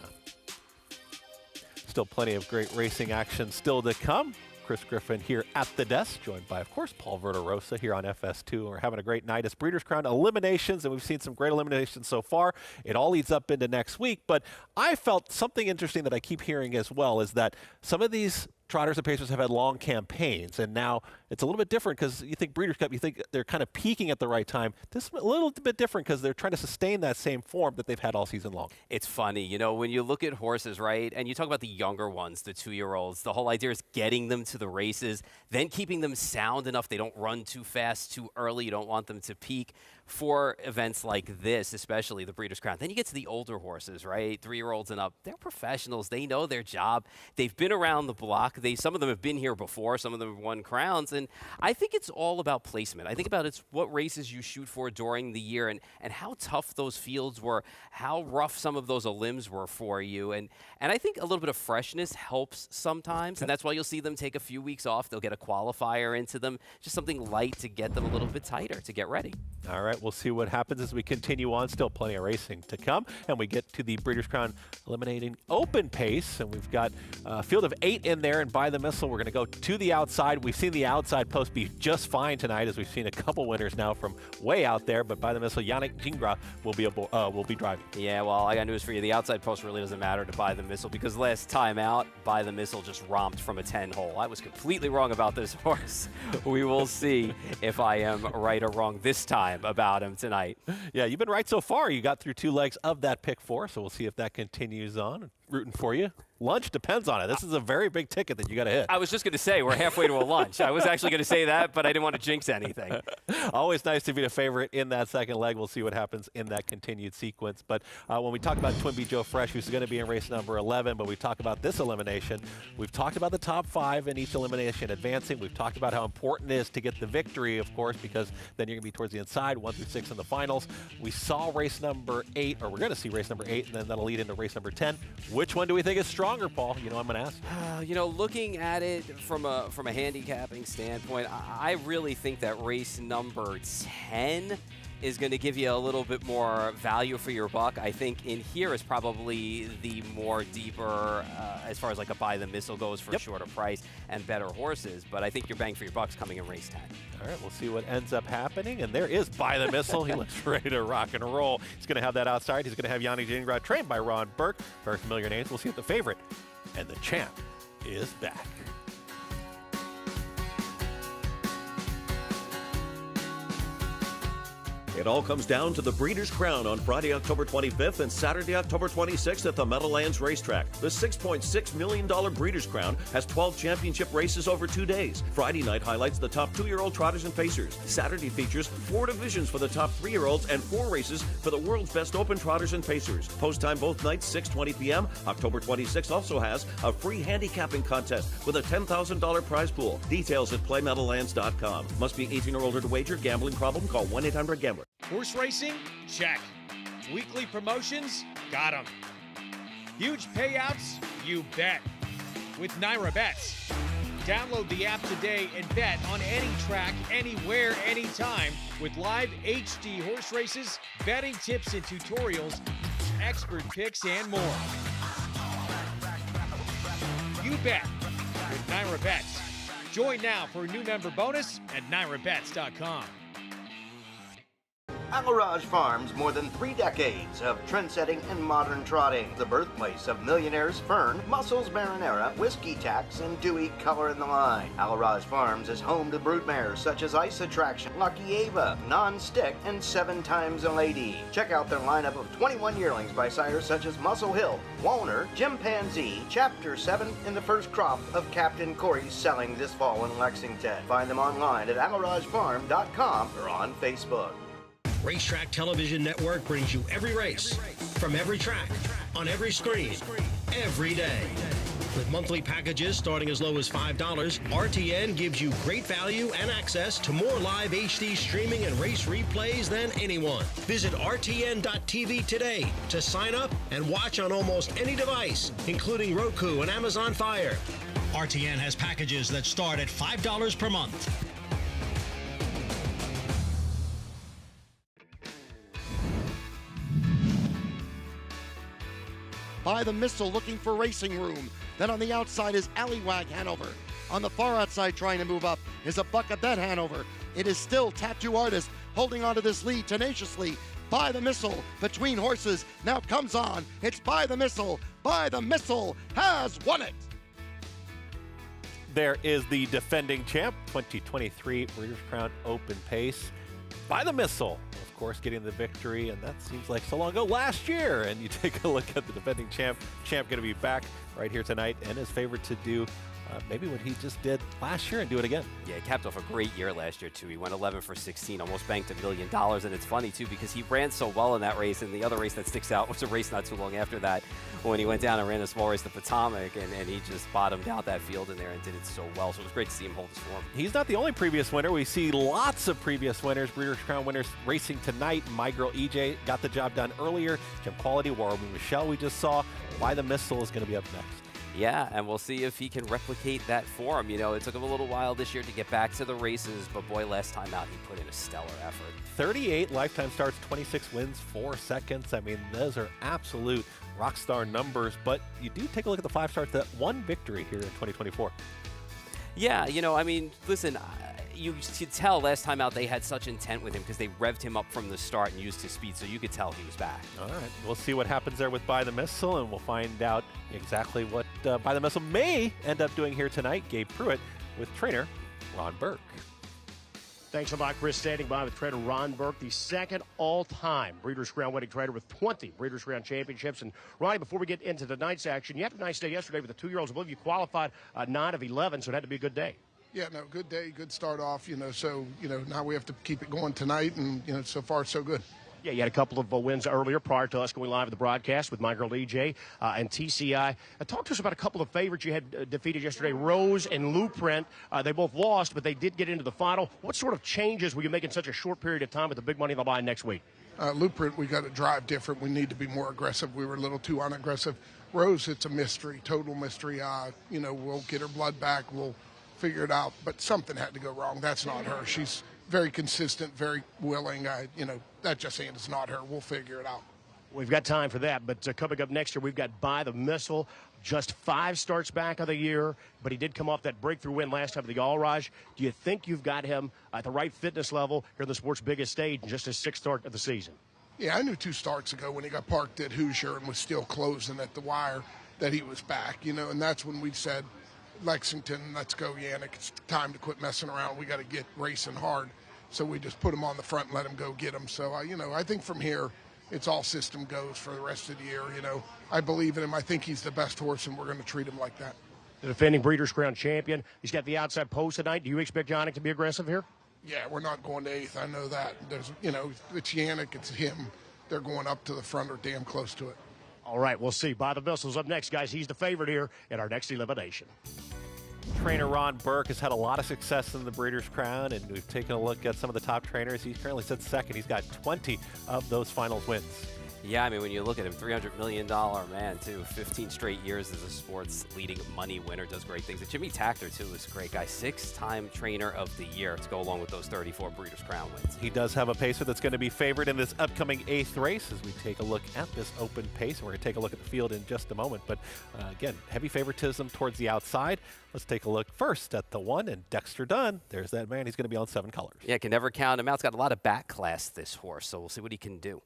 Still plenty of great racing action still to come. Chris Griffin here at the desk, joined by, of course, Paul Verderosa here on FS2. We're having a great night. It's Breeders' Crown eliminations, and we've seen some great eliminations so far. It all leads up into next week, but I felt something interesting that I keep hearing as well is that some of these trotters and pacers have had long campaigns, and now it's a little bit different because you think Breeders' Cup, you think they're kind of peaking at the right time. This is a little bit different because they're trying to sustain that same form that they've had all season long. It's funny, when you look at horses, right, and you talk about the younger ones, the 2-year-olds, the whole idea is getting them to the races, then keeping them sound enough they don't run too fast, too early. You don't want them to peak for events like this, especially the Breeders' Crown. Then you get to the older horses, right, 3-year-olds and up. They're professionals. They know their job. They've been around the block. Some of them have been here before. Some of them have won crowns. And I think it's all about placement. I think about it's what races you shoot for during the year and how tough those fields were, how rough some of those Elims were for you. And I think a little bit of freshness helps sometimes. And that's why you'll see them take a few weeks off. They'll get a qualifier into them, just something light to get them a little bit tighter to get ready. All right, we'll see what happens as we continue on. Still plenty of racing to come. And we get to the Breeders' Crown eliminating open pace. And we've got a field of 8 in there. And by the missile, we're going to go to the outside. We've seen the outside post be just fine tonight, as we've seen a couple winners now from way out there. But by the missile, Yannick Gingras will be driving. Yeah, well, I got news for you. The outside post really doesn't matter to By the Missile because last time out, By the Missile just romped from a 10-hole. I was completely wrong about this horse. We will see if I am right or wrong this time about him tonight. Yeah, you've been right so far. You got through 2 legs of that pick 4, so we'll see if that continues on. Rooting for you. Lunch depends on it. This is a very big ticket that you got to hit. I was just going to say, we're halfway to a lunch. I was actually going to say that, but I didn't want to jinx anything. Always nice to be the favorite in that second leg. We'll see what happens in that continued sequence. But when we talk about Twinbee Joe Fresh, who's going to be in race number 11, but we talk about this elimination, we've talked about the top 5 in each elimination advancing. We've talked about how important it is to get the victory, of course, because then you're going to be towards the inside, 1 through 6 in the finals. We saw race number 8, or we're going to see race number 8, and then that'll lead into race number 10. Which one do we think is stronger, Paul? I'm going to ask. Looking at it from a handicapping standpoint, I really think that race number 10 is going to give you a little bit more value for your buck. I think in here is probably the more deeper as far as like a By the Missile goes for a shorter price and better horses. But I think your bang for your buck's coming in race 10. All right, we'll see what ends up happening. And there is By the Missile. He looks ready to rock and roll. He's going to have that outside. He's going to have Yannick Gingras, trained by Ron Burke. Very familiar names. We'll see if the favorite and the champ is back. It all comes down to the Breeders' Crown on Friday, October 25th and Saturday, October 26th at the Meadowlands Racetrack. The $6.6 million Breeders' Crown has 12 championship races over 2 days. Friday night highlights the top 2-year-old trotters and pacers. Saturday features 4 divisions for the top 3-year-olds and 4 races for the world's best open trotters and pacers. Post time both nights, 6:20 p.m. October 26th also has a free handicapping contest with a $10,000 prize pool. Details at playmeadowlands.com. Must be 18 or older to wager. Gambling problem? Call 1-800-GAMBLER. Horse racing? Check. Weekly promotions? Got 'em. Huge payouts? You bet. With Naira Bets. Download the app today and bet on any track, anywhere, anytime with live HD horse races, betting tips and tutorials, expert picks, and more. You bet with Naira Bets. Join now for a new member bonus at NairaBets.com. Aliraj Farms, more than 3 decades of trendsetting and modern trotting. The birthplace of millionaires Fern, Muscles Marinera, Whiskey Tax, and Dewey Color in the Line. Aliraj Farms is home to broodmares such as Ice Attraction, Lucky Ava, Non-Stick, and 7 Times a Lady. Check out their lineup of 21 yearlings by sires such as Muscle Hill, Walner, Chimpanzee, Chapter 7, and the first crop of Captain Corey's selling this fall in Lexington. Find them online at alirajfarm.com or on Facebook. Racetrack Television Network brings you every race, from every track, on every screen, every day. With monthly packages starting as low as $5, RTN gives you great value and access to more live HD streaming and race replays than anyone. Visit RTN.tv today to sign up and watch on almost any device, including Roku and Amazon Fire. RTN has packages that start at $5 per month. By the Missile looking for racing room. Then on the outside is Allywag Hanover. On the far outside trying to move up is a Buck of Bet Hanover. It is still Tattoo Artist holding onto this lead tenaciously. By the Missile between horses now comes on. It's By the Missile. By the Missile has won it. There is the defending champ, 2023 Breeders' Crown Open Pace. By the Missile, of course, getting the victory, and that seems like so long ago last year. And you take a look at the defending champ going to be back right here tonight and is favored to do maybe what he just did last year and do it again. Yeah, he capped off a great year last year, too. He went 11 for 16, almost banked $1 million. And it's funny, too, because he ran so well in that race. And the other race that sticks out was a race not too long after that when he went down and ran a small race, the Potomac, and he just bottomed out that field in there and did it so well. So it was great to see him hold his form. He's not the only previous winner. We see lots of previous winners, Breeders' Crown winners racing tonight. My Girl EJ got the job done earlier. Jim Quality, Warren Michelle we just saw. By the Missile is going to be up next. Yeah, and we'll see if he can replicate that form. You know, it took him a little while this year to get back to the races, but boy, last time out, he put in a stellar effort. 38 lifetime starts, 26 wins, 4 seconds. I mean, those are absolute rock star numbers, but you do take a look at the 5 starts, that 1 victory here in 2024. Yeah, you know, I mean, listen, you could tell last time out they had such intent with him because they revved him up from the start and used his speed, so you could tell he was back. All right, we'll see what happens there with By the Missile, and we'll find out exactly what By the Missile may end up doing here tonight. Gabe Pruitt with trainer Ron Burke. Thanks a lot, Chris. Standing by with trainer Ron Burke, the second all-time Breeders' Crown winning trainer with 20 Breeders' Crown championships. And Ronnie, before we get into tonight's action, you had a nice day yesterday with the 2-year-olds. I believe you qualified 9 of 11, so it had to be a good day. Yeah, no, good day, good start off, so, now we have to keep it going tonight, and, so far so good. Yeah, you had a couple of wins earlier prior to us going live at the broadcast with My Girl EJ and TCI. Talk to us about a couple of favorites you had defeated yesterday, Rose and Blueprint. They both lost, but they did get into the final. What sort of changes will you make in such a short period of time with the big money on the line next week? Blueprint, we got to drive different. We need to be more aggressive. We were a little too unaggressive. Rose, it's a mystery, total mystery. We'll get her blood back. We'll figure it out, but something had to go wrong. That's not her. She's very consistent, very willing. That just ain't, it's not her. We'll figure it out. We've got time for that, but coming up next year, we've got By the Missile, just 5 starts back of the year, but he did come off that breakthrough win last time at the Allraj. Do you think you've got him at the right fitness level here on the sport's biggest stage in just his 6th start of the season? Yeah, I knew 2 starts ago when he got parked at Hoosier and was still closing at the wire that he was back, and that's when we said, Lexington, let's go, Yannick. It's time to quit messing around. We got to get racing hard. So we just put him on the front and let him go get him. So, I think from here, it's all system goes for the rest of the year. I believe in him. I think he's the best horse, and we're going to treat him like that. The defending Breeders' Crown champion. He's got the outside post tonight. Do you expect Yannick to be aggressive here? Yeah, we're not going to 8th. I know that. There's, it's Yannick, it's him. They're going up to the front or damn close to it. All right, we'll see. By the Missiles up next, guys. He's the favorite here in our next elimination. Trainer Ron Burke has had a lot of success in the Breeders' Crown, and we've taken a look at some of the top trainers. He's currently sits second. He's got 20 of those finals wins. Yeah, I mean, when you look at him, $300 million man, too. 15 straight years as a sports leading money winner, does great things. And Jimmy Takter, too, is a great guy. 6-time trainer of the year to go along with those 34 Breeders' Crown wins. He does have a pacer that's going to be favored in this upcoming 8th race as we take a look at this open pace. We're going to take a look at the field in just a moment. But again, heavy favoritism towards the outside. Let's take a look first at the 1, and Dexter Dunn. There's that man. He's going to be on 7 colors. Yeah, can never count him out. He's got a lot of back class, this horse, so we'll see what he can do.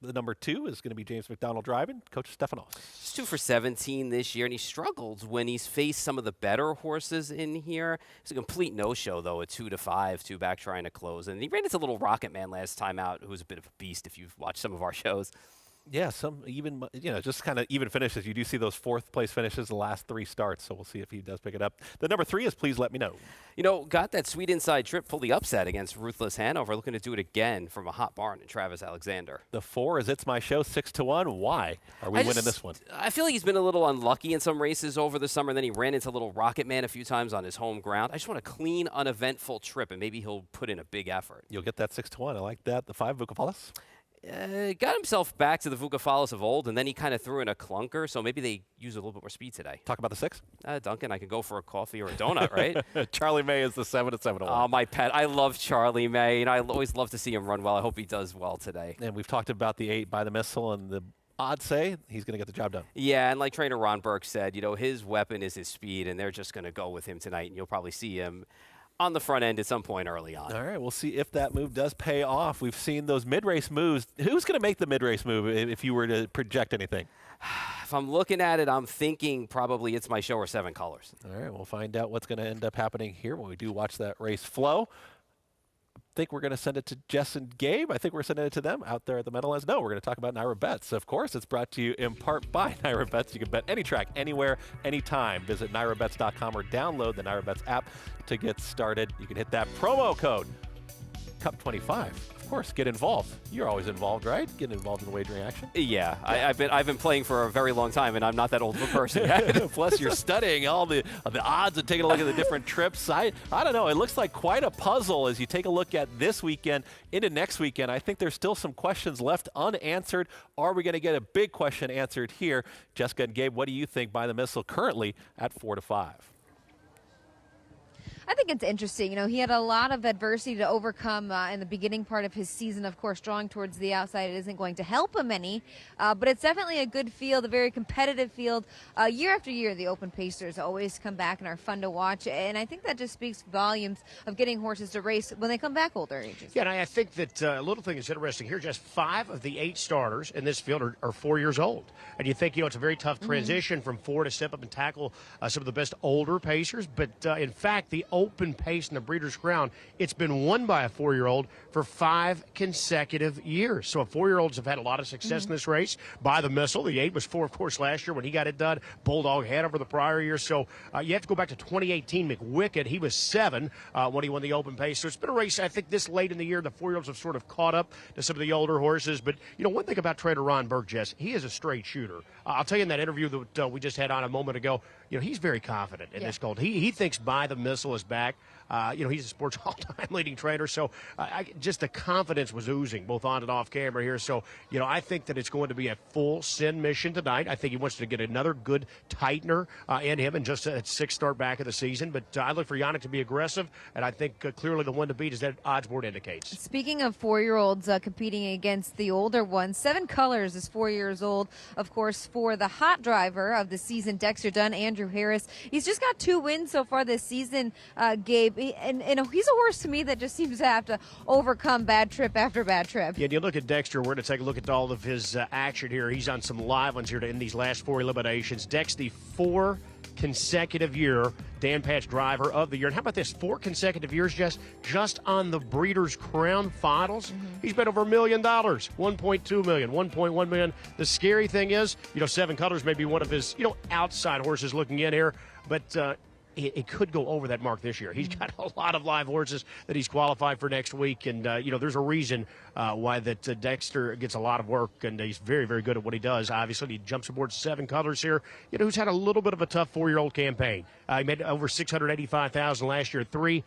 The number 2 is going to be James McDonald driving, Coach Stefanos. He's 2 for 17 this year, and he struggled when he's faced some of the better horses in here. It's a complete no-show, though, a 2-5, 2 back trying to close. And he ran into Little Rocket Man last time out, who was a bit of a beast if you've watched some of our shows. Yeah, some even, just kind of even finishes. You do see those 4th place finishes the last 3 starts, so we'll see if he does pick it up. The number 3 is Please Let Me Know. Got that sweet inside trip fully upset against Ruthless Hanover, looking to do it again from a hot barn in Travis Alexander. The 4 is It's My Show, 6-1. Why are we winning this one? I feel like he's been a little unlucky in some races over the summer. Then he ran into Little Rocket Man a few times on his home ground. I just want a clean, uneventful trip, and maybe he'll put in a big effort. You'll get that 6-1. I like that. The 5, Vukafalis. Got himself back to the Vukafalis of old, and then he kind of threw in a clunker, so maybe they use a little bit more speed today. Talk about the 6. Duncan, I can go for a coffee or a donut, right? Charlie May is the 7-7-1. Oh, my pet. I love Charlie May, and I always love to see him run well. I hope he does well today. And we've talked about the 8 by the Missile, and the odds say he's going to get the job done. Yeah, and like trainer Ron Burke said, his weapon is his speed, and they're just going to go with him tonight, and you'll probably see him on the front end at some point early on. All right, we'll see if that move does pay off. We've seen those mid-race moves. Who's going to make the mid-race move if you were to project anything? If I'm looking at it, I'm thinking probably It's My Show or 7 colors. All right, we'll find out what's going to end up happening here when we do watch that race flow. I think we're going to send it to Jess and Gabe. I think we're sending it to them out there at the Meadowlands. No, we're going to talk about Naira Bets. Of course, it's brought to you in part by Naira Bets. You can bet any track, anywhere, anytime. Visit NairaBets.com or download the Naira Bets app to get started. You can hit that promo code, CUP25. Of course, get involved. You're always involved, right? Getting involved in the wagering action. Yeah, I've been playing for a very long time, and I'm not that old of a person yet. Plus, you're studying all the odds and taking a look at the different trips. I don't know. It looks like quite a puzzle as you take a look at this weekend into next weekend. I think there's still some questions left unanswered. Are we going to get a big question answered here? Jessica and Gabe, what do you think by the Missile currently at 4-5? I think it's interesting. He had a lot of adversity to overcome in the beginning part of his season. Of course, drawing towards the outside isn't going to help him any, but it's definitely a good field, a very competitive field. Year after year, the Open Pacers always come back and are fun to watch, and I think that just speaks volumes of getting horses to race when they come back older ages. Yeah, and I think that a little thing that's interesting here, just 5 of the 8 starters in this field are 4 years old. And you think, it's a very tough transition from 4 to step up and tackle some of the best older pacers, but in fact, the Open Pace in the Breeders' Crown, it's been won by a 4-year-old for 5 consecutive years. So 4-year-olds have had a lot of success in this race. By the Missile, the 8 was 4, of course, last year when he got it done. Bulldog Hanover the prior year. So you have to go back to 2018. McWicked, he was 7 when he won the Open Pace. So it's been a race, I think, this late in the year, the 4-year-olds have sort of caught up to some of the older horses. But, one thing about trainer Ron Burke, Jess, he is a straight shooter. I'll tell you in that interview that we just had on a moment ago, he's very confident in this gold. He thinks By the Missile is back. He's a sports all-time leading trainer, so just the confidence was oozing both on and off camera here. So, I think that it's going to be a full send mission tonight. I think he wants to get another good tightener in him and just a 6th start back of the season. But I look for Yannick to be aggressive, and I think clearly the one to beat, as that odds board indicates. Speaking of 4-year-olds competing against the older ones, 7 colors is 4 years old. Of course, for the hot driver of the season, Dexter Dunn, Andrew Harris. He's just got 2 wins so far this season, Gabe. And he's a horse to me that just seems to have to overcome bad trip after bad trip. Yeah, and you look at Dexter, we're going to take a look at all of his action here. He's on some live ones here in these last 4 eliminations. Dex, the 4 consecutive year Dan Patch Driver of the Year. And how about this? 4 consecutive years just on the Breeders' Crown Finals. He's been over $1 million, $1.2 million, $1.1 million. The scary thing is, 7 Colors may be one of his, outside horses looking in here, but it could go over that mark this year. He's got a lot of live horses that he's qualified for next week, and there's a reason why that Dexter gets a lot of work, and he's very, very good at what he does. Obviously, he jumps aboard 7 Colors here, who's had a little bit of a tough 4-year-old campaign. He made over $685,000 last year at 3,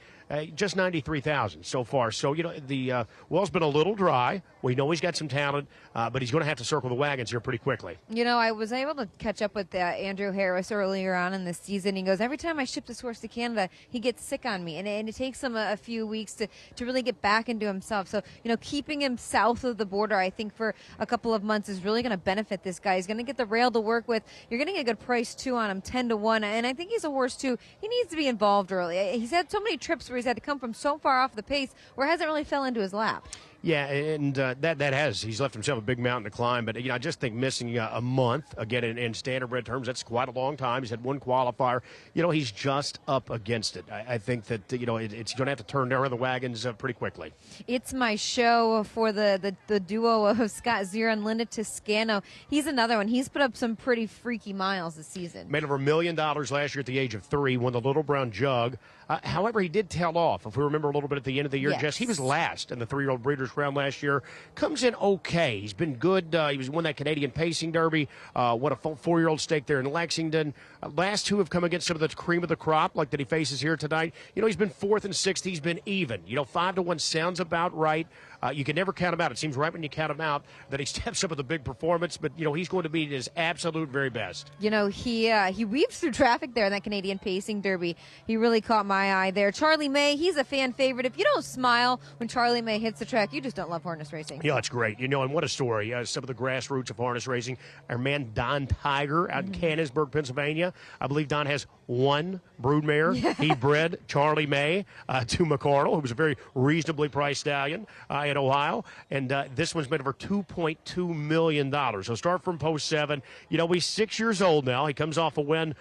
just $93,000 so far. So the well's been a little dry. We know he's got some talent, but he's going to have to circle the wagons here pretty quickly. I was able to catch up with Andrew Harris earlier on in the season. He goes, every time I ship this horse to Canada, he gets sick on me, and it takes him a few weeks to really get back into himself. So, keeping him south of the border, I think, for a couple of months is really going to benefit this guy. He's going to get the rail to work with. You're going to get a good price, too, on him, 10-1. And I think he's a horse, too. He needs to be involved early. He's had so many trips where he's had to come from so far off the pace where it hasn't really fell into his lap. Yeah, and he's left himself a big mountain to climb. But, I just think missing a month, again, in standardbred terms, that's quite a long time. He's had 1 qualifier. He's just up against it. I think that, it's going to have to turn down the wagons pretty quickly. It's My Show for the duo of Scott Zera and Linda Toscano. He's another one. He's put up some pretty freaky miles this season. Made over $1 million last year at the age of 3, won the Little Brown Jug. However, he did tail off. If we remember a little bit at the end of the year, yes. Jess, he was last in the 3-year-old Breeders' Crown last year. Comes in okay. He's been good. He won that Canadian Pacing Derby. Won a 4-year-old stake there in Lexington. Last 2 have come against some of the cream of the crop, like that he faces here tonight. He's been 4th and 6th. He's been even. 5-1 sounds about right. You can never count him out. It seems right when you count him out that he steps up with a big performance, but, he's going to be his absolute very best. He weaves through traffic there in that Canadian Pacing Derby. He really caught my eye there. Charlie May, he's a fan favorite. If you don't smile when Charlie May hits the track, you just don't love harness racing. Yeah, it's great. And what a story. Some of the grassroots of harness racing. Our man Don Tiger out in Canonsburg, Pennsylvania. I believe Don has 1 broodmare. Yeah. He bred Charlie May to McCardle, who was a very reasonably priced stallion in Ohio, and this one's made over $2.2 million. So start from post 7. He's 6 years old now. He comes off a win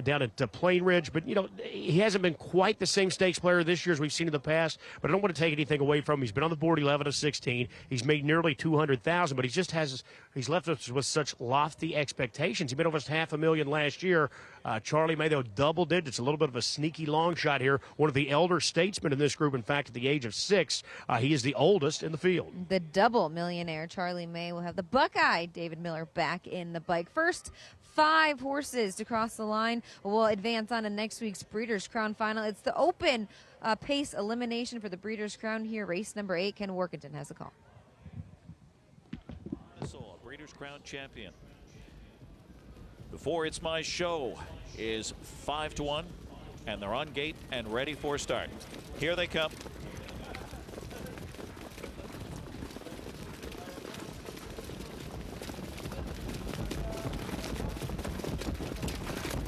down at Plain Ridge, but he hasn't been quite the same stakes player this year as we've seen in the past. But I don't want to take anything away from him. He's been on the board 11 of 16. He's made nearly $200,000, but he's left us with such lofty expectations. He made almost $500,000 last year. Charlie May, though, double digits, a little bit of a sneaky long shot here. One of the elder statesmen in this group. In fact, at the age of 6, he is the oldest in the field. The double millionaire Charlie May will have the Buckeye David Miller back in the bike. First 5 horses to cross the line will advance on to next week's Breeders' Crown Final. It's the open pace elimination for the Breeders' Crown here. Race number 8. Ken Workington has the call. Missile, Breeders' Crown champion. Before It's My Show is 5-1, and they're on gate and ready for start. Here they come.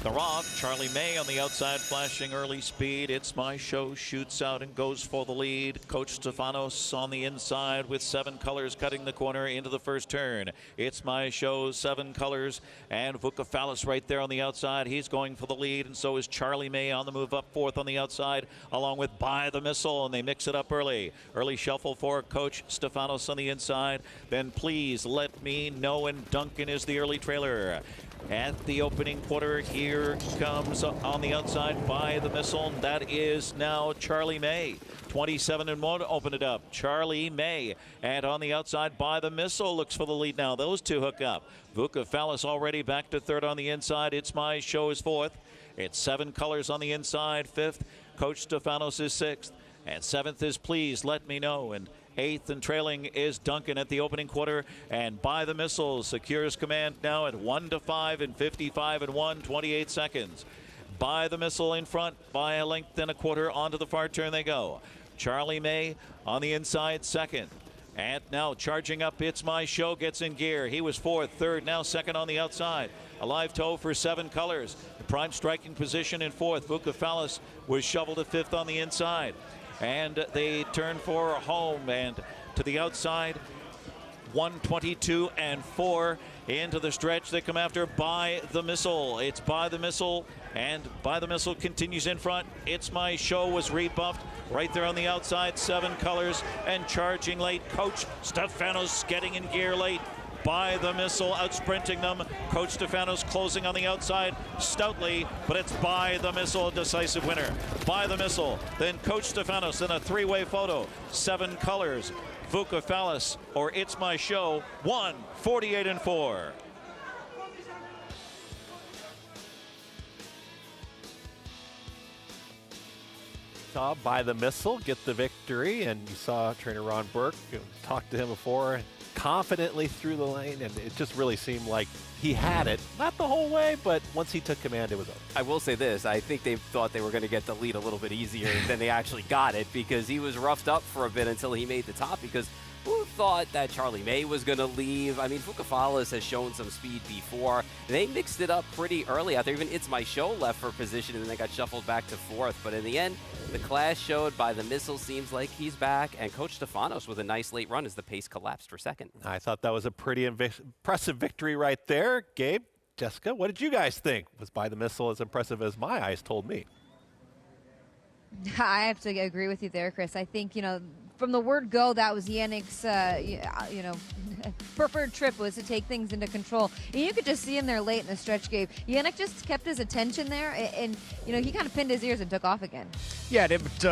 They're off. Charlie May on the outside, flashing early speed. It's My Show shoots out and goes for the lead. Coach Stefanos on the inside with 7 Colors cutting the corner into the first turn. It's My Show, 7 Colors, and Vukafalis right there on the outside. He's going for the lead, and so is Charlie May on the move up 4th on the outside, along with By the Missile, and they mix it up early. Early shuffle for Coach Stefanos on the inside. Then Please Let Me Know, and Duncan is the early trailer. At the opening quarter, here comes on the outside By the Missile. That is now Charlie May. 27-1, open it up. Charlie May. And on the outside, By the Missile looks for the lead now. Those 2 hook up. Vukafalis already back to 3rd on the inside. It's My Show is 4th. It's 7 Colors on the inside, 5th. Coach Stefanos is 6th. And 7th is Please Let Me Know. And 8th and trailing is Duncan at the opening quarter, and By the Missile secures command now at 1-5 and 55-1, 28 seconds. By the Missile in front by a length and a quarter. Onto the far turn they go. Charlie May on the inside, 2nd. And now charging up, It's My Show gets in gear. He was 4th, 3rd, now 2nd on the outside. A live toe for 7 Colors. Prime striking position in 4th. Vukafalis was shoveled to 5th on the inside. And they turn for home, and to the outside, 122 and 4. Into the stretch, they come after By the Missile. It's By the Missile, and By the Missile continues in front. It's My Show was rebuffed. Right there on the outside, 7 Colors, and charging late. Coach Stefanos getting in gear late. By the Missile out sprinting them. Coach Stefanos closing on the outside stoutly, but it's By the Missile, a decisive winner. By the Missile, then Coach Stefanos, then a 3-way photo. 7 Colors, Vukafalis, or It's My Show, 1:48-4. Saw By the Missile get the victory, and you saw trainer Ron Burke, talked to him before, confidently through the lane, and it just really seemed like he had it. Not the whole way, but once he took command, it was over. I will say this, I think they thought they were going to get the lead a little bit easier than they actually got it, because he was roughed up for a bit until he made the top, because who thought that Charlie May was going to leave? I mean, Vukafalis has shown some speed before. They mixed it up pretty early out there. Even It's My Show left for position, and then they got shuffled back to 4th. But in the end, the class showed By the Missile seems like he's back, and Coach Stefanos with a nice late run as the pace collapsed for 2nd. I thought that was a pretty impressive victory right there. Gabe, Jessica, what did you guys think? Was By the Missile as impressive as my eyes told me? I have to agree with you there, Chris. I think, from the word go, that was Yannick's, preferred trip was to take things into control. And you could just see him there late in the stretch game. Yannick just kept his attention there, and he kind of pinned his ears and took off again. Yeah,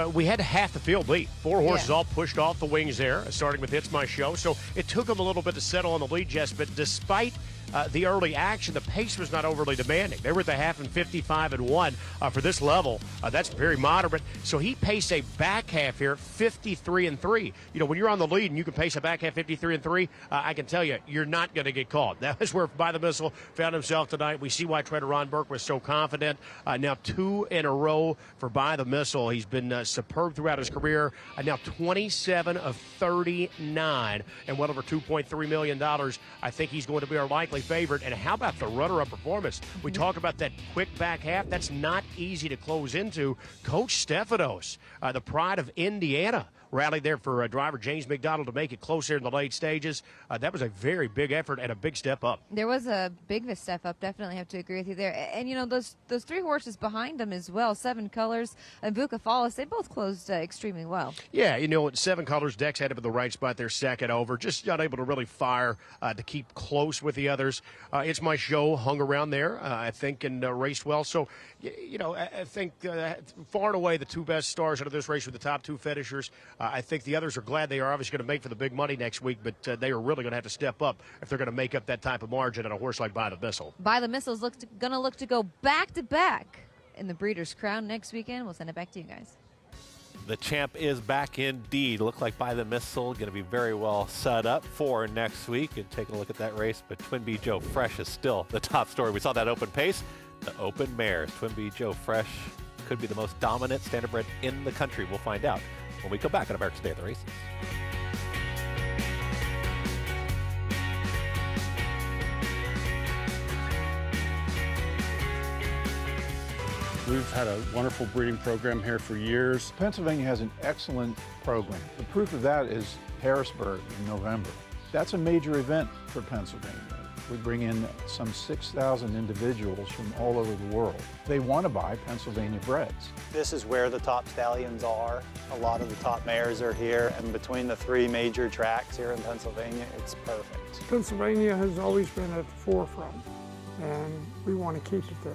we had half the field lead. 4 horses all pushed off the wings there, starting with It's My Show. So it took them a little bit to settle on the lead, Jess, but despite the early action, the pace was not overly demanding. They were at the half in 55-1 for this level. That's very moderate. So he paced a back half here, 53-3. When you're on the lead and you can pace a back half 53-3, I can tell you, you're not going to get caught. That is where By the Missile found himself tonight. We see why trainer Ron Burke was so confident. Now 2 in a row for By the Missile. He's been superb throughout his career. Now 27 of 39 and well over $2.3 million. I think he's going to be our likely favorite. And how about the runner-up performance? We talk about that quick back half. That's not easy to close into. Coach Stefanos, the pride of Indiana, rallied there for driver James McDonald to make it close here in the late stages. That was a very big effort and a big step up. There was a big step up. Definitely have to agree with you there. And those 3 horses behind him as well, 7 Colors and Vukafalis, they both closed extremely well. Yeah, 7 Colors, Dex had him in the right spot there, second over. Just not able to really fire to keep close with the others. It's My Show hung around there, I think, and raced well. So, I think far and away the 2 best stars out of this race were the top 2 finishers. I think the others are glad they are obviously going to make for the big money next week, but they are really going to have to step up if they're going to make up that type of margin on a horse like By the Missile. By the Missile's going to look to go back-to-back in the Breeders' Crown next weekend. We'll send it back to you guys. The champ is back indeed. Look like By the Missile going to be very well set up for next week. And taking a look at that race, but Twin B Joe Fresh is still the top story. We saw that open pace, the open mares. Twin B Joe Fresh could be the most dominant standardbred in the country. We'll find out when we come back on America's Day of the Races. We've had a wonderful breeding program here for years. Pennsylvania has an excellent program. The proof of that is Harrisburg in November. That's a major event for Pennsylvania. We bring in some 6,000 individuals from all over the world. They want to buy Pennsylvania breds. This is where the top stallions are. A lot of the top mares are here, and between the 3 major tracks here in Pennsylvania, it's perfect. Pennsylvania has always been at the forefront, and we want to keep it there.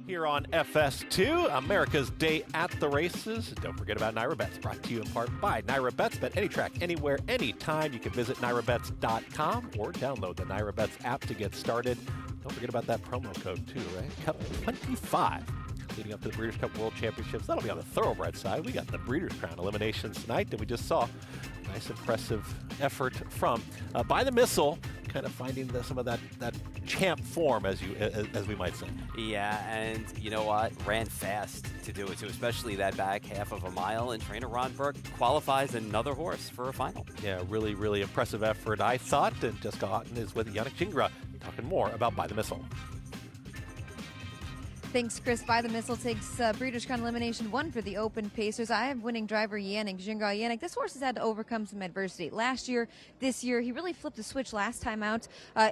Here on FS2, America's Day at the Races. Don't forget about Naira Bets, brought to you in part by Naira Bets. Bet any track, anywhere, anytime. You can visit NairaBets.com or download the Naira Bets app to get started. Don't forget about that promo code too, right? Cup 25. Leading up to the Breeders' Cup World Championships. That'll be on the Thoroughbred side. We got the Breeders' Crown eliminations tonight, and we just saw a nice, impressive effort from By the Missile, kind of finding some of that champ form, as we might say. Yeah, and you know what? Ran fast to do it too, especially that back half of a mile. And trainer Ron Burke qualifies another horse for a final. Yeah, really, really impressive effort, I thought. And Jessica Houghton is with Yannick Gingras, talking more about By the Missile. Thanks, Chris. By the Missile takes Breeders' Crown Elimination 1 for the Open Pacers. I have winning driver Yannick Gingras. Yannick, this horse has had to overcome some adversity. Last year, this year, he really flipped the switch last time out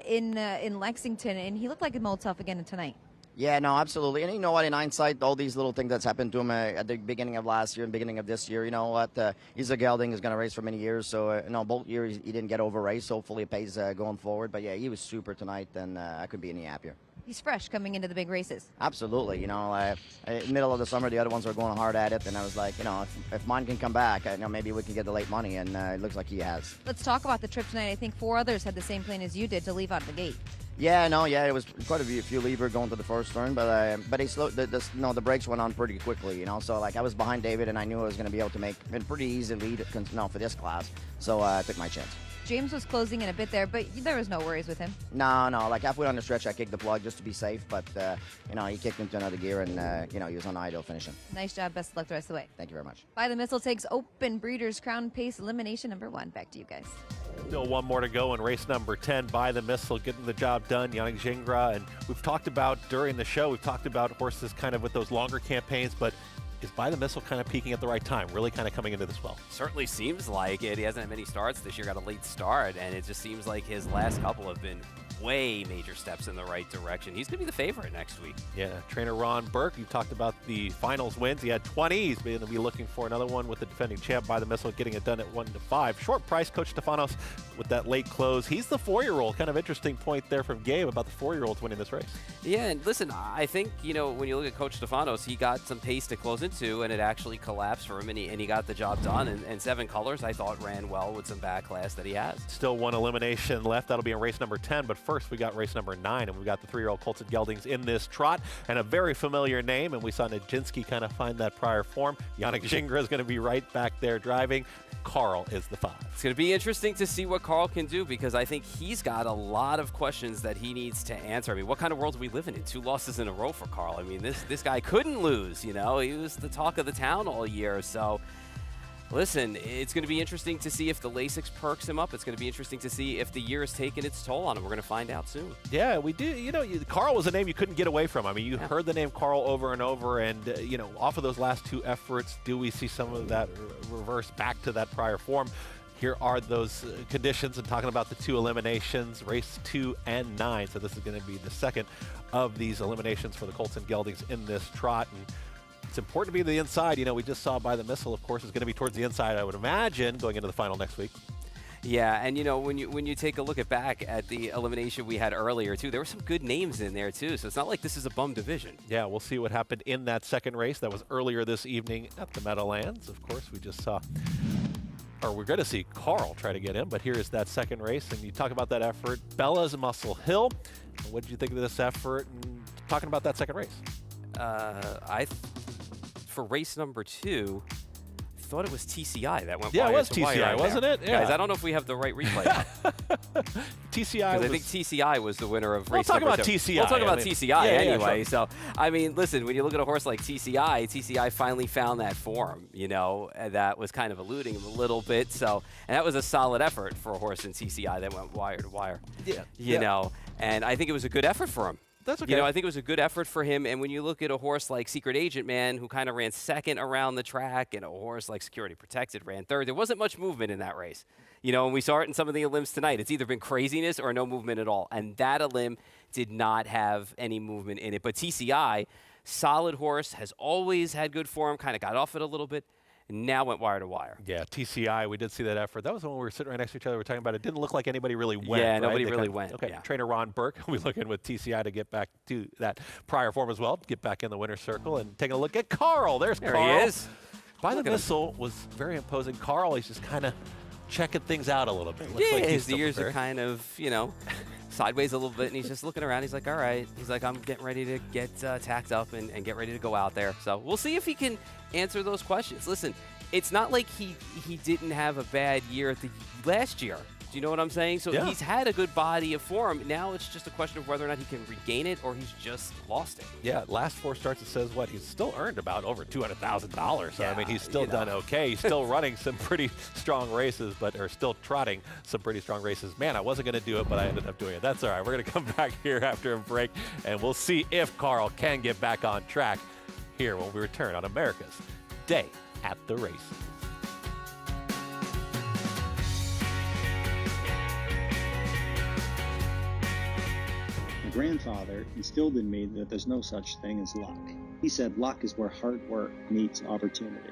in Lexington, and he looked like it mold tough again tonight. Yeah, no, absolutely. And you know what, in hindsight, all these little things that's happened to him at the beginning of last year and beginning of this year, you know what, he's a gelding, he's going to race for many years. So, both years he didn't get over-raced. Hopefully it pays going forward. But, yeah, he was super tonight, and I couldn't be any happier. He's fresh coming into the big races. Absolutely. Middle of the summer, the other ones were going hard at it, and I was like, if mine can come back, maybe we can get the late money, and it looks like he has. Let's talk about the trip tonight. I think 4 others had the same plan as you did to leave out of the gate. Yeah, it was quite a few lever going to the first turn, but he slowed. The brakes went on pretty quickly, So I was behind David, and I knew I was going to be able to make a pretty easy lead, for this class. So I took my chance. James was closing in a bit there, but there was no worries with him. No, halfway on the stretch, I kicked the plug just to be safe, but he kicked into another gear, and he was on idle finishing. Nice job. Best of luck the rest of the way. Thank you very much. By the Missile takes Open Breeders' Crown Pace elimination number 1. Back to you guys. Still one more to go in race number 10. By the Missile, getting the job done. Yannick Gingras, and we've talked about during the show, we've talked about horses kind of with those longer campaigns, but is By the Missile kind of peaking at the right time, really kind of coming into this well? Certainly seems like it. He hasn't had many starts this year, got a late start, and it just seems like his last couple have been way major steps in the right direction. He's going to be the favorite next week. Yeah, trainer Ron Burke, you talked about the finals wins. He had 20. He's going to be looking for another one with the defending champ By the Missile, getting it done at 1-5. Short price, Coach Stefanos with that late close. He's the 4-year-old. Kind of interesting point there from Gabe about the 4-year-olds winning this race. Yeah, and listen, I think, when you look at Coach Stefanos, he got some pace to close into, and it actually collapsed for him, and he got the job done. And 7 Colors, I thought, ran well with some backlash that he has. Still one elimination left. That'll be in race number 10. But first, we got race number 9, and we've got the 3-year-old Colton Geldings in this trot, and a very familiar name, and we saw Nijinsky kind of find that prior form. Yannick Gingras is going to be right back there driving. Carl is the 5. It's going to be interesting to see what Carl can do, because I think he's got a lot of questions that he needs to answer. I mean, what kind of world are we living in? 2 losses in a row for Carl. I mean, this guy couldn't lose, He was the talk of the town all year. So, listen, it's going to be interesting to see if the Lasix perks him up. It's going to be interesting to see if the year has taken its toll on him. We're going to find out soon. Yeah, we do. Carl was a name you couldn't get away from. I mean, you heard the name Carl over and over, and, off of those last 2 efforts, do we see some of that reverse back to that prior form? Here are those conditions, and talking about the 2 eliminations, race 2 and 9. So this is going to be the second of these eliminations for the Colton Geldings in this trot. And it's important to be to the inside. We just saw By the Missile, of course, is going to be towards the inside, I would imagine, going into the final next week. Yeah, and when you take a look back at the elimination we had earlier too, there were some good names in there too. So it's not like this is a bum division. Yeah, we'll see what happened in that second race. That was earlier this evening at the Meadowlands. Of course, we just saw, or we're going to see Carl try to get in, but here is that second race. And you talk about that effort. Bella's Muscle Hill. What did you think of this effort? And talking about that second race. For race number 2, I thought it was TCI that went. Yeah, wire it was to wire TCI, wasn't it? Yeah. Guys, I don't know if we have the right replay. TCI. I think TCI was the winner of race number 2. We'll talk about TCI. We'll talk about TCI anyway. Sure. So, I mean, listen, when you look at a horse like TCI finally found that form, that was kind of eluding him a little bit. So, and that was a solid effort for a horse in TCI that went wire to wire. Yeah. And I think it was a good effort for him. That's okay. I think it was a good effort for him. And when you look at a horse like Secret Agent Man, who kind of ran second around the track, and a horse like Security Protected ran third, there wasn't much movement in that race. And we saw it in some of the Elims tonight. It's either been craziness or no movement at all. And that Elim did not have any movement in it. But TCI, solid horse, has always had good form, kind of got off it a little bit. now went wire to wire. Yeah, TCI, we did see that effort. That was when we were sitting right next to each other. We were talking about it. Didn't look like anybody really went. Yeah, right? nobody They really kinda- went. Okay, Yeah. trainer Ron Burke will be looking with TCI to get back to that prior form as well, get back in the winner's circle, and taking a look at Carl. There's There Carl. he is. By the Look at him. missile was very imposing. Carl, he's just kind of checking things out a little bit. Looks Yeah, like he's his still ears are prepared. kind of, sideways a little bit, and he's just looking around. He's like, all right. He's like, I'm getting ready to get tacked up and get ready to go out there. So we'll see if he can answer those questions. Listen, it's not like he didn't have a bad year at the last year. Do you know what I'm saying? So Yeah. he's had a good body of form. Now it's just a question of whether or not he can regain it or he's just lost it. Yeah, last 4 starts, it says what? He's still earned about over $200,000. So, I mean, he's still done okay. He's still running some pretty strong races, or still trotting some pretty strong races. Man, I wasn't going to do it, but I ended up doing it. That's all right. We're going to come back here after a break, and we'll see if Carl can get back on track here when we return on America's Day at the Races. My grandfather instilled in me that there's no such thing as luck. He said luck is where hard work meets opportunity.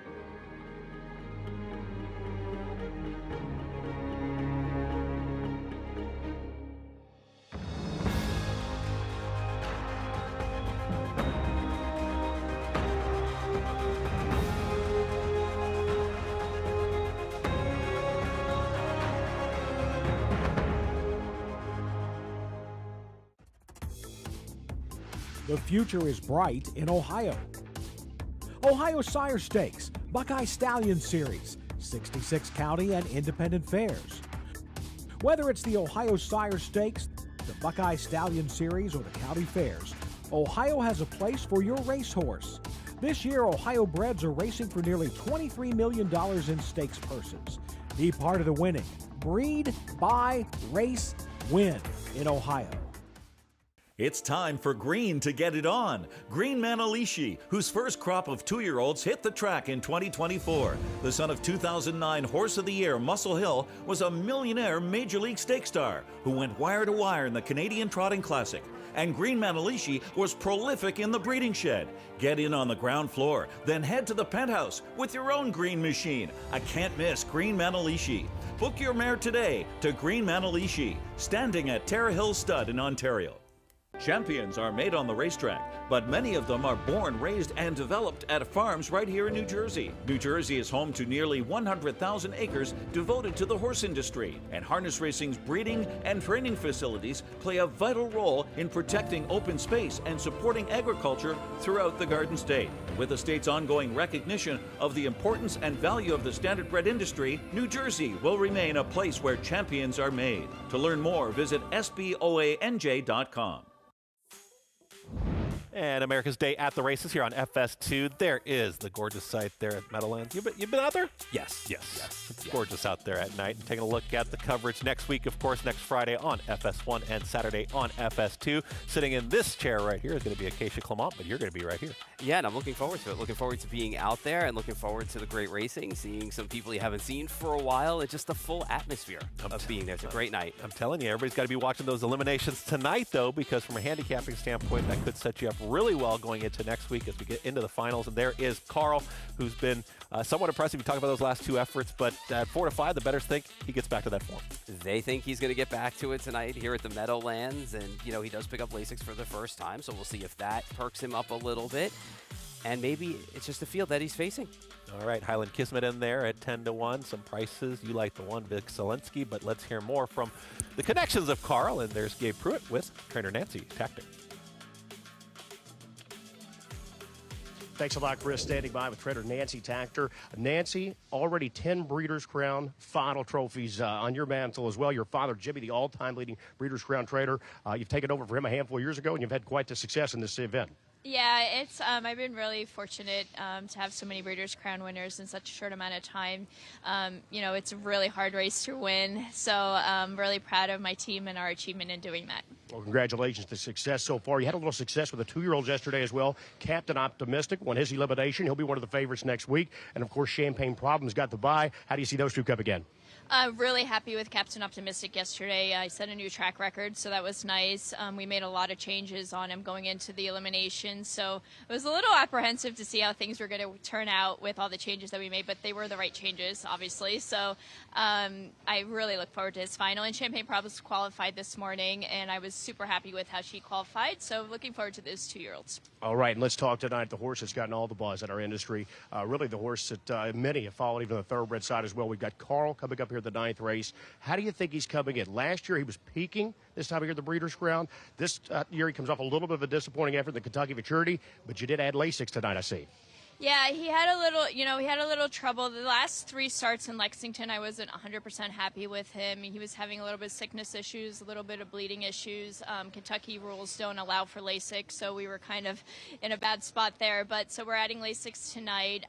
The future is bright in Ohio. Ohio Sire Stakes, Buckeye Stallion Series, 66 county and independent fairs. Whether it's the Ohio Sire Stakes, the Buckeye Stallion Series, or the county fairs, Ohio has a place for your racehorse. This year, Ohio breds are racing for nearly $23 million in stakes purses. Be part of the winning. Breed, buy, race, win in Ohio. It's time for Green to get it on. Green Manalishi, whose first crop of 2-year-olds hit the track in 2024. The son of 2009 Horse of the Year Muscle Hill was a millionaire Major League Stakes star who went wire to wire in the Canadian Trotting Classic. And Green Manalishi was prolific in the breeding shed. Get in on the ground floor, then head to the penthouse with your own green machine. I can't miss Green Manalishi. Book your mare today to Green Manalishi, standing at Terra Hill Stud in Ontario. Champions are made on the racetrack, but many of them are born, raised, and developed at farms right here in New Jersey. New Jersey is home to nearly 100,000 acres devoted to the horse industry, and harness racing's breeding and training facilities play a vital role in protecting open space and supporting agriculture throughout the Garden State. With the state's ongoing recognition of the importance and value of the standardbred industry, New Jersey will remain a place where champions are made. To learn more, visit sboanj.com. And America's Day at the Races here on FS2. There is the gorgeous site there at Meadowlands. You've been out there? Yes. It's gorgeous out there at night. And taking a look at the coverage next week, of course, next Friday on FS1 and Saturday on FS2. Sitting in this chair right here is going to be Acacia Clement, but you're going to be right here. Yeah, and I'm looking forward to it. Looking forward to being out there and looking forward to the great racing, seeing some people you haven't seen for a while, and just the full atmosphere of being there. It's a great night. I'm telling you, everybody's got to be watching those eliminations tonight, though, because from a handicapping standpoint, that could set you up really well going into next week as we get into the finals. And there is Carl, who's been somewhat impressive. We talked about those last 2 efforts, but at 4 to 5, the bettors think he gets back to that form. They think he's going to get back to it tonight here at the Meadowlands, and he does pick up Lasix for the first time, so we'll see if that perks him up a little bit. And maybe it's just the field that he's facing. All right, Highland Kismet in there at 10 to 1. Some prices. You like the one, Vic Selensky, but let's hear more from the connections of Carl. And there's Gabe Pruitt with trainer Nancy Tactic. Thanks a lot, Chris. Standing by with trainer Nancy Tactor. Nancy, already 10 Breeders' Crown final trophies on your mantle as well. Your father, Jimmy, the all-time leading Breeders' Crown trainer. You've taken over for him a handful of years ago, and you've had quite the success in this event. Yeah, it's I've been really fortunate to have so many Breeders' Crown winners in such a short amount of time. It's a really hard race to win, so I'm really proud of my team and our achievement in doing that. Well, congratulations to success so far. You had a little success with the 2-year-olds yesterday as well. Captain Optimistic won his elimination. He'll be one of the favorites next week. And, of course, Champagne Problems got the bye. How do you see those two come again? Really happy with Captain Optimistic yesterday. I set a new track record, so that was nice. We made a lot of changes on him going into the eliminations. win. So I was a little apprehensive to see how things were going to turn out with all the changes that we made, but they were the right changes, obviously. So I really look forward to his final. And Champagne Promise qualified this morning, and I was super happy with how she qualified. So looking forward to those 2-year-olds. All right, and let's talk tonight. The horse that's gotten all the buzz in our industry. Really the horse that many have followed, even the thoroughbred side as well. We've got Carl coming up here at the 9th race. How do you think he's coming in? Last year he was peaking this time of year at the Breeders' Crown. This year he comes off a little bit of a disappointing effort in the Kentucky Futurity, but you did add Lasix tonight, I see. Yeah, he had a little trouble. The last 3 starts in Lexington, I wasn't 100% happy with him. He was having a little bit of sickness issues, a little bit of bleeding issues. Kentucky rules don't allow for Lasix, so we were kind of in a bad spot there. But so we're adding Lasix tonight.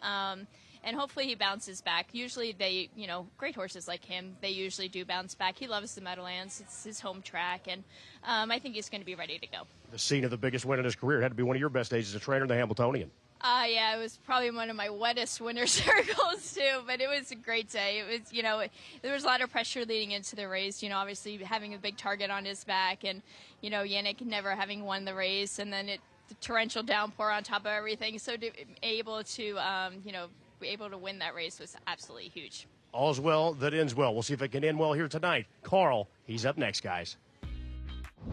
And hopefully he bounces back. Usually they, great horses like him, they usually do bounce back. He loves the Meadowlands. It's his home track, and I think he's going to be ready to go. The scene of the biggest win in his career. It had to be one of your best days as a trainer in the Hamiltonian. Yeah, it was probably one of my wettest winter circles, too, but it was a great day. It was, there was a lot of pressure leading into the race, obviously having a big target on his back, and, Yannick never having won the race, and then the torrential downpour on top of everything. So to be able to win that race was absolutely huge. All's well that ends well. We'll see if it can end well here tonight. Carl, he's up next, guys.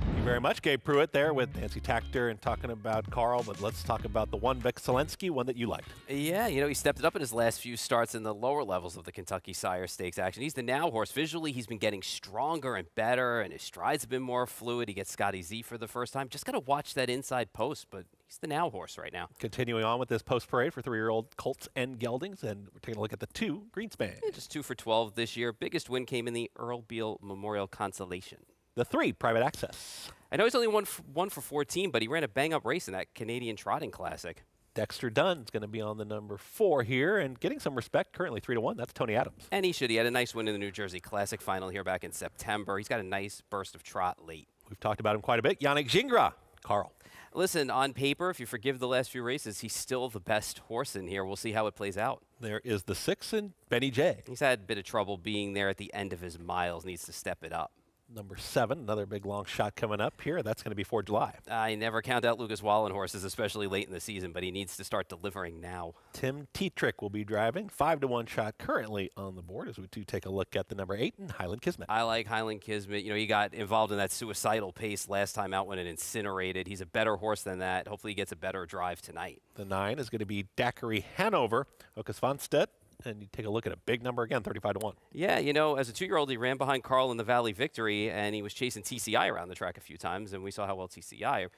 Thank you very much, Gabe Pruitt there with Nancy Tactor and talking about Carl, but let's talk about the one Vic Selensky, one that you liked. Yeah, he stepped it up in his last few starts in the lower levels of the Kentucky Sire Stakes action. He's the now horse. Visually, he's been getting stronger and better, and his strides have been more fluid. He gets Scotty Z for the first time. Just got to watch that inside post, but he's the now horse right now. Continuing on with this post parade for 3-year-old colts and geldings, and we're taking a look at the 2 Greenspan. Yeah, just 2 for 12 this year. Biggest win came in the Earl Beale Memorial Consolation. The 3 Private Access. I know he's only one for 14, but he ran a bang-up race in that Canadian Trotting Classic. Dexter Dunn's going to be on the number 4 here and getting some respect, currently 3-1. That's Tony Adams. And he should. He had a nice win in the New Jersey Classic final here back in September. He's got a nice burst of trot late. We've talked about him quite a bit. Yannick Gingras. Carl. Listen, on paper, if you forgive the last few races, he's still the best horse in here. We'll see how it plays out. There is the 6 and Benny J. He's had a bit of trouble being there at the end of his miles. Needs to step it up. Number 7, another big long shot coming up here. That's going to be for July. I never count out Lucas Wallen horses, especially late in the season, but he needs to start delivering now. Tim Tetrick will be driving. 5-1 shot currently on the board as we do take a look at the number 8 and Highland Kismet. I like Highland Kismet. He got involved in that suicidal pace last time out when it incinerated. He's a better horse than that. Hopefully he gets a better drive tonight. The 9 is going to be Daiquiri Hanover. Okas Vonstedt. And you take a look at a big number again, 35-1. Yeah, as a 2-year-old, he ran behind Carl in the Valley Victory, and he was chasing TCI around the track a few times, and we saw how well TCI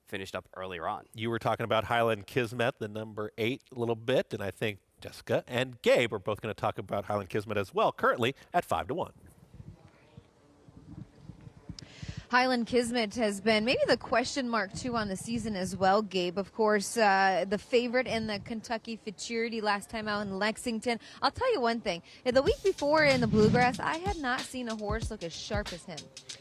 finished up earlier on. You were talking about Highland Kismet, the number 8, a little bit, and I think Jessica and Gabe are both going to talk about Highland Kismet as well, currently at 5-1. Highland Kismet has been maybe the question mark, too, on the season as well, Gabe. Of course, the favorite in the Kentucky Futurity last time out in Lexington. I'll tell you one thing. The week before in the Bluegrass, I had not seen a horse look as sharp as him.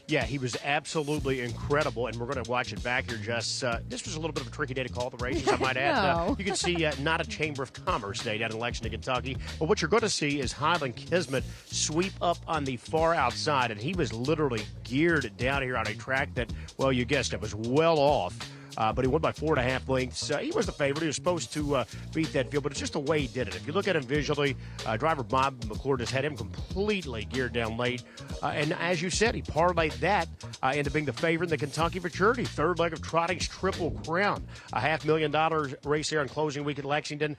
Yeah, he was absolutely incredible, and we're going to watch it back here, Jess. This was a little bit of a tricky day to call the races, I might add. No. You can see not a Chamber of Commerce day down in Lexington, Kentucky. But what you're going to see is Highland Kismet sweep up on the far outside, and he was literally geared down here on a track that, well, you guessed it, was well off. But he won by 4.5 lengths. He was the favorite. He was supposed to beat that field, but it's just the way he did it. If you look at him visually, driver Bob McClure just had him completely geared down late. And as you said, he parlayed that into being the favorite in the Kentucky Futurity. 3rd leg of Trotting's Triple Crown. A $500,000 race there on closing week at Lexington.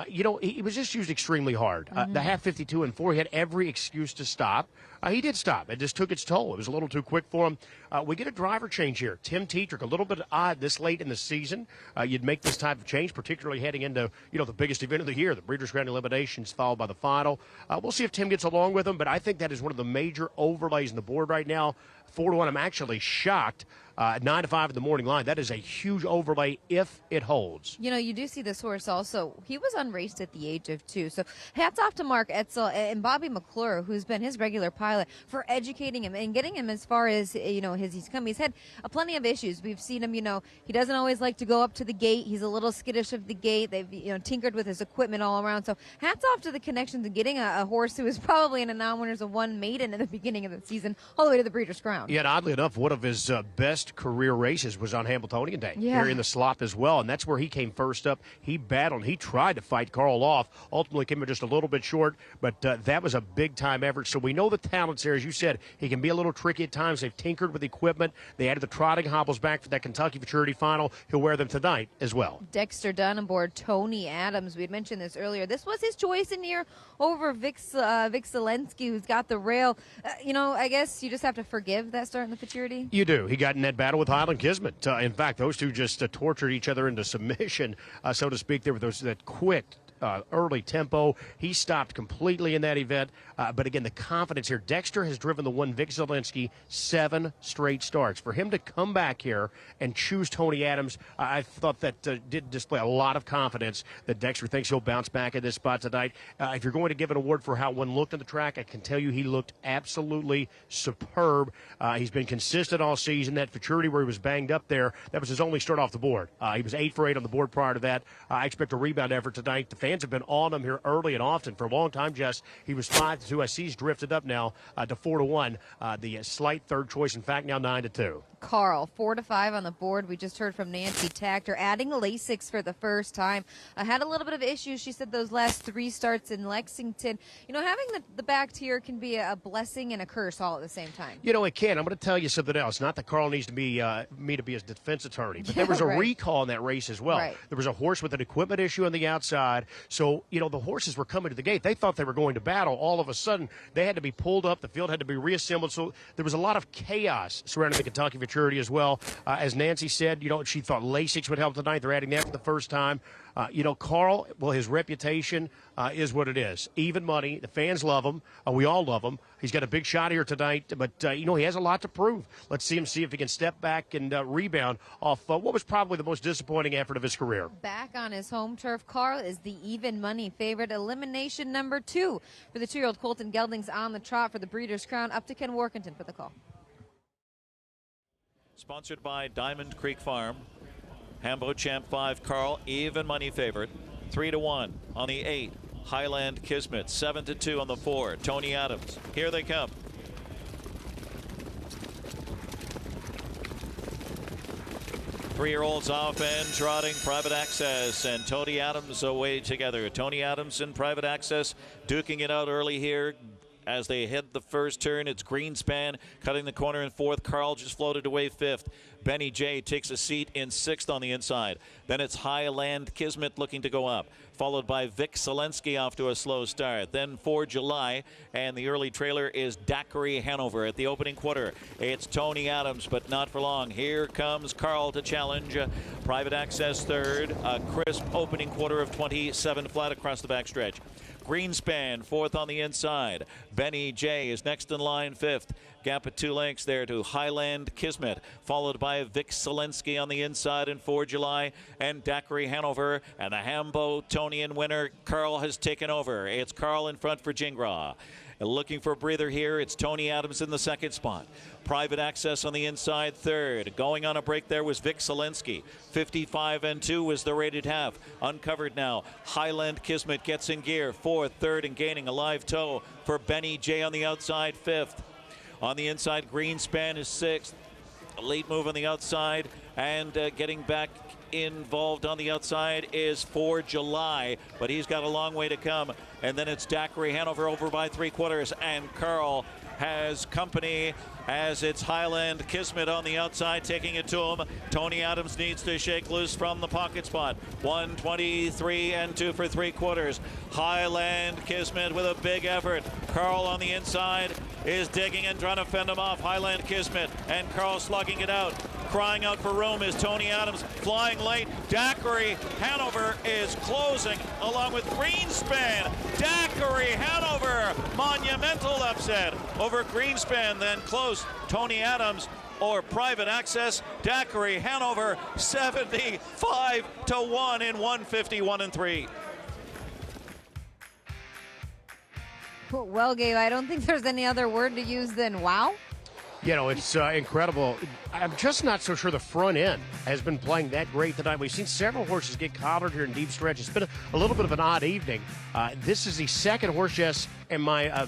He was just used extremely hard. The half 52 and 4, he had every excuse to stop. He did stop. It just took its toll. It was a little too quick for him. We get a driver change here. Tim Tetrick, a little bit odd this late in the season. You'd make this type of change, particularly heading into, the biggest event of the year, the Breeders' Crown Eliminations, followed by the final. We'll see if Tim gets along with him, but I think that is one of the major overlays on the board right now. 4-1, I'm actually shocked. 9-5 in the morning line. That is a huge overlay if it holds. You do see this horse also. He was unraced at the age of 2. So hats off to Mark Etzel and Bobby McClure, who's been his regular pilot, for educating him and getting him as far as, he's come. He's had plenty of issues. We've seen him, he doesn't always like to go up to the gate. He's a little skittish of the gate. They've, tinkered with his equipment all around. So hats off to the connections and getting a horse who was probably in a non-winners of 1 maiden in the beginning of the season all the way to the Breeders' Crown. Crown. Yeah, and oddly enough, one of his best career races was on Hambletonian Day. Yeah. Here in the slop as well, and that's where he came first up. He battled. He tried to fight Carl off. Ultimately came in just a little bit short, but that was a big-time effort. So we know the talent's there. As you said, he can be a little tricky at times. They've tinkered with equipment. They added the trotting hobbles back for that Kentucky Futurity final. He'll wear them tonight as well. Dexter Dunn aboard Tony Adams. We had mentioned this earlier. This was his choice in here over Vic Zelensky, who's got the rail. I guess you just have to forgive that start in the Futurity. You do. He got in that battle with Highland Kismet. In fact, those two just tortured each other into submission, so to speak. There with that quick early tempo. He stopped completely in that event. But again, the confidence here. Dexter has driven the one Vic Zelensky 7 straight starts. For him to come back here and choose Tony Adams, I thought that did display a lot of confidence that Dexter thinks he'll bounce back at this spot tonight. If you're going to give an award for how one looked on the track, I can tell you he looked absolutely superb. He's been consistent all season. That Futurity where he was banged up there, that was his only start off the board. He was 8 for 8 on the board prior to that. I expect a rebound effort tonight. The fans have been on him here early and often for a long time, Jess. He was 5-2. I see he's drifted up now to 4-1. The slight third choice, in fact, now 9-2. Carl, 4-5 on the board. We just heard from Nancy Tactor, adding Lasix for the first time. Had a little bit of issues. She said those last 3 starts in Lexington. Having the back tier can be a blessing and a curse all at the same time. It can. I'm going to tell you something else. Not that Carl needs to be me to be his defense attorney, but there was a recall in that race as well. Right. There was a horse with an equipment issue on the outside. So, the horses were coming to the gate. They thought they were going to battle. All of a sudden, they had to be pulled up. The field had to be reassembled. So there was a lot of chaos surrounding the Kentucky Futurity as well. As Nancy said, she thought Lasix would help tonight. They're adding that for the first time. Carl, well, his reputation is what it is. Even money. The fans love him. We all love him. He's got a big shot here tonight, but, he has a lot to prove. Let's see if he can step back and rebound off what was probably the most disappointing effort of his career. Back on his home turf, Carl is the even money favorite. Elimination number 2 for the 2-year-old Colton Geldings on the trot for the Breeders' Crown. Up to Ken Workington for the call. Sponsored by Diamond Creek Farm. Hambo Champ 5, Carl, even money favorite. 3-1 on the 8. Highland Kismet, 7-2 on the 4. Tony Adams. Here they come. Three-year-olds off and trotting Private Access and Tony Adams away together. Tony Adams and Private Access duking it out early here. As they head the first turn, it's Greenspan cutting the corner in 4th. Carl just floated away 5th. Benny J takes a seat in 6th on the inside. Then it's Highland Kismet looking to go up, followed by Vic Zelensky off to a slow start. Then 4 July, and the early trailer is Daiquiri Hanover at the opening quarter. It's Tony Adams, but not for long. Here comes Carl to challenge. Private Access 3rd. A crisp opening quarter of 27 flat across the backstretch. Greenspan 4th on the inside. Benny J is next in line 5th. Gap of 2 lengths there to Highland Kismet, followed by Vic Zelensky on the inside in 4 July and Daiquiri Hanover. And the Hambletonian winner, Carl, has taken over. It's Carl in front for Jingra. Looking for a breather here, it's Tony Adams in the 2nd spot. Private Access on the inside 3rd. Going on a break there was Vic Zelensky. 55-2 was the rated half. Uncovered now. Highland Kismet gets in gear. 4th, 3rd, and gaining a live toe for Benny J on the outside 5th. On the inside, Greenspan is 6th. A late move on the outside, and getting back involved on the outside is 4 July, but he's got a long way to come. And then it's Daiquiri Hanover over by 3/4, and Carl has company as it's Highland Kismet on the outside taking it to him. Tony Adams needs to shake loose from the pocket spot. 1:23-2 for 3/4. Highland Kismet with a big effort. Carl on the inside is digging and trying to fend him off. Highland Kismet and Carl slugging it out. Crying out for room is Tony Adams, flying late. Daiquiri Hanover is closing along with Greenspan. Daiquiri Hanover, monumental upset over Greenspan, then close Tony Adams or Private Access. Daiquiri Hanover 75-1 in 151-3. Well, Gabe, I don't think there's any other word to use than wow. It's incredible. I'm just not so sure the front end has been playing that great tonight. We've seen several horses get collared here in deep stretch. It's been a little bit of an odd evening. This is the second horse, Jess, in my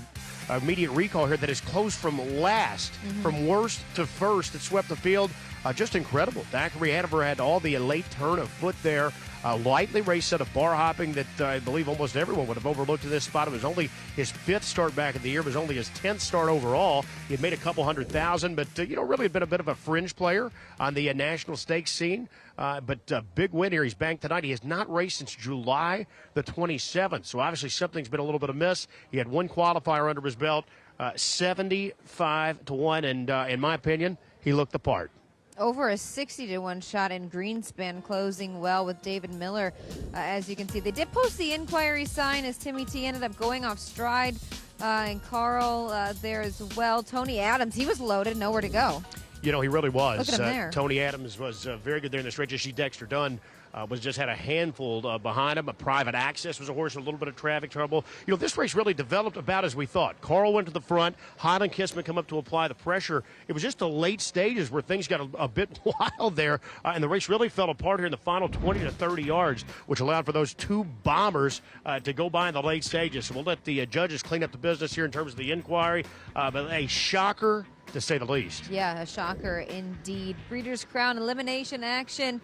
immediate recall here that is close from last, from worst to first, that swept the field. Just incredible. Zachary Hanover had all the late turn of foot there. Lightly raced set of bar hopping that I believe almost everyone would have overlooked in this spot. It was only his 5th start back in the year. It was only his 10th start overall. He had made a couple 100,000, but, really had been a bit of a fringe player on the national stakes scene. But big win here. He's banked tonight. He has not raced since July the 27th, so obviously something's been a little bit amiss. He had one qualifier under his belt, 75-1, and in my opinion, he looked the part. Over a 60-1 shot in Greenspan, closing well with David Miller. As you can see, they did post the inquiry sign as Timmy T ended up going off stride. And Carl there as well. Tony Adams, he was loaded, nowhere to go. He really was. Look at him there. Tony Adams was very good there in this race. She Dexter Dunn was just had a handful behind him. A Private Access was a horse in a little bit of traffic trouble. This race really developed about as we thought. Carl went to the front. Highland Kissman come up to apply the pressure. It was just the late stages where things got a bit wild there, and the race really fell apart here in the final 20 to 30 yards, which allowed for those two bombers to go by in the late stages. So we'll let the judges clean up the business here in terms of the inquiry. But a shocker, to say the least. Yeah, a shocker indeed. Breeders' Crown elimination action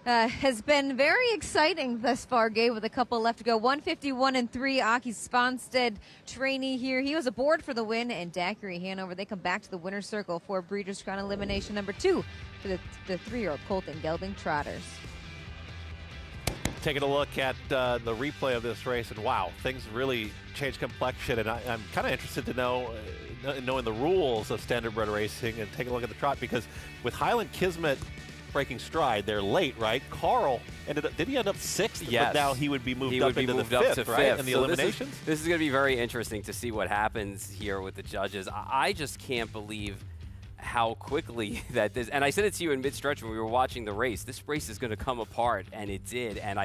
has been very exciting thus far, Gabe, with a couple left to go. 151-3, Aki Sponstead, trainee here. He was aboard for the win, and Daiquiri Hanover, they come back to the winner's circle for Breeders' Crown elimination number 2 for the 3-year-old colt and gelding trotters. Taking a look at the replay of this race, and wow, things really changed complexion. And I'm kind of interested to know, knowing the rules of standardbred racing, and take a look at the trot, because with Highland Kismet breaking stride, they're late, right? Carl did he end up 6th? Yes. But now he would be moved up into the 5th, right? In the eliminations? This is going to be very interesting to see what happens here with the judges. I just can't believe how quickly that this, and I said it to you in mid-stretch when we were watching the race, this race is going to come apart, and it did. And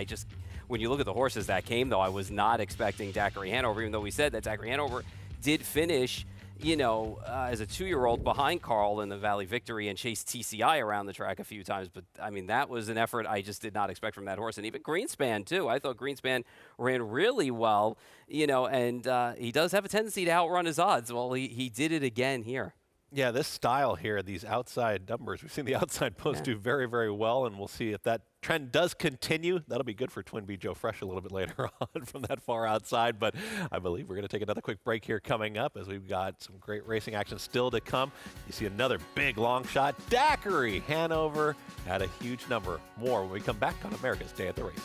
when you look at the horses that came, though, I was not expecting Daiquiri Hanover, even though we said that Daiquiri Hanover did finish, as a 2-year-old behind Carl in the Valley Victory and chased TCI around the track a few times. But, that was an effort I just did not expect from that horse. And even Greenspan, too. I thought Greenspan ran really well, and he does have a tendency to outrun his odds. Well, he did it again here. Yeah, this style here, these outside numbers, we've seen the outside post do very, very well, and we'll see if that trend does continue. That'll be good for Twin B Joe Fresh a little bit later on from that far outside, but I believe we're going to take another quick break here coming up, as we've got some great racing action still to come. You see another big long shot. Daiquiri Hanover had a huge number. More when we come back on America's Day at the Races.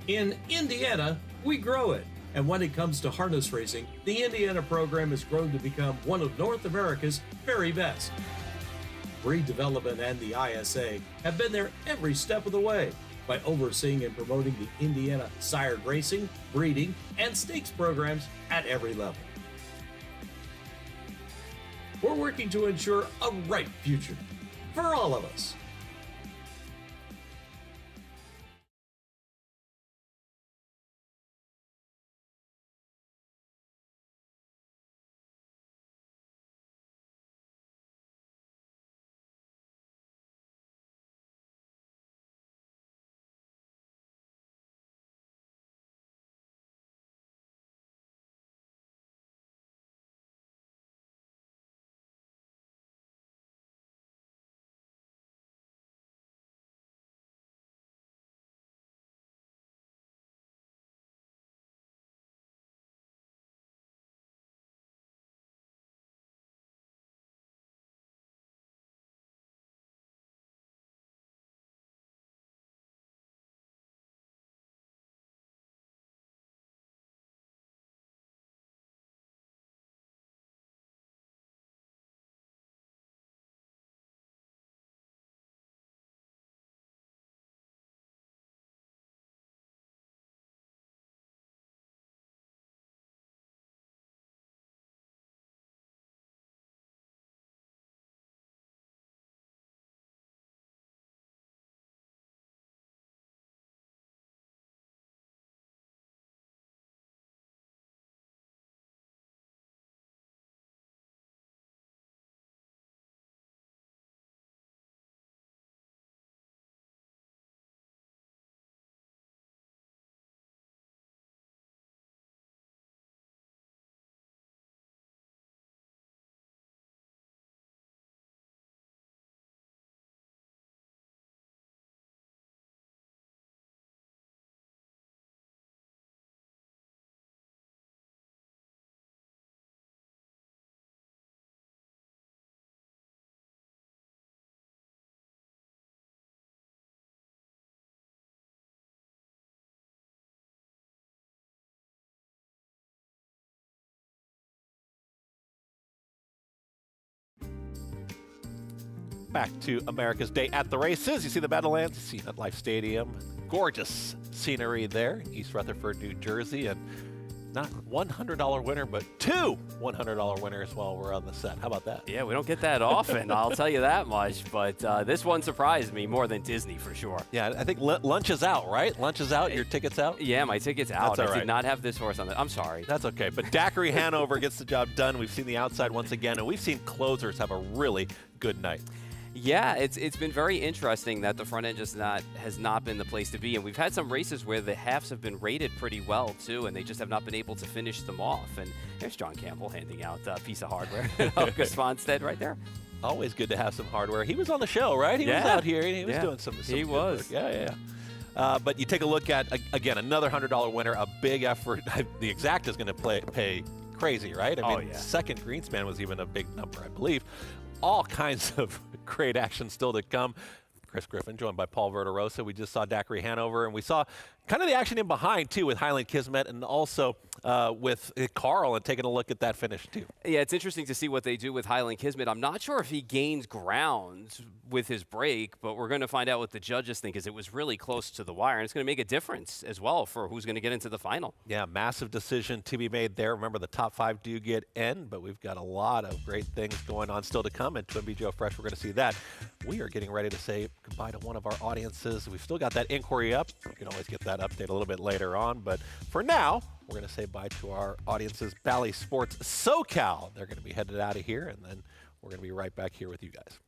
In Indiana, we grow it. And when it comes to harness racing, the Indiana program has grown to become one of North America's very best. Breed Development and the ISA have been there every step of the way by overseeing and promoting the Indiana sired racing, breeding, and stakes programs at every level. We're working to ensure a right future for all of us. back to America's Day at the Races. You see the Meadowlands, you see MetLife Stadium. Gorgeous scenery there in East Rutherford, New Jersey. And not $100 winner, but two $100 winners while we're on the set. How about that? Yeah, we don't get that often, I'll tell you that much. But this one surprised me more than Disney for sure. Yeah, I think lunch is out, right? Lunch is out. Your ticket's out? Yeah, my ticket's out. That's all I right. did not have this horse on it. I'm sorry. That's okay. But Daiquiri Hanover gets the job done. We've seen the outside once again, and we've seen closers have a really good night. Yeah, it's been very interesting that the front end just has not been the place to be, and we've had some races where the halves have been rated pretty well too, and they just have not been able to finish them off. And there's John Campbell handing out a piece of hardware. August Fonstead right there. Always good to have some hardware. He was on the show, right? He was out here. He was doing some He good was. work. Yeah. But you take a look at, again, another $100 winner, a big effort. The exact is going to pay crazy, right? I mean, second Greenspan was even a big number, I believe. All kinds of great action still to come. Chris Griffin, joined by Paul Verderosa. We just saw Daiquiri Hanover, and we saw kind of the action in behind, too, with Highland Kismet and also with Carl, and taking a look at that finish, too. Yeah, it's interesting to see what they do with Highland Kismet. I'm not sure if he gains ground with his break, but we're going to find out what the judges think, because it was really close to the wire, and it's going to make a difference as well for who's going to get into the final. Yeah, massive decision to be made there. Remember, the top 5 do get in, but we've got a lot of great things going on still to come, and Twin Joe Fresh, we're going to see that. We are getting ready to say goodbye to one of our audiences. We've still got that inquiry up. You can always get that update a little bit later on, but for now, we're going to say bye to our audiences. Bally Sports SoCal. They're going to be headed out of here, and then we're going to be right back here with you guys.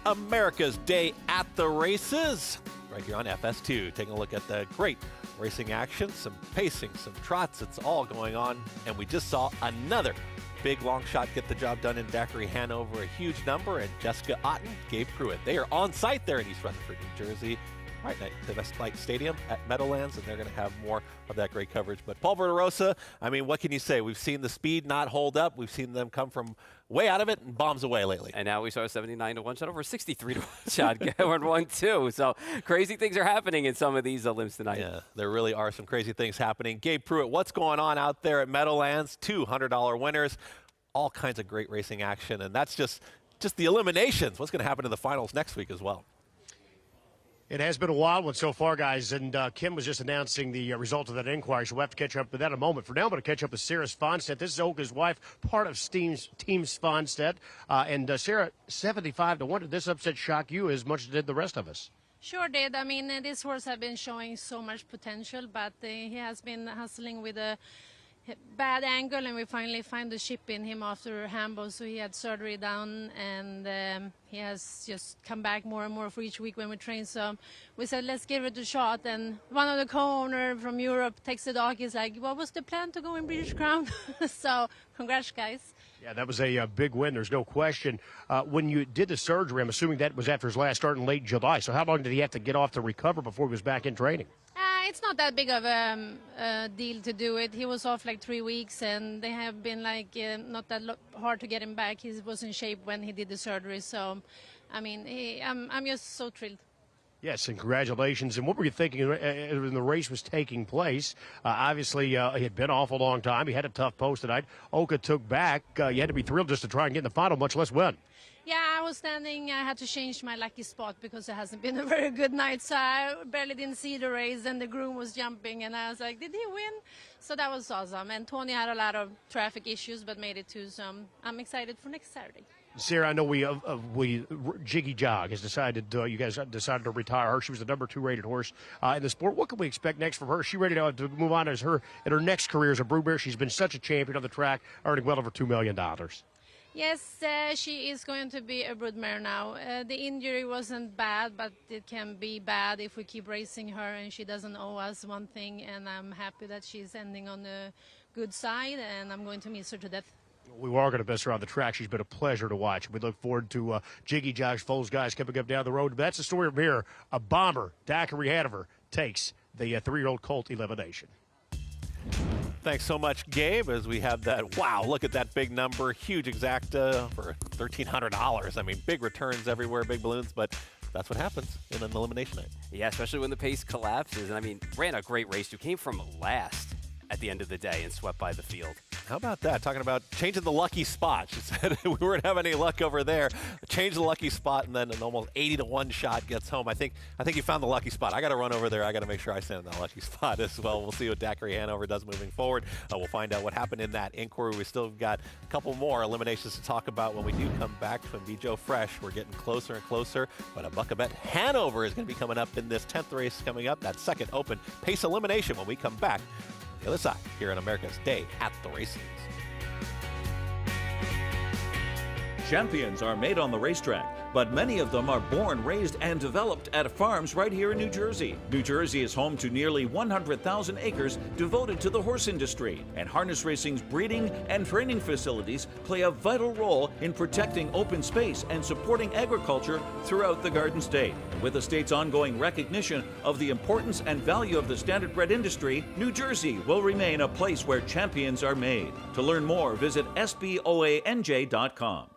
America's Day at the Races, right here on FS2. Taking a look at the great racing action, some pacing, some trots. It's all going on, and we just saw another big long shot get the job done in Daiquiri Hanover, a huge number, and Jessica Otten, Gabe Pruitt. They are on site there in East Rutherford, New Jersey, right at the MetLife Stadium at Meadowlands, and they're going to have more of that great coverage. But Paul Verderosa, I mean, what can you say? We've seen the speed not hold up. We've seen them come from way out of it and bombs away lately. And now we saw a 79-1 shot over 63-1 shot going 1-2. So crazy things are happening in some of these Elims tonight. Yeah, there really are some crazy things happening. Gabe Pruitt, what's going on out there at Meadowlands? $200 winners, all kinds of great racing action, and that's just the eliminations. What's going to happen in the finals next week as well? It has been a wild one so far, guys, and Kim was just announcing the result of that inquiry, so we'll have to catch up with that in a moment. For now, I'm going to catch up with Sarah Sponstead. This is Oka's wife, part of Team Sponstead. And Sarah, 75-1, did this upset shock you as much as it did the rest of us? Sure did. I mean, this horse has been showing so much potential, but he has been hustling with a bad angle, and we finally find the chip in him after Hambo, so he had surgery down, and he has just come back more and more for each week when we train. So we said, let's give it a shot, and one of the co-owner from Europe takes the dog. He's like, what was the plan to go in British Crown? So congrats, guys. Yeah, that was a big win. There's no question. When you did the surgery, I'm assuming that was after his last start in late July. So how long did he have to get off to recover before he was back in training? It's not that big of a deal to do it. He was off like 3 weeks, and they have been like not that hard to get him back. He was in shape when he did the surgery. So, I mean, I'm just so thrilled. Yes, and congratulations. And what were you thinking when the race was taking place? Obviously, he had been off a long time. He had a tough post tonight. Oka took back. You had to be thrilled just to try and get in the final, much less win. Yeah, I was standing. I had to change my lucky spot because it hasn't been a very good night. So I barely didn't see the race, and the groom was jumping, and I was like, did he win? So that was awesome. And Tony had a lot of traffic issues, but made it too. So I'm excited for next Saturday. Sarah, I know Jiggy Jog has decided, you guys decided to retire her. She was the number 2 rated horse in the sport. What can we expect next from her? Is she ready to move on in her next career as a broodmare? She's been such a champion on the track, earning well over $2 million. Yes, she is going to be a broodmare now. The injury wasn't bad, but it can be bad if we keep racing her, and she doesn't owe us one thing, and I'm happy that she's ending on the good side, and I'm going to miss her to death. We are going to miss her on the track. She's been a pleasure to watch. We look forward to Jiggy Jog's Foles guys coming up down the road. But that's the story of here. A bomber, Daiquiri Hanover, takes the 3-year-old colt elimination. Thanks so much, Gabe, as we have that. Wow, look at that big number. Huge exacta for $1,300. I mean, big returns everywhere, big balloons, but that's what happens in an elimination night. Yeah, especially when the pace collapses. And I mean, ran a great race. You came from last at the end of the day and swept by the field. How about that? Talking about changing the lucky spot. She said we weren't having any luck over there. Change the lucky spot, and then an almost 80-to-1 shot gets home. I think you found the lucky spot. I got to run over there. I got to make sure I stand in that lucky spot as well. We'll see what Daiquiri Hanover does moving forward. We'll find out what happened in that inquiry. We still got a couple more eliminations to talk about when we do come back from Be Joe Fresh. We're getting closer and closer, but a buck a bet Hanover is going to be coming up in this 10th race coming up. That second open pace elimination when we come back. The other side here on America's Day at the Races. Champions are made on the racetrack, but many of them are born, raised, and developed at farms right here in New Jersey. New Jersey is home to nearly 100,000 acres devoted to the horse industry, and harness racing's breeding and training facilities play a vital role in protecting open space and supporting agriculture throughout the Garden State. With the state's ongoing recognition of the importance and value of the standardbred industry, New Jersey will remain a place where champions are made. To learn more, visit sboanj.com.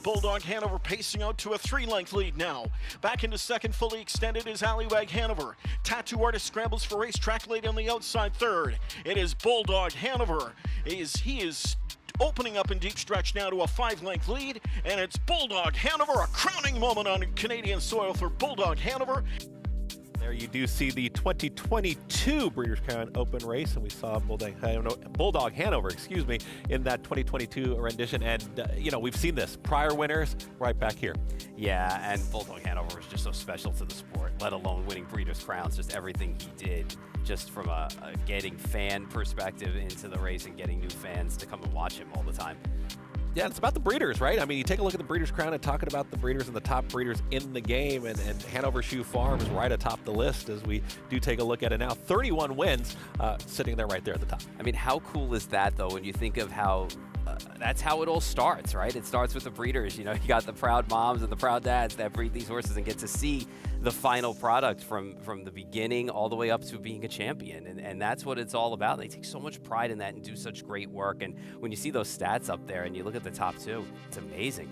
Bulldog Hanover pacing out to a 3-length lead now. Back into second, fully extended is Allywag Hanover. Tattoo Artist scrambles for racetrack late on the outside third. It is Bulldog Hanover. He is opening up in deep stretch now to a 5-length lead, and it's Bulldog Hanover, a crowning moment on Canadian soil for Bulldog Hanover. There you do see the 2022 Breeders' Crown Open race, and we saw Bulldog Hanover, in that 2022 rendition. And, we've seen this. Prior winners right back here. Yeah, and Bulldog Hanover is just so special to the sport, let alone winning Breeders' Crowns, just everything he did, just from a getting fan perspective into the race and getting new fans to come and watch him all the time. Yeah, it's about the breeders, right? I mean, you take a look at the Breeders' Crown and talking about the breeders and the top breeders in the game, and Hanover Shoe Farm is right atop the list as we do take a look at it now. 31 wins, sitting there right there at the top. I mean, how cool is that, though, when you think of how that's how it all starts, right? It starts with the breeders. You got the proud moms and the proud dads that breed these horses and get to see the final product from the beginning all the way up to being a champion. And that's what it's all about. They take so much pride in that and do such great work. And when you see those stats up there and you look at the top two, it's amazing.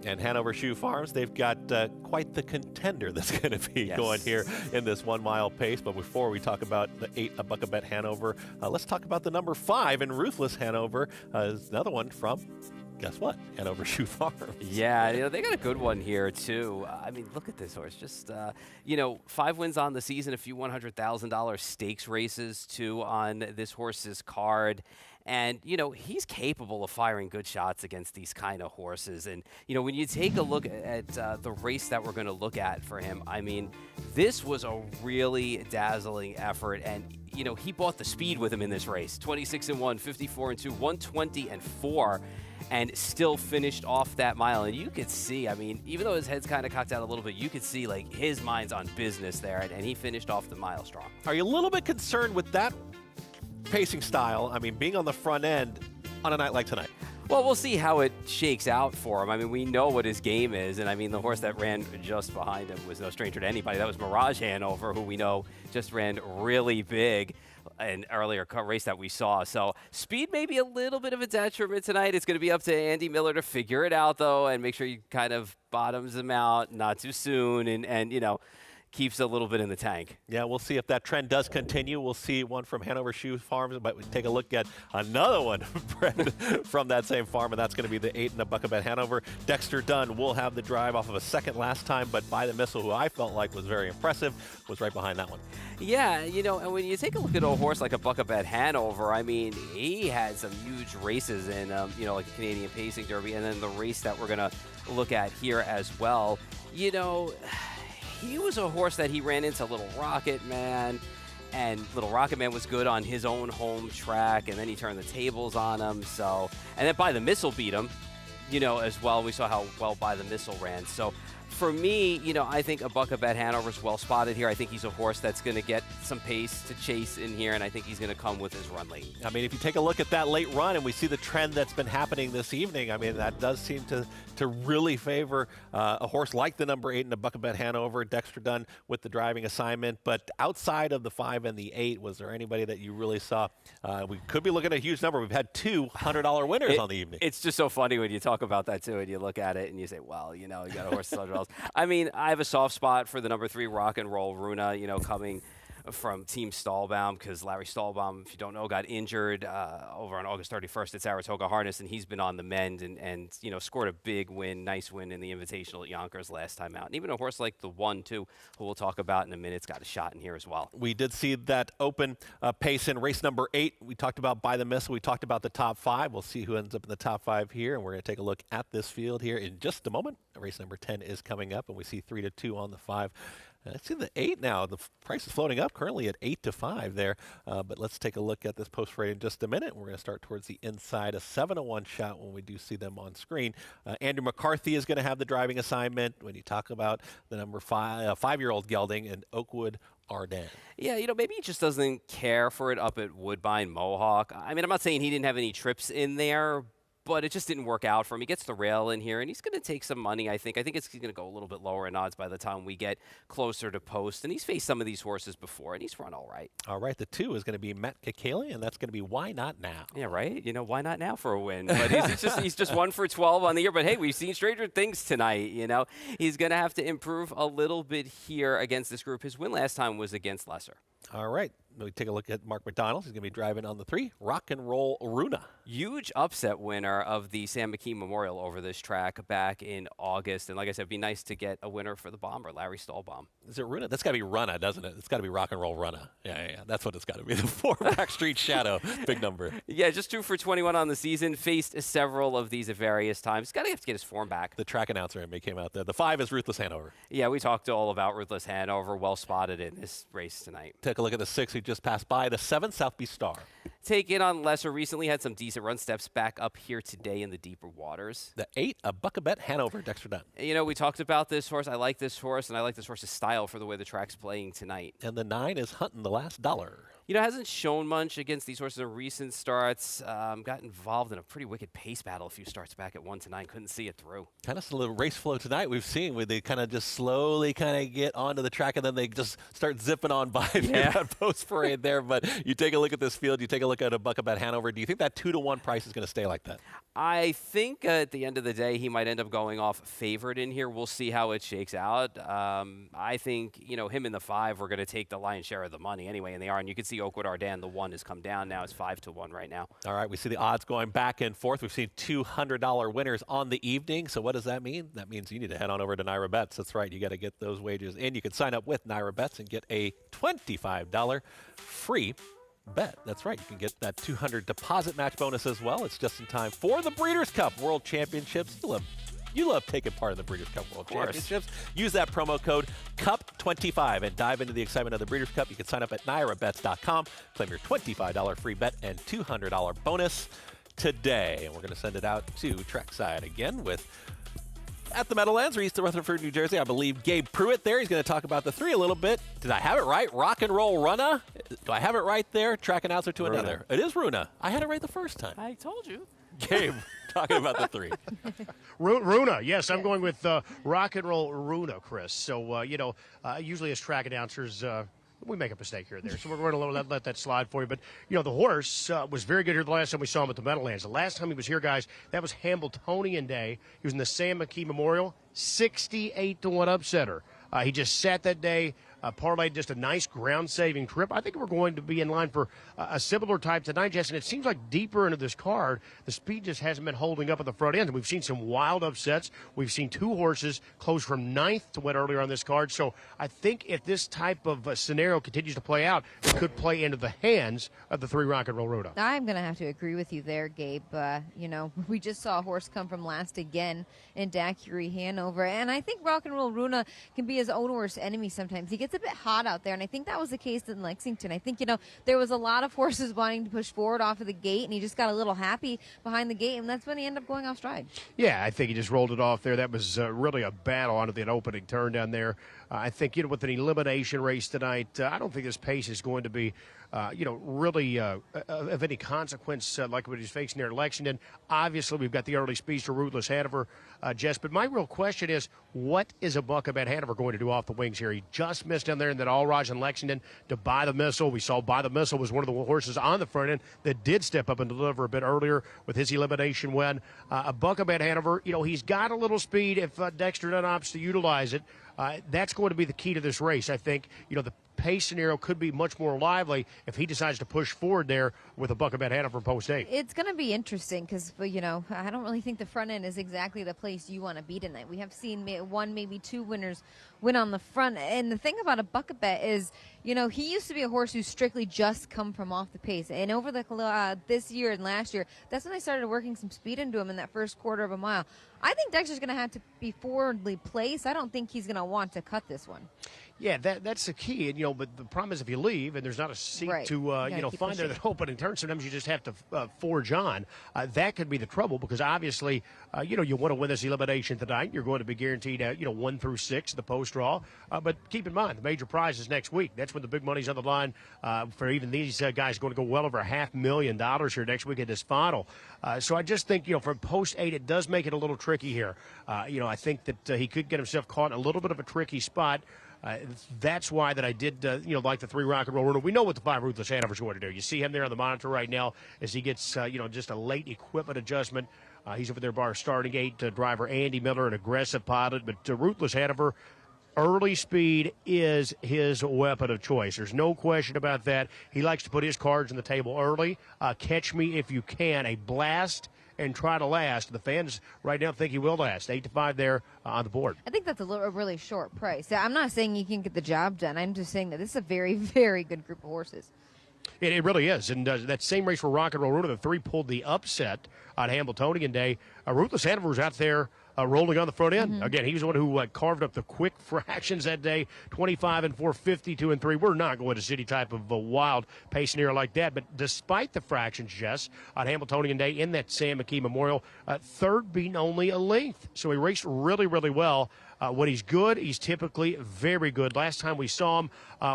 And Hanover Shoe Farms, they've got quite the contender that's going to be going here in this 1 mile pace. But before we talk about the 8 a buck a bet Hanover, let's talk about the number 5 in Ruthless Hanover. Is another one from, guess what, Hanover Shoe Farms. Yeah, they got a good one here, too. I mean, look at this horse. Just, 5 wins on the season, a few $100,000 stakes races, too, on this horse's card. And, he's capable of firing good shots against these kind of horses. And, when you take a look at the race that we're going to look at for him, I mean, this was a really dazzling effort. And, he bought the speed with him in this race. 26-1, 54-2, 120-4. And still finished off that mile. And you could see, I mean, even though his head's kind of cocked out a little bit, you could see, like, his mind's on business there. And he finished off the mile strong. Are you a little bit concerned with that pacing style? I mean, being on the front end on a night like tonight. Well, we'll see how it shakes out for him. I mean, we know what his game is. And, I mean, the horse that ran just behind him was no stranger to anybody. That was Mirage Hanover, who we know just ran really big an earlier race that we saw. So speed may be a little bit of a detriment tonight. It's going to be up to Andy Miller to figure it out, though, and make sure he kind of bottoms him out not too soon and keeps a little bit in the tank. Yeah, we'll see if that trend does continue. We'll see one from Hanover Shoe Farms, but we take a look at another one from that same farm, and that's going to be the 8 and a buck a bet Hanover. Dexter Dunn will have the drive off of a second last time, but By the Missile, who I felt like was very impressive, was right behind that one. Yeah, and when you take a look at a horse like a buck a bet Hanover, I mean, he had some huge races in, like the Canadian Pacing Derby, and then the race that we're going to look at here as well. He was a horse that he ran into Little Rocket Man, and Little Rocket Man was good on his own home track, and then he turned the tables on him. And then By the Missile beat him, as well. We saw how well By the Missile ran. So for me, I think a buck a bet Hanover's well spotted here. I think he's a horse that's going to get some pace to chase in here, and I think he's going to come with his run late. I mean, if you take a look at that late run and we see the trend that's been happening this evening, I mean, that does seem to really favor a horse like the number 8 in the buck a bet Hanover, Dexter Dunn with the driving assignment. But outside of the 5 and the 8, was there anybody that you really saw? We could be looking at a huge number. We've had 2 $100 winners on the evening. It's just so funny when you talk about that, too, and you look at it and you say, well, you got a horse that's $100. I mean, I have a soft spot for the number 3 Rock and Roll Runa, coming from Team Stahlbaum, because Larry Stahlbaum, if you don't know, got injured over on August 31st at Saratoga Harness, and he's been on the mend and scored a big win, nice win in the Invitational at Yonkers last time out. And even a horse like the 1, too, who we'll talk about in a minute, has got a shot in here as well. We did see that open pace in race number 8. We talked about By the Missile. We talked about the top 5. We'll see who ends up in the top 5 here, and we're going to take a look at this field here in just a moment. Race number 10 is coming up, and we see 3-2 on the 5. Let's see the 8 now. The price is floating up, currently at 8-5 there. But let's take a look at this post rate in just a minute. We're going to start towards the inside, a 7-1 shot when we do see them on screen. Andrew McCarthy is going to have the driving assignment when you talk about the number 5-year-old gelding and Oakwood Ardennes. Yeah, maybe he just doesn't care for it up at Woodbine Mohawk. I mean, I'm not saying he didn't have any trips in there, but it just didn't work out for him. He gets the rail in here, and he's going to take some money, I think. I think it's going to go a little bit lower in odds by the time we get closer to post. And he's faced some of these horses before, and he's run all right. All right, the 2 is going to be Matt Kekele, and that's going to be Why Not Now. Yeah, right? Why not now for a win? But he's just 1 for 12 on the year. But, hey, we've seen stranger things tonight, He's going to have to improve a little bit here against this group. His win last time was against Lesser. All right. We take a look at Mark McDonald. He's going to be driving on the 3, Rock and Roll Runa. Huge upset winner of the Sam McKee Memorial over this track back in August. And like I said, it'd be nice to get a winner for the bomber, Larry Stahlbaum. Is it Runa? That's got to be Runa, doesn't it? It's got to be Rock and Roll Runa. Yeah. That's what it's got to be. The 4 Backstreet Shadow. Big number. Yeah, just 2 for 21 on the season. Faced several of these at various times. Got to have to get his form back. The track announcer in me came out there. The 5 is Ruthless Hanover. Yeah, we talked all about Ruthless Hanover. Well spotted in this race tonight. Take a look at the 6 who just passed by. The 7, South Beach Star. Take it on Lesser. Recently had some decent run steps back up here today in the deeper waters. The 8, a buck a bet Hanover, Dexter Dunn. We talked about this horse. I like this horse, and I like this horse's style for the way the track's playing tonight. And the 9 is Hunting the Last Dollar. Hasn't shown much against these horses in recent starts. Got involved in a pretty wicked pace battle a few starts back at 1-9. Couldn't see it through. Kind of a little race flow tonight we've seen where they kind of just slowly kind of get onto the track and then they just start zipping on by that post parade there. But you take a look at this field, you take a look at a buck about Hanover. Do you think that 2-1 price is going to stay like that? I think at the end of the day, he might end up going off favored in here. We'll see how it shakes out. I think, him and the 5 are going to take the lion's share of the money anyway, and they are. And you can see Oakwood Ardan, the 1 has come down now. It's 5-1 right now. All right, we see the odds going back and forth. We've seen $200 winners on the evening. So what does that mean? That means you need to head on over to Naira Bets. That's right. You got to get those wagers in. You can sign up with Naira Bets and get a $25 free bet. That's right. You can get that $200 deposit match bonus as well. It's just in time for the Breeders' Cup World Championships. You love taking part in the Breeders' Cup World Championships. Use that promo code CUP25 and dive into the excitement of the Breeders' Cup. You can sign up at NairaBets.com, claim your $25 free bet and $200 bonus today. And we're going to send it out to trackside again with at the Meadowlands, or east of Rutherford, New Jersey. I believe Gabe Pruitt there. He's going to talk about the 3 a little bit. Did I have it right? Rock and Roll Runa? Do I have it right there? Track announcer to another. It is Runa. I had it right the first time. I told you. Gabe, talking about the 3. Runa, yes, I'm going with Rock and Roll Runa, Chris. So, usually as track announcers, we make a mistake here or there. So we're going to let that slide for you. But, the horse was very good here the last time we saw him at the Meadowlands. The last time he was here, guys, that was Hambletonian Day. He was in the Sam McKee Memorial, 68-1 upsetter. He just sat that day, parlayed just a nice ground-saving trip. I think we're going to be in line for a similar type tonight, Jess. And it seems like deeper into this card, the speed just hasn't been holding up at the front end. And we've seen some wild upsets. We've seen 2 horses close from 9th to win earlier on this card. So I think if this type of scenario continues to play out, it could play into the hands of the 3 Rock and Roll Runa. I'm going to have to agree with you there, Gabe. We just saw a horse come from last again in Daiquiri, Hanover. And I think Rock and Roll Runa can be his own worst enemy sometimes. He gets a bit hot out there, and I think that was the case in Lexington. I think, there was a lot of horses wanting to push forward off of the gate, and he just got a little happy behind the gate, and that's when he ended up going off stride. Yeah, I think he just rolled it off there. That was really a battle onto the opening turn down there. I think, with an elimination race tonight, I don't think this pace is going to be, really of any consequence like what he's facing there in Lexington. Obviously, we've got the early speedster, Ruthless Hanover, Jess. But my real question is, what is a buck about Hanover going to do off the wings here? He just missed down there in that All-Raj in Lexington to Buy the Missile. We saw Buy the Missile was one of the horses on the front end that did step up and deliver a bit earlier with his elimination win. A buck about Hanover, he's got a little speed if Dexter Dunn opts to utilize it. That's going to be the key to this race. I think, the pace scenario could be much more lively if he decides to push forward there with a buck about Hanover from post 8. It's going to be interesting because, I don't really think the front end is exactly the place you want to be tonight. We have seen 1, maybe 2 winners win on the front. And the thing about a bucket bet is, he used to be a horse who strictly just come from off the pace. And over the this year and last year, that's when they started working some speed into him in that first quarter of a mile. I think Dexter's going to have to be forwardly placed. I don't think he's going to want to cut this one. Yeah, that's the key. And, but the problem is if you leave and there's not a seat to, find that opening turn, sometimes you just have to forge on. That could be the trouble because obviously, you want to win this elimination tonight. You're going to be guaranteed, 1 through 6, the post draw. But keep in mind, the major prize is next week. That's when the big money's on the line for even these guys going to go well over $500,000 here next week at this final. So I just think, from post 8, it does make it a little tricky here. I think that he could get himself caught in a little bit of a tricky spot. That's why that I did, like the 3 Rock and Roll Runa. We know what the 5 Ruthless Hanover's going to do. You see him there on the monitor right now as he gets, just a late equipment adjustment. He's over there bar starting 8, driver Andy Miller, an aggressive pilot. But Ruthless Hanover, early speed is his weapon of choice. There's no question about that. He likes to put his cards on the table early. Catch me if you can. A blast and try to last. The fans right now think he will last. 8-5 there on the board. I think that's a really short price. I'm not saying you can get the job done. I'm just saying that this is a very, very good group of horses. It really is. And that same race for Rock and Roll Runa, the 3 pulled the upset on Hambletonian Day. Ruthless Hanover was out there rolling on the front end. Mm-hmm. Again, he was the one who carved up the quick fractions that day, 25-4, 52-3. We're not going to see any type of a wild pace scenario like that. But despite the fractions, Jess, on Hambletonian Day in that Sam McKee Memorial, third being only a length. So he raced really, really well. When he's good, he's typically very good. Last time we saw him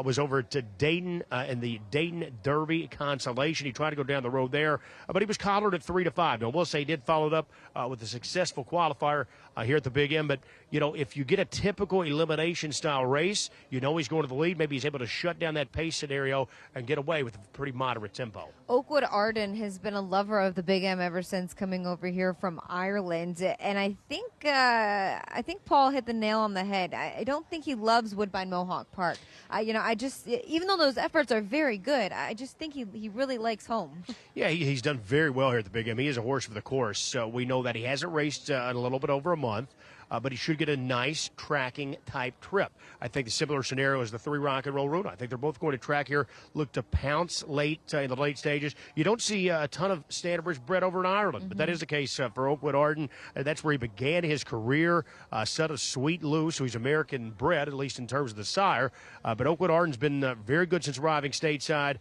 was over to Dayton in the Dayton Derby Consolation. He tried to go down the road there, but he was collared at 3-5. Now, we'll say he did follow it up with a successful qualifier here at the Big M. But, you know, if you get a typical elimination-style race, you know he's going to the lead. Maybe he's able to shut down that pace scenario and get away with a pretty moderate tempo. Oakwood Arden has been a lover of the Big M ever since coming over here from Ireland, and I think Paul hit the nail on the head. I don't think he loves Woodbine Mohawk Park. I just, even though those efforts are very good, I just think he really likes home. Yeah, he's done very well here at the Big M. He is a horse for the course, so we know that he hasn't raced in a little bit over a month. But he should get a nice tracking type trip. I think the similar scenario is the 3 Rock and Roll Runa. I think they're both going to track here, look to pounce late in the late stages. You don't see a ton of Standardbridge bred over in Ireland, but that is the case for Oakwood Arden. That's where he began his career. Son of Sweet Lou, so he's American bred, at least in terms of the sire. But Oakwood Arden's been very good since arriving stateside.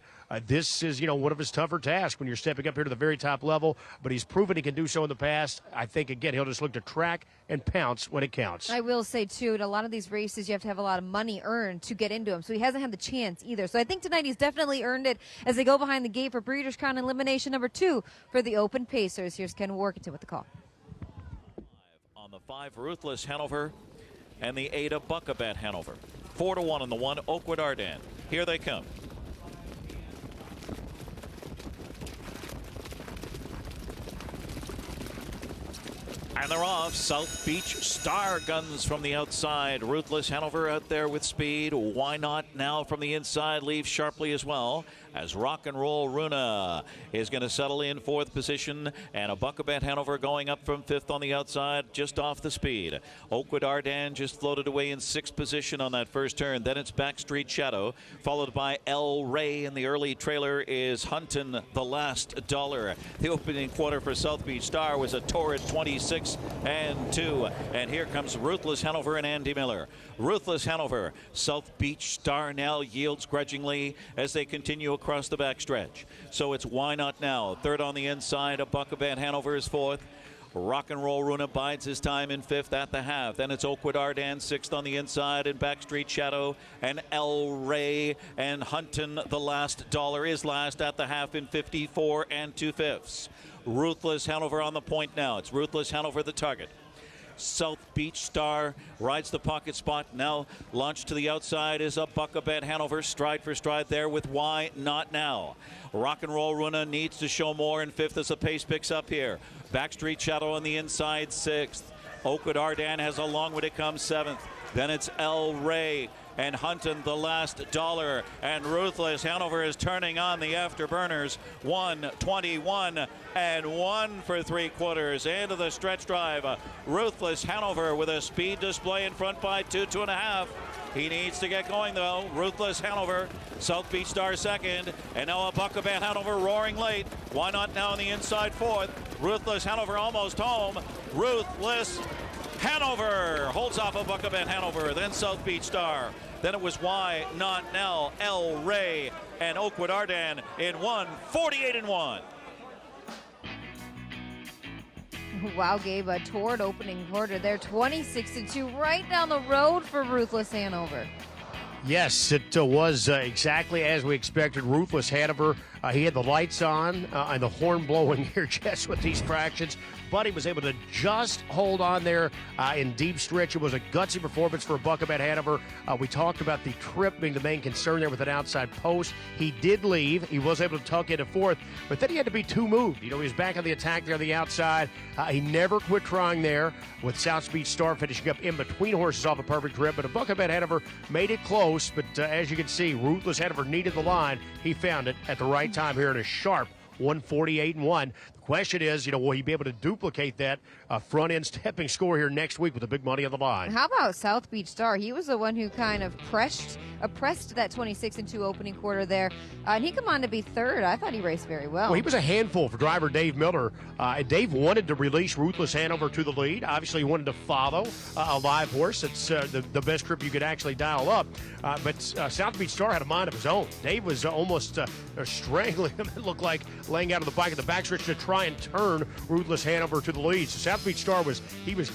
This is, one of his tougher tasks when you're stepping up here to the very top level, but he's proven he can do so in the past. I think, again, he'll just look to track and pounce when it counts. I will say, too, in a lot of these races, you have to have a lot of money earned to get into them, so he hasn't had the chance either. So I think tonight he's definitely earned it as they go behind the gate for Breeders' Crown elimination number 2 for the Open Pacers. Here's Ken Workington with the call. On the 5, Ruthless Hanover, and the 8, Buckabet Hanover. 4-1 on the 1, Oakwood Arden. Here they come. And they're off. South Beach Star guns from the outside. Ruthless Hanover out there with speed. Why Not Now from the inside leaves sharply as well, as Rock and Roll Runa is going to settle in 4th position, and a Buckabet Hanover going up from 5th on the outside, just off the speed. Oakwood Arden just floated away in 6th position on that first turn. Then it's Backstreet Shadow, followed by El Rey, and the early trailer is Huntin' the Last Dollar. The opening quarter for South Beach Star was a torrid 26-2, and here comes Ruthless Hanover and Andy Miller. Ruthless Hanover, South Beach Star now yields grudgingly as they continue across the backstretch. So it's Why Not Now, 3rd on the inside. A Buckabet Hanover is 4th. Rock and Roll Runa bides his time in 5th at the half. Then it's Oakwood Arden 6th on the inside, and Backstreet Shadow and El Rey and Huntin' the Last Dollar is last at the half in 54 2/5. Ruthless Hanover on the point now. It's Ruthless Hanover the target. South Beach Star rides the pocket spot. Now launched to the outside is a Buckabet Hanover, stride for stride there with Why Not Now. Rock and Roll Runa needs to show more in 5th as the pace picks up here. Backstreet Shadow on the inside 6th. Oakwood Arden has a long way to come 7th. Then it's El Rey and Huntin' the Last Dollar, and Ruthless Hanover is turning on the afterburners. 1:21 and 1 for 3/4 into the stretch drive. Ruthless Hanover with a speed display in front by 2.5. He needs to get going though. Ruthless Hanover, South Beach Star 2nd, and now a Buckabet Hanover roaring late. Why Not Now on the inside 4th. Ruthless Hanover almost home. Ruthless Hanover holds off a Buckabet Hanover, then South Beach Star. Then it was Why Not Now, El Rey, and Oakwood Arden in 1:48-1. Wow, Gabe, a torrid opening quarter there, 26-2, right down the road for Ruthless Hanover. Yes, it was exactly as we expected. Ruthless Hanover, he had the lights on and the horn blowing here just with these fractions, but he was able to just hold on there in deep stretch. It was a gutsy performance for a Buckabet Hanover. We talked about the trip being the main concern there with an outside post. He did leave. He was able to tuck into 4th, but then he had to be 2 moved. He was back on the attack there on the outside. He never quit trying there, with South Beach Star finishing up in between horses off a perfect trip, but a Buckabet Hanover made it close. But as you can see, Ruthless Hanover needed the line. He found it at the right time here in a sharp 1:48-1. The question is, will he be able to duplicate that front-end stepping score here next week with the big money on the line? How about South Beach Star? He was the one who kind of oppressed that 26-2 opening quarter there, and he come on to be 3rd. I thought he raced very well. Well, he was a handful for driver Dave Miller. Dave wanted to release Ruthless Hanover to the lead. Obviously, he wanted to follow a live horse. It's the best trip you could actually dial up. But South Beach Star had a mind of his own. Dave was almost strangling him, it looked like, laying out of the bike at the backstretch to try try and turn Ruthless Hanover to the lead. So South Beach Star was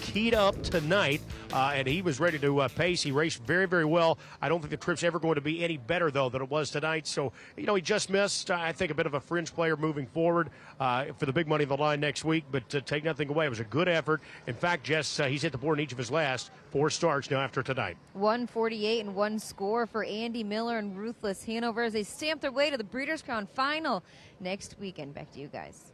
keyed up tonight, and he was ready to pace. He raced very, very well. I don't think the trip's ever going to be any better, though, than it was tonight. So, he just missed, I think, a bit of a fringe player moving forward for the big money on the line next week. But take nothing away. It was a good effort. In fact, Jess, he's hit the board in each of his last 4 starts now after tonight. 148 and 1 score for Andy Miller and Ruthless Hanover as they stamp their way to the Breeders' Crown Final next weekend. Back to you guys.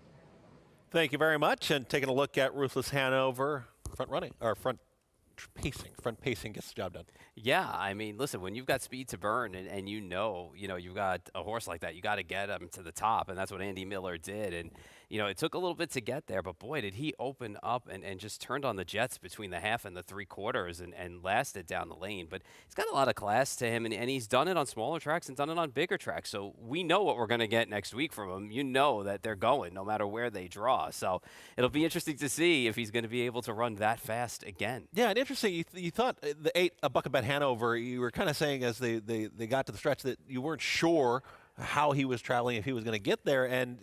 Thank you very much. And taking a look at Ruthless Hanover, front pacing gets the job done. Yeah, I mean, listen, when you've got speed to burn and you've got a horse like that, you got to get him to the top, and that's what Andy Miller did. And, it took a little bit to get there, but boy, did he open up and just turned on the jets between the half and the 3/4 and lasted down the lane. But he's got a lot of class to him, and he's done it on smaller tracks and done it on bigger tracks. So we know what we're going to get next week from him. You know that they're going no matter where they draw. So it'll be interesting to see if he's going to be able to run that fast again. Yeah, and interesting, you thought the 8, a Buckabet Hanover, you were kind of saying as they got to the stretch that you weren't sure how he was traveling, if he was going to get there, and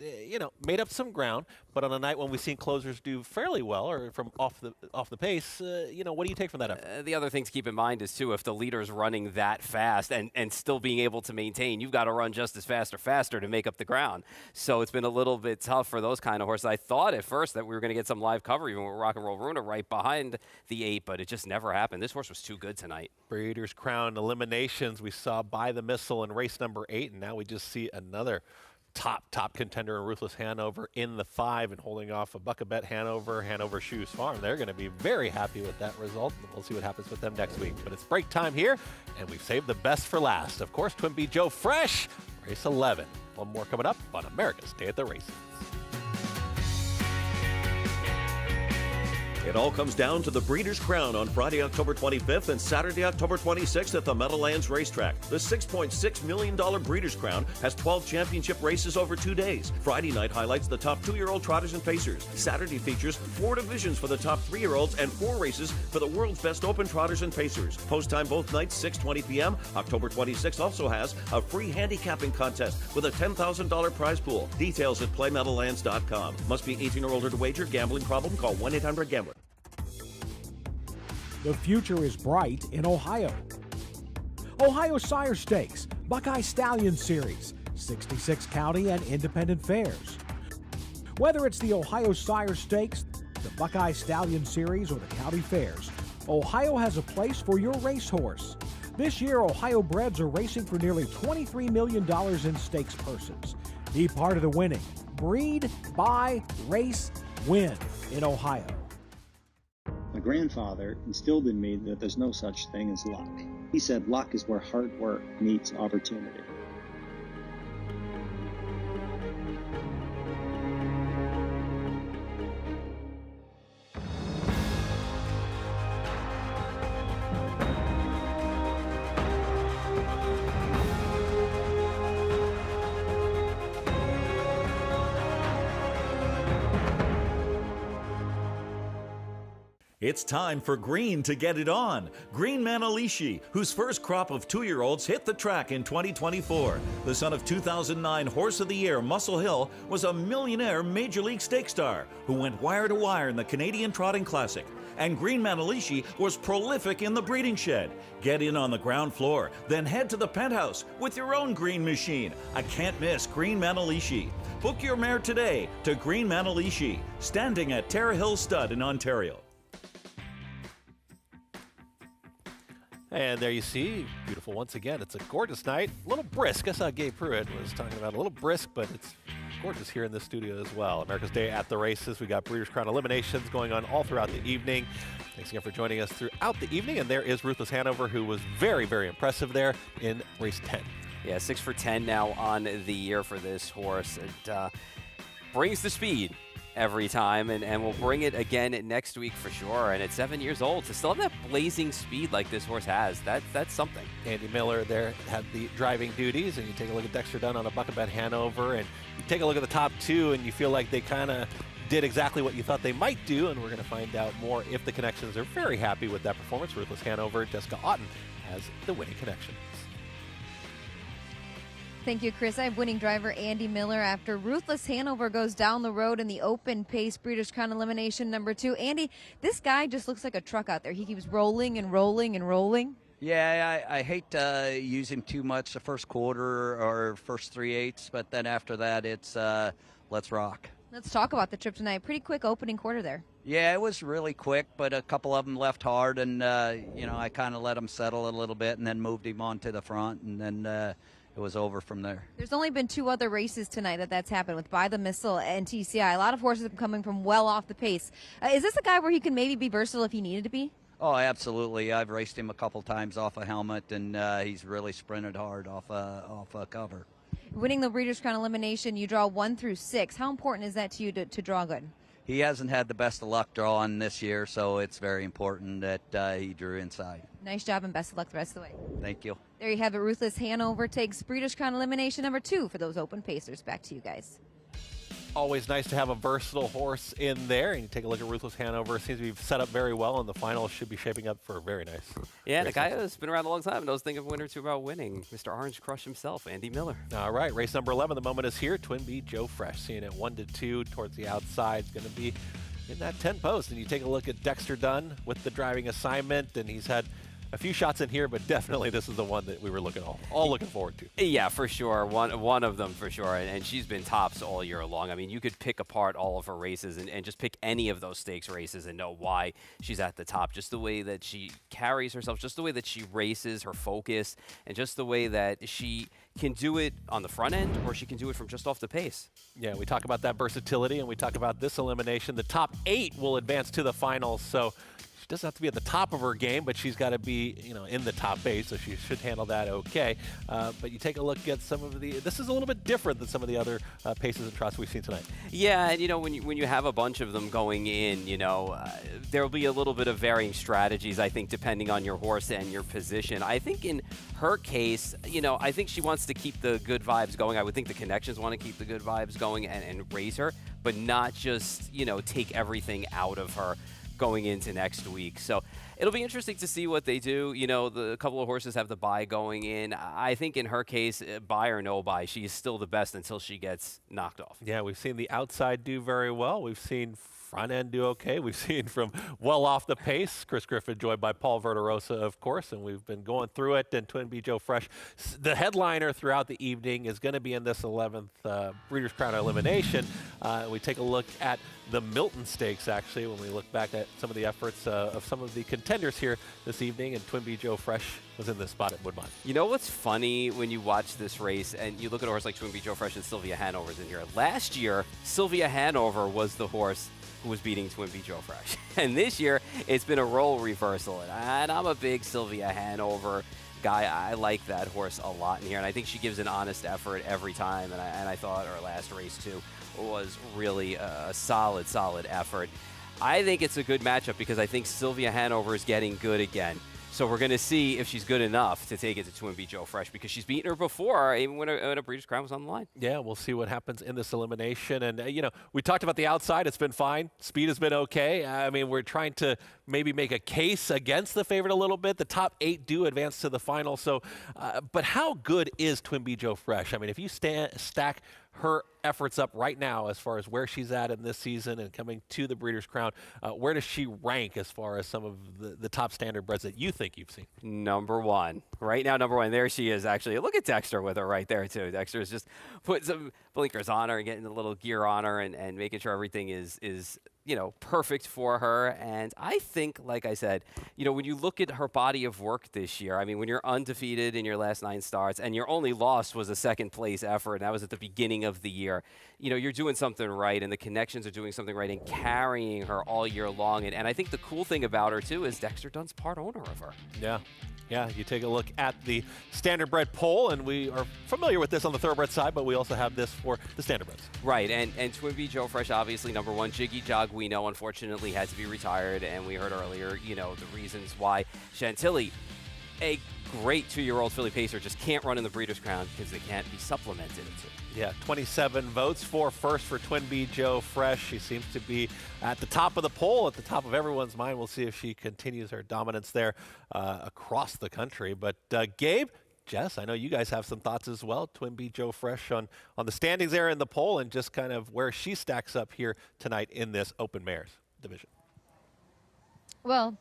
made up some ground. But on a night when we've seen closers do fairly well, or from off the pace, what do you take from that effort? The other thing to keep in mind is too, if the leader's running that fast and still being able to maintain, you've got to run just as fast or faster to make up the ground. So it's been a little bit tough for those kind of horses. I thought at first that we were going to get some live cover, even with Rock and Roll Runa right behind the 8, but it just never happened. This horse was too good tonight. Breeders' Crown eliminations we saw by the missile in race number 8, and now we just see another top contender in Ruthless Hanover in the 5 and holding off a Buckabet Hanover Shoes Farm. They're going to be very happy with that result. We'll see what happens with them next week. But it's break time here, and we've saved the best for last. Of course, Twin B Joe Fresh, race 11. One more coming up on America's Day at the Races. It all comes down to the Breeders' Crown on Friday, October 25th and Saturday, October 26th at the Meadowlands Racetrack. The $6.6 million Breeders' Crown has 12 championship races over 2 days. Friday night highlights the top 2-year-old trotters and pacers. Saturday features 4 divisions for the top 3-year-olds and 4 races for the world's best open trotters and pacers. Post time both nights, 6:20 p.m. October 26th also has a free handicapping contest with a $10,000 prize pool. Details at playmeadowlands.com. Must be 18 or older to wager. Gambling problem? Call 1-800-GAMBLER. The future is bright in Ohio. Ohio Sire Stakes, Buckeye Stallion Series, 66 county and independent fairs. Whether it's the Ohio Sire Stakes, the Buckeye Stallion Series, or the county fairs, Ohio has a place for your racehorse. This year, Ohio breds are racing for nearly $23 million in stakes purses. Be part of the winning. Breed, buy, race, win in Ohio. My grandfather instilled in me that there's no such thing as luck. He said luck is where hard work meets opportunity. It's time for Green to get it on. Green Manalishi, whose first crop of 2-year-olds hit the track in 2024. The son of 2009 Horse of the Year Muscle Hill was a millionaire Major League Stake star who went wire to wire in the Canadian Trotting Classic. And Green Manalishi was prolific in the breeding shed. Get in on the ground floor, then head to the penthouse with your own green machine. I can't miss Green Manalishi. Book your mare today to Green Manalishi, standing at Terra Hill Stud in Ontario. And there you see, beautiful once again. It's a gorgeous night, a little brisk. I saw Gabe Pruitt was talking about a little brisk, but it's gorgeous here in the studio as well. America's Day at the Races. We got Breeders' Crown eliminations going on all throughout the evening. Thanks again for joining us throughout the evening. And there is Ruthless Hanover, who was very, very impressive there in race 10. Yeah, 6 for 10 now on the year for this horse. It brings the speed every time, and we'll bring it again next week for sure. And at 7 years old, to still have that blazing speed like this horse has, that's something. Andy Miller there had the driving duties, and you take a look at Dexter Dunn on a Buckabet Hanover, and you take a look at the top 2, and you feel like they kind of did exactly what you thought they might do, and we're going to find out more if the connections are very happy with that performance. Ruthless Hanover, Jessica Otten has the winning connections. Thank you, Chris. I have winning driver Andy Miller after Ruthless Hanover goes down the road in the open pace Breeders' Crown Elimination number 2. Andy, this guy just looks like a truck out there. He keeps rolling and rolling and rolling. Yeah, I hate to use him too much the first quarter or first 3/8, but then after that, it's let's rock. Let's talk about the trip tonight. Pretty quick opening quarter there. Yeah, it was really quick, but a couple of them left hard, and I kind of let him settle a little bit, and then moved him on to the front, and then it was over from there. There's only been 2 other races tonight that's happened with By the Missile and TCI. A lot of horses coming from well off the pace. Is this a guy where he can maybe be versatile if he needed to be? Oh, absolutely. I've raced him a couple times off a helmet, and he's really sprinted hard off a cover. Winning the Breeders' Crown Elimination, you draw 1 through 6. How important is that to you to draw good? He hasn't had the best of luck drawing this year, so it's very important that he drew inside. Nice job and best of luck the rest of the way. Thank you. There you have it. Ruthless Hanover takes Breeders' Crown Elimination number 2 for those open pacers. Back to you guys. Always nice to have a versatile horse in there. And you take a look at Ruthless Hanover. Seems to be set up very well, and the final should be shaping up for a very nice. Yeah, the guy who's been around a long time and knows think of a winner or two about winning. Mr. Orange Crush himself, Andy Miller. All right, race number 11. The moment is here. Twin B Joe Fresh, seeing it 1-2 towards the outside. It's going to be in that 10 post. And you take a look at Dexter Dunn with the driving assignment, and he's had a few shots in here, but definitely this is the one that we were all looking forward to. Yeah, for sure. One of them for sure. And she's been tops all year long. I mean, you could pick apart all of her races and just pick any of those stakes races and know why she's at the top. Just the way that she carries herself, just the way that she races, her focus, and just the way that she can do it on the front end or she can do it from just off the pace. Yeah, we talk about that versatility, and we talk about this elimination. The top 8 will advance to the finals, so she doesn't have to be at the top of her game, but she's got to be, in the top 8, so she should handle that okay. But you take a look at some of this is a little bit different than some of the other paces and trots we've seen tonight. Yeah, and when you have a bunch of them going in, there'll be a little bit of varying strategies, I think, depending on your horse and your position. I think in her case, I think she wants to keep the good vibes going. I would think the connections want to keep the good vibes going and raise her, but not just, take everything out of her going into next week. So it'll be interesting to see what they do. The couple of horses have the bye going in. I think in her case, bye or no bye, she is still the best until she gets knocked off. Yeah, we've seen the outside do very well. We've seen front end do okay. We've seen from well off the pace. Chris Griffin joined by Paul Verderosa, of course, and we've been going through it. And Twin B Joe Fresh, the headliner throughout the evening, is going to be in this 11th Breeders' Crown elimination. We take a look at the Milton Stakes, actually, when we look back at some of the efforts of some of the contenders here this evening, and Twin B Joe Fresh was in this spot at Woodbine. You know what's funny when you watch this race and you look at a horse like Twin B Joe Fresh and Sylvia Hanover's in here? Last year, Sylvia Hanover was the horse who was beating Twin B Joe Fresh. And this year, it's been a role reversal. And I'm a big Sylvia Hanover guy. I like that horse a lot in here, and I think she gives an honest effort every time. And I thought her last race, too, was really a solid effort. I think it's a good matchup because I think Sylvia Hanover is getting good again. So we're going to see if she's good enough to take it to Twin B Joe Fresh because she's beaten her before, even when a Breeders' Crown was on the line. Yeah, we'll see what happens in this elimination. And, we talked about the outside. It's been fine. Speed has been okay. I mean, we're trying to maybe make a case against the favorite a little bit. The top 8 do advance to the final. So, but how good is Twin B Joe Fresh? I mean, if you stack her efforts up right now as far as where she's at in this season and coming to the Breeders' Crown, where does she rank as far as some of the top standardbreds that you think you've seen? Number 1. Right now, number 1. There she is, actually. Look at Dexter with her right there, too. Dexter's just putting some blinkers on her and getting a little gear on her and making sure everything is perfect for her. And I think, like I said, when you look at her body of work this year, I mean, when you're undefeated in your last 9 starts and your only loss was a 2nd place effort, and that was at the beginning of the year, you're doing something right, and the connections are doing something right and carrying her all year long. And I think the cool thing about her, too, is Dexter Dunn's part owner of her. Yeah. Yeah, you take a look at the standardbred poll, and we are familiar with this on the thoroughbred side, but we also have this for the standardbreds. Right, and Twin B Joe Fresh, obviously, number 1. Jiggy Jog, we know, unfortunately, had to be retired, and we heard earlier, the reasons why. Chantilly, a great 2-year-old filly pacer, just can't run in the Breeders' Crown because they can't be supplemented into. Yeah, 27 votes for first for Twin B Joe Fresh. She seems to be at the top of the poll, at the top of everyone's mind. We'll see if she continues her dominance there across the country. But Gabe, Jess, I know you guys have some thoughts as well. Twin B Joe Fresh on the standings there in the poll and just kind of where she stacks up here tonight in this Open Mares division. Well,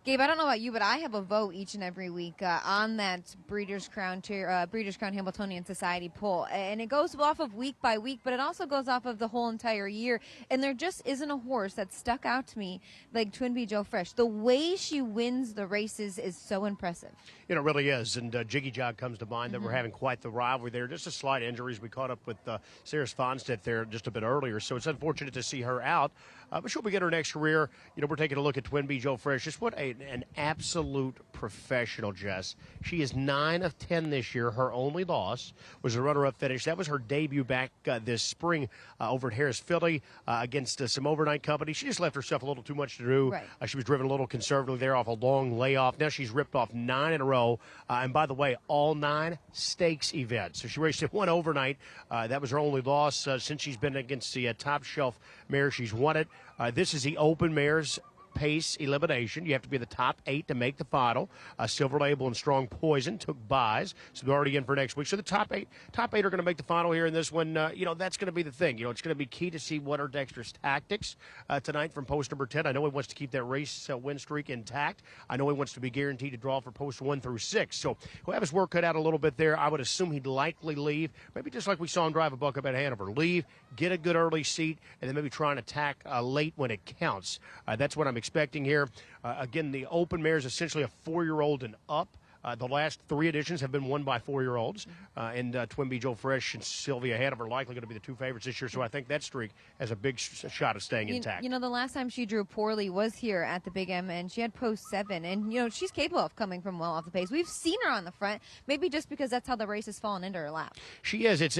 Gabe, I don't know about you, but I have a vote each and every week on that Breeders' Crown Hamiltonian Society poll, and it goes off of week by week, but it also goes off of the whole entire year. And there just isn't a horse that stuck out to me like Twin B Joe Fresh. The way she wins the races is so impressive. It really is, and Jiggy Jog comes to mind. That we're having quite the rivalry there. Just a slight injuries. We caught up with Sarah Svanstedt there just a bit earlier, so it's unfortunate to see her out. But she'll begin her next career. We're taking a look at Twin B Joe Fresh. Just what an absolute professional, Jess. She is 9 of 10 this year. Her only loss was a runner-up finish. That was her debut back this spring over at Harris Philly against some overnight company. She just left herself a little too much to do. Right. She was driven a little conservatively there off a long layoff. Now she's ripped off 9 in a row. And by the way, all 9 stakes events. So she raced it one overnight. That was her only loss since she's been against the top shelf mare. She's won it. This is the Open Mares pace elimination. You have to be the top 8 to make the final. Silver Label and Strong Poison took buys, so they're already in for next week. So the top eight are going to make the final here in this one. That's going to be the thing. It's going to be key to see what are Dexter's tactics tonight from post number 10. I know he wants to keep that race win streak intact. I know he wants to be guaranteed to draw for post 1 through 6. So he'll have his work cut out a little bit there. I would assume he'd likely leave, maybe just like we saw him drive a buck up at Hanover. Leave, get a good early seat, and then maybe try and attack late when it counts. That's what I'm expecting here. Again, the Open Mare is essentially a 4-year-old and up. The last 3 editions have been won by 4-year-olds, and Twin B Joe Fresh and Sylvia Hanover are likely going to be the 2 favorites this year, so I think that streak has a big shot of staying intact. The last time she drew poorly was here at the Big M, and she had post 7, and, she's capable of coming from well off the pace. We've seen her on the front, maybe just because that's how the race has fallen into her lap. She is. It's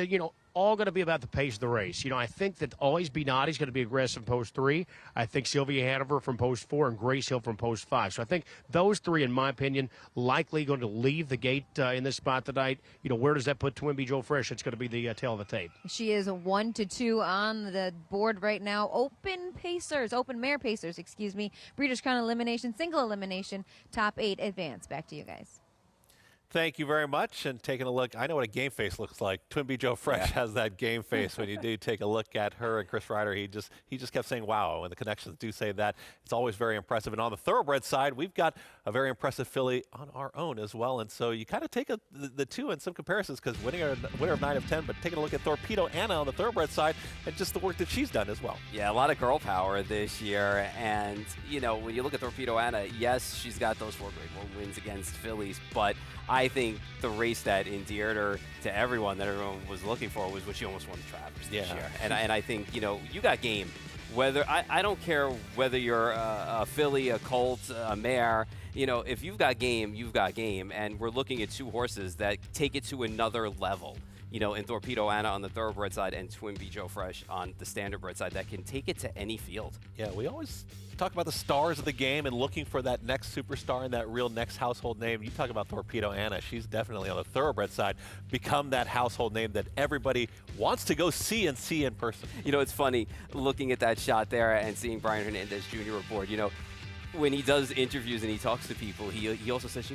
all going to be about the pace of the race. I think that Always Be Naughty is going to be aggressive post 3. I think Sylvia Hanover from post 4 and Grace Hill from post 5. So I think those 3, in my opinion, likely going to leave the gate in this spot tonight. Where does that put Twin B Joe Fresh? It's going to be the tail of the tape. She is a 1-2 on the board right now. Open Mare Pacers, Breeders' Crown elimination, single elimination, top 8 advance. Back to you guys. Thank you very much. And taking a look, I know what a game face looks like. Twin B Joe Fresh has that game face when you do take a look at her and Chris Ryder. He just kept saying wow, and the connections do say that. It's always very impressive. And on the thoroughbred side, we've got a very impressive filly on our own as well. And so you kind of take the two in some comparisons, because winner of 9 of 10, but taking a look at Torpedo Anna on the thoroughbred side and just the work that she's done as well. Yeah, a lot of girl power this year. And, when you look at Torpedo Anna, yes, she's got those 4 Grade 1 wins against fillies, but I think the race that endeared her to everyone, that everyone was looking for, was when she almost won the Travers this year. And I think, you got game. Whether I don't care whether you're a filly, a colt, a mare, if you've got game, you've got game. And we're looking at 2 horses that take it to another level. In Torpedo Anna on the thoroughbred side and Twin B Joe Fresh on the standardbred side, that can take it to any field. Yeah, we always talk about the stars of the game and looking for that next superstar and that real next household name. You talk about Torpedo Anna. She's definitely on the thoroughbred side become that household name that everybody wants to go see in person. It's funny looking at that shot there and seeing Brian Hernandez Jr. aboard. When he does interviews and he talks to people, he also says,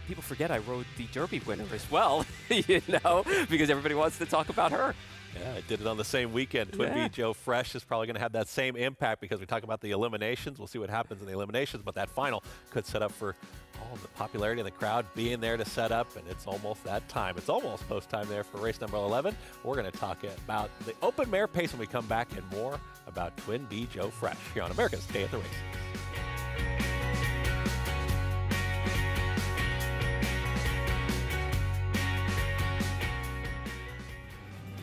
people forget I rode the Derby winner as well, because everybody wants to talk about her. Yeah, I did it on the same weekend. Twin B Joe Fresh is probably going to have that same impact, because we talk about the eliminations. We'll see what happens in the eliminations, but that final could set up for all the popularity in the crowd being there to set up, and it's almost that time. It's almost post time there for race number 11. We're going to talk about the Open Mare Pace when we come back, and more about Twin B Joe Fresh here on America's Day at the Races.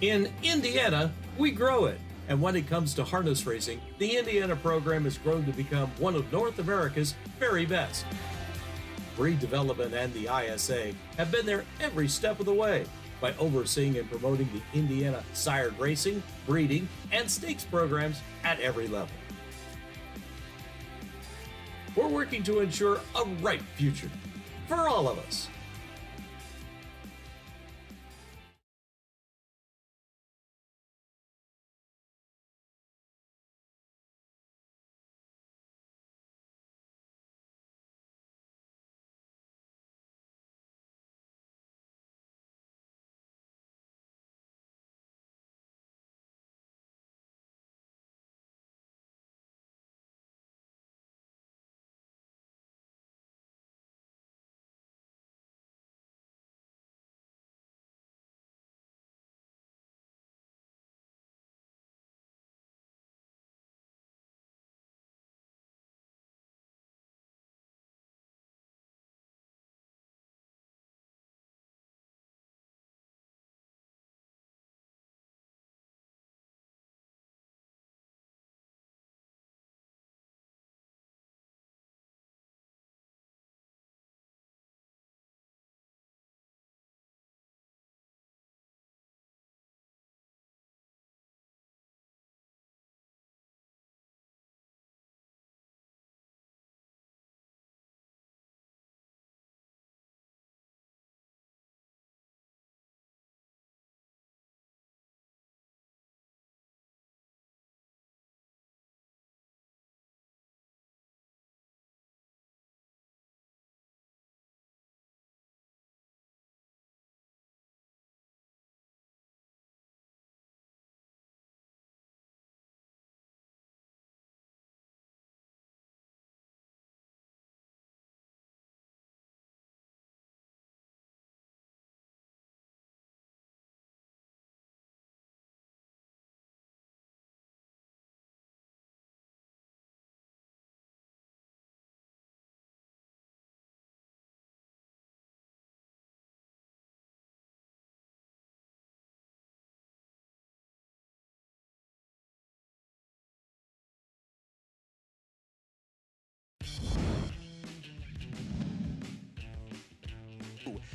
In Indiana, we grow it. And when it comes to harness racing, the Indiana program has grown to become one of North America's very best. Breed Development and the ISA have been there every step of the way by overseeing and promoting the Indiana sired racing, breeding, and stakes programs at every level. We're working to ensure a bright future for all of us.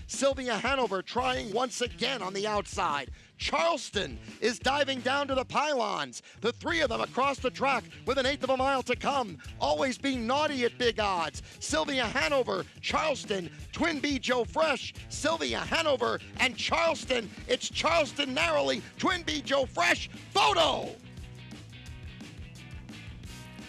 Sylvia Hanover trying once again on the outside. Charleston is diving down to the pylons. The three of them across the track with an eighth of a mile to come. Always being naughty at big odds. Sylvia Hanover, Charleston, Twin B Joe Fresh, Sylvia Hanover, and Charleston. It's Charleston narrowly, Twin B Joe Fresh. Photo!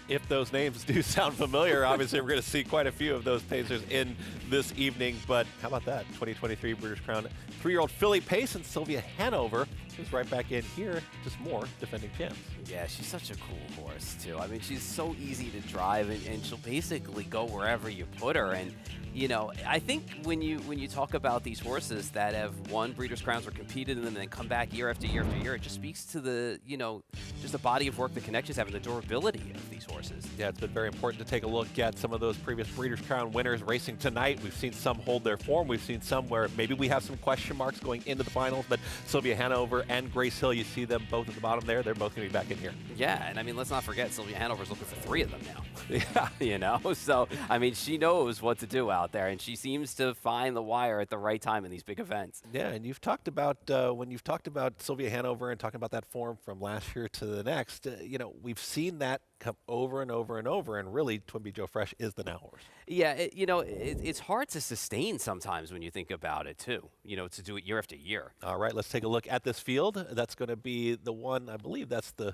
If those names do sound familiar, obviously we're going to see quite a few of those pacers in this evening. But how about that? 2023 Breeders' Crown 3-year-old filly pace and Sylvia Hanover, who's right back in here, just more defending champs. Yeah, she's such a cool horse, too. I mean, she's so easy to drive, and she'll basically go wherever you put her. And, you know, I think when you talk about these horses that have won Breeders' Crowns or competed in them and then come back year after year after year, it just speaks to the, you know, just the body of work the connections have and the durability of these horses. Yeah, it's been very important to take a look at some of those previous Breeders' Crown winners racing tonight. We've seen some hold their form. We've seen some where maybe we have some question marks going into the finals, but Sylvia Hanover and Grace Hill, you see them both at the bottom there. They're both going to be back in here. Yeah, and I mean, let's not forget Sylvia Hanover's looking for 3 of them now. Yeah, you know, so I mean, she knows what to do out there, and she seems to find the wire at the right time in these big events. Yeah, and you've talked about when you've talked about Sylvia Hanover and talking about that form from last year to the next, you know, we've seen that come over and over and over, and really Twin B Joe Fresh is the now horse. Yeah, you know, it's hard to sustain sometimes when you think about it too, you know, to do it year after year. All right, let's take a look at this field. That's going to be the one, I believe that's the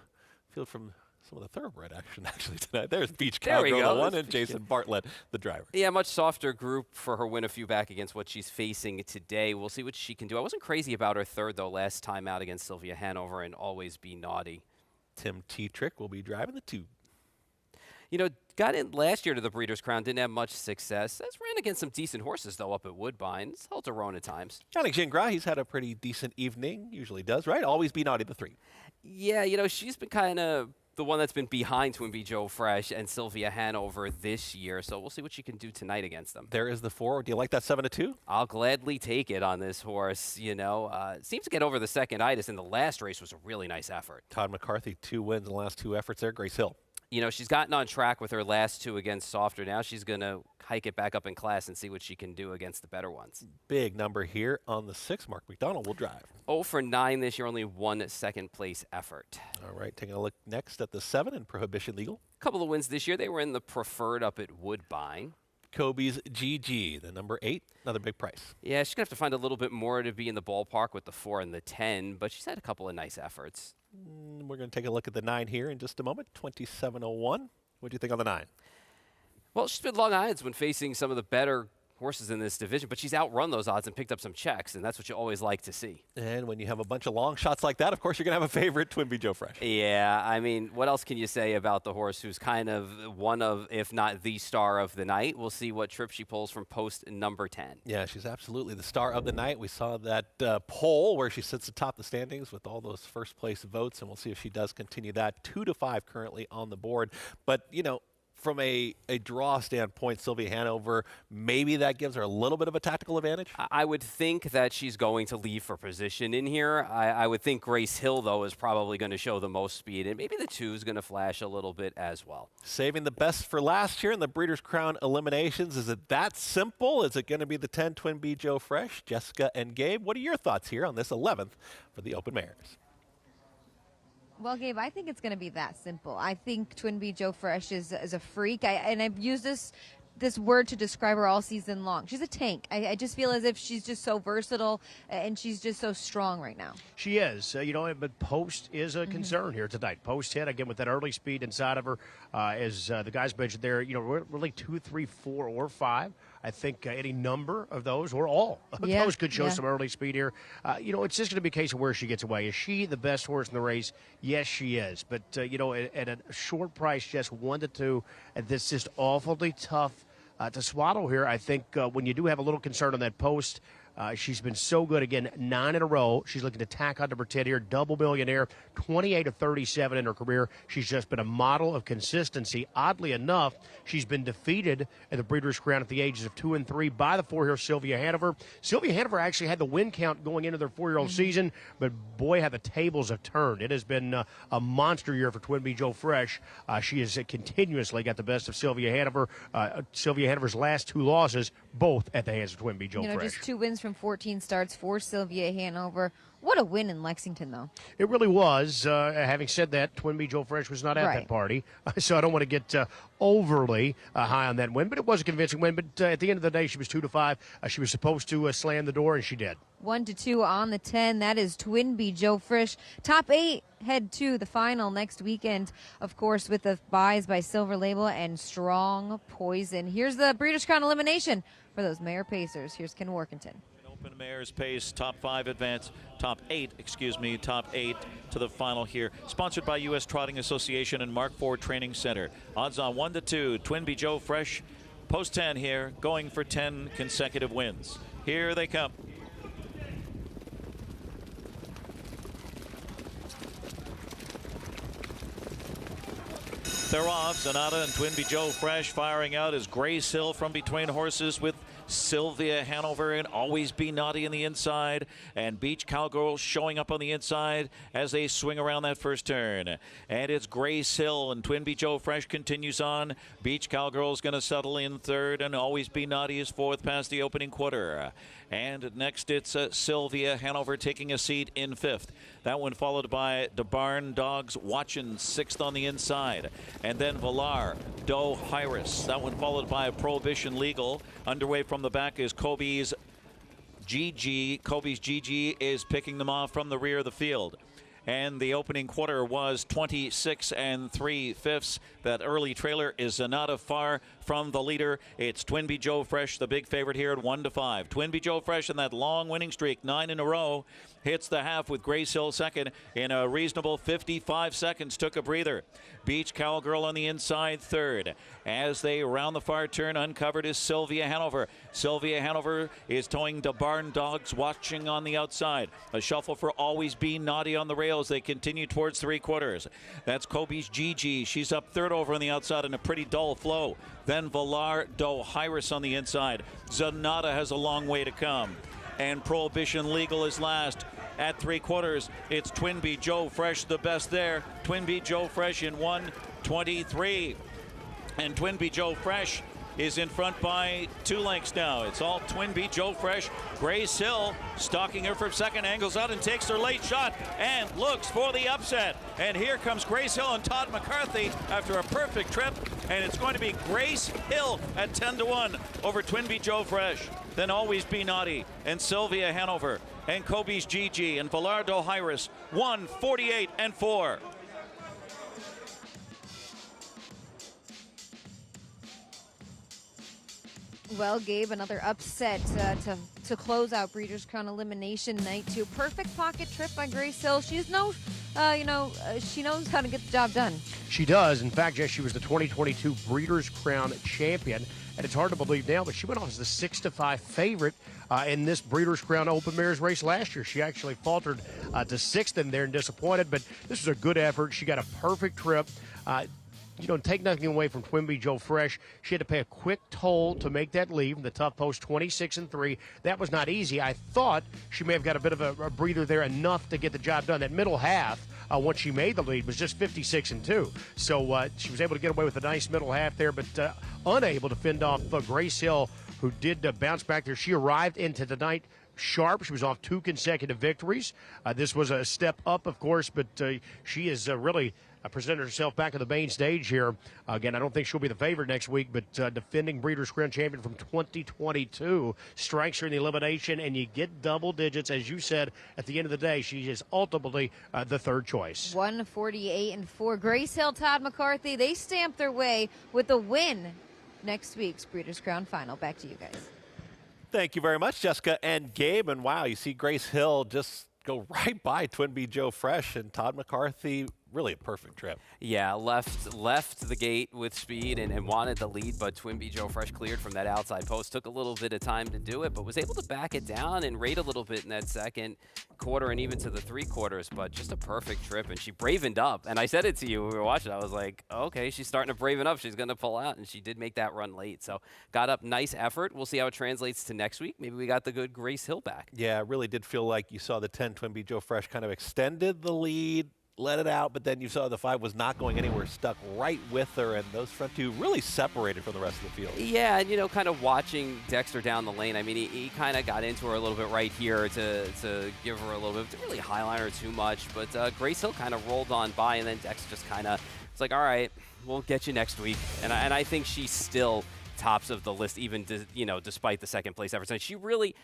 field from some of the thoroughbred action actually tonight. There's Beach Cowgirl, the one, and Jason Bartlett, the driver. Yeah, much softer group for her win a few back against what she's facing today. We'll see what she can do. I wasn't crazy about her third, though, last time out against Sylvia Hanover and Always Be Naughty. Tim Tetrick will be driving the 2. You know, got in last year to the Breeders' Crown, didn't have much success. Has ran against some decent horses, though, up at Woodbine. It's held her own at times. Johnny Gingras, he's had a pretty decent evening. Usually does, right? Always Be Naughty, the 3. Yeah, you know, she's been kind of the one that's been behind Twin B Joe Fresh and Sylvia Hanover this year, so we'll see what she can do tonight against them. There is the 4. Do you like that 7-2? I'll gladly take it on this horse. You know, seems to get over the second itis, and the last race was a really nice effort. Todd McCarthy, 2 wins in the last 2 efforts there. Grace Hill. You know, she's gotten on track with her last 2 against softer. Now she's going to hike it back up in class and see what she can do against the better ones. Big number here on the 6. Mark McDonald will drive. 0 for 9 this year, only 1 second-place effort. All right, taking a look next at the 7 in Prohibition Legal. A couple of wins this year. They were in the preferred up at Woodbine. Kobe's GG, the number 8, another big price. Yeah, she's going to have to find a little bit more to be in the ballpark with the 4 and the 10, but she's had a couple of nice efforts. We're going to take a look at the 9 here in just a moment, 2701. What do you think on the 9? Well, she's been long odds when facing some of the better horses in this division, but she's outrun those odds and picked up some checks, and that's what you always like to see. And when you have a bunch of long shots like that, of course, you're going to have a favorite, Twin B Joe Fresh. Yeah, I mean, what else can you say about the horse who's kind of one of, if not the star of the night? We'll see what trip she pulls from post number 10. Yeah, she's absolutely the star of the night. We saw that poll where she sits atop the standings with all those first-place votes, and we'll see if she does continue that. 2-5 currently on the board. But, you know, from a draw standpoint, Sylvia Hanover, maybe that gives her a little bit of a tactical advantage? I would think that she's going to leave for position in here. I would think Grace Hill, though, is probably going to show the most speed, and maybe the 2 is going to flash a little bit as well. Saving the best for last year in the Breeders' Crown eliminations. Is it that simple? Is it going to be the 10 Twin B Joe Fresh, Jessica and Gabe? What are your thoughts here on this 11th for the Open Mares? Well, Gabe, I think it's going to be that simple. I think Twin B Joe Fresh is a freak, and I've used this word to describe her all season long. She's a tank. I just feel as if she's just so versatile, and she's just so strong right now. She is. You know, but post is a concern here tonight. Post hit, again, with that early speed inside of her, as the guys mentioned there, you know, really 2, 3, 4, or 5. I think any number of those, or all of those, could show some early speed here. You know, it's just going to be a case of where she gets away. Is she the best horse in the race? Yes, she is. But, you know, at a short price, just 1-2, and this is just awfully tough to swallow here. I think when you do have a little concern on that post, she's been so good. Again, 9 in a row. She's looking to tack on number 10 here. Double millionaire, 28 of 37 in her career. She's just been a model of consistency. Oddly enough, she's been defeated at the Breeders' Crown at the ages of 2 and 3 by the 4 here, Sylvia Hanover. Sylvia Hanover actually had the win count going into their 4-year-old season, but boy, how the tables have turned. It has been a monster year for Twin B Joe Fresh. She has continuously got the best of Sylvia Hanover. Sylvia Hanover's last 2 losses, both at the hands of Twin B Joe Fresh. Just 2 wins from from 14 starts for Sylvia Hanover. What a win in Lexington, though. It really was. Having said that, Twin Bee Joe Fresh was not at that party, so I don't want to get overly high on that win, but it was a convincing win. But at the end of the day, she was 2-5. She was supposed to slam the door, and she did. 1-2 on the 10. That is Twin Bee Joe Frisch. Top 8 head to the final next weekend, of course, with the buys by Silver Label and Strong Poison. Here's the Breeders' Crown elimination for those Mayor Pacers. Here's Ken Workington. Open Mayor's Pace, top 8 to the final here. Sponsored by U.S. Trotting Association and Mark Ford Training Center. Odds on 1-2, Twin Bee Joe Fresh, post 10 here, going for 10 consecutive wins. Here they come. They're off. Zanata and Twin Bee Joe Fresh firing out as Grace Hill from between horses with Sylvia Hanover and Always Be Naughty in the inside, and Beach Cowgirl showing up on the inside as they swing around that first turn. And it's Grace Hill, and Twin Bee Joe Fresh continues on. Beach Cowgirl is going to settle in third, and Always Be Naughty is fourth past the opening quarter. And next it's Sylvia Hanover taking a seat in fifth. That one followed by the Barn Dogs Watchin' sixth on the inside. And then Villar, Doe Hyris. That one followed by Prohibition Legal. Underway from the back is Kobe's GG. Kobe's GG is picking them off from the rear of the field. And the opening quarter was 26 3/5. That early trailer is not far from the leader. It's Twin Bee Joe Fresh, the big favorite here at 1-5. Twin Bee Joe Fresh in that long winning streak, 9 in a row, hits the half with Grace Hill second in a reasonable 55 seconds. Took a breather. Beach Cowgirl on the inside third. As they round the far turn, uncovered is Sylvia Hanover. Sylvia Hanover is towing the Barn Dogs Watching on the outside. A shuffle for Always Be Naughty on the rails. They continue towards three quarters. That's Kobe's GG. She's up third over on the outside in a pretty dull flow. Then Villar, Doe Hyris on the inside. Zanata has a long way to come. And Prohibition Legal is last. At three quarters, it's Twin Bee Joe Fresh, the best there. Twin Bee Joe Fresh in 1:23. And Twin Bee Joe Fresh is in front by 2 lengths now. It's all Twin Bee Joe Fresh. Grace Hill stalking her from second, angles out and takes her late shot and looks for the upset. And here comes Grace Hill and Todd McCarthy after a perfect trip. And it's going to be Grace Hill at 10-1 over Twin Bee Joe Fresh. Then Always Be Naughty and Sylvia Hanover and Kobe's GG and Villardo Hyris 1:48-4. Well, Gabe, another upset to close out Breeders' Crown Elimination Night 2. Perfect pocket trip by Grace Hill. She's she knows how to get the job done. She does. In fact, Jess, she was the 2022 Breeders' Crown champion. And it's hard to believe now, but she went off as the 6-5 favorite in this Breeders' Crown Open Mares race last year. She actually faltered to 6th in there and disappointed, but this was a good effort. She got a perfect trip. Take nothing away from Twin Bee Joe Fresh. She had to pay a quick toll to make that lead from the tough post, 26-3. That was not easy. I thought she may have got a bit of a breather there, enough to get the job done. That middle half, once she made the lead, was just 56-2. So she was able to get away with a nice middle half there, but unable to fend off Grace Hill, who did bounce back there. She arrived into the night sharp. She was off 2 consecutive victories. This was a step up, of course, but she is really presented herself back on the main stage here. Again, I don't think she'll be the favorite next week, but defending Breeders' Crown champion from 2022 strikes her in the elimination, and you get double digits. As you said, at the end of the day, she is ultimately the third choice. 1:48-4. Grace Hill, Todd McCarthy, they stamp their way with a win next week's Breeders' Crown final. Back to you guys. Thank you very much, Jessica and Gabe. And wow, you see Grace Hill just go right by Twin Bee Joe Fresh and Todd McCarthy. Really a perfect trip. Yeah, left the gate with speed and wanted the lead, but Twin Bee Joe Fresh cleared from that outside post. Took a little bit of time to do it, but was able to back it down and rate a little bit in that second quarter and even to the three quarters, but just a perfect trip. And she bravened up. And I said it to you when we were watching. I was like, okay, she's starting to braven up. She's going to pull out, and she did make that run late. So got up, nice effort. We'll see how it translates to next week. Maybe we got the good Grace Hill back. Yeah, it really did feel like you saw the 10 Twin Bee Joe Fresh kind of extended the lead, let it out, but then you saw the 5 was not going anywhere, stuck right with her, and those front 2 really separated from the rest of the field. Yeah, and, you know, kind of watching Dexter down the lane, I mean, he kind of got into her a little bit right here to give her a little bit, didn't really highlight her too much, but Grace Hill kind of rolled on by, and then Dexter just kind of, it's like, all right, we'll get you next week. And I think she's still tops of the list, even, you know, despite the second place effort. So she really,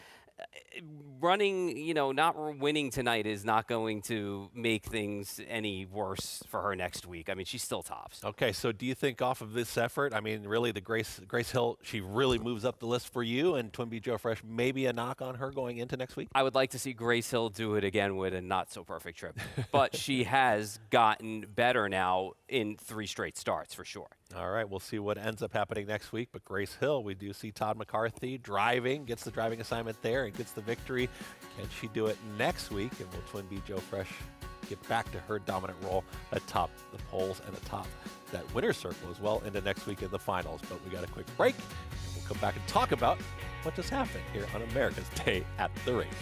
running, you know, not winning tonight is not going to make things any worse for her next week. I mean, she's still tops. Okay, so do you think off of this effort, I mean, really the Grace Hill, she really moves up the list for you, and Twin Bee Joe Fresh, maybe a knock on her going into next week? I would like to see Grace Hill do it again with a not-so-perfect trip. But she has gotten better now in 3 straight starts, for sure. All right, we'll see what ends up happening next week. But Grace Hill, we do see Todd McCarthy driving, gets the driving assignment there and gets the victory. Can she do it next week? And will Twin Bee Joe Fresh get back to her dominant role atop the polls and atop that winner's circle as well into next week in the finals? But we got a quick break, and we'll come back and talk about what just happened here on America's Day at the Races.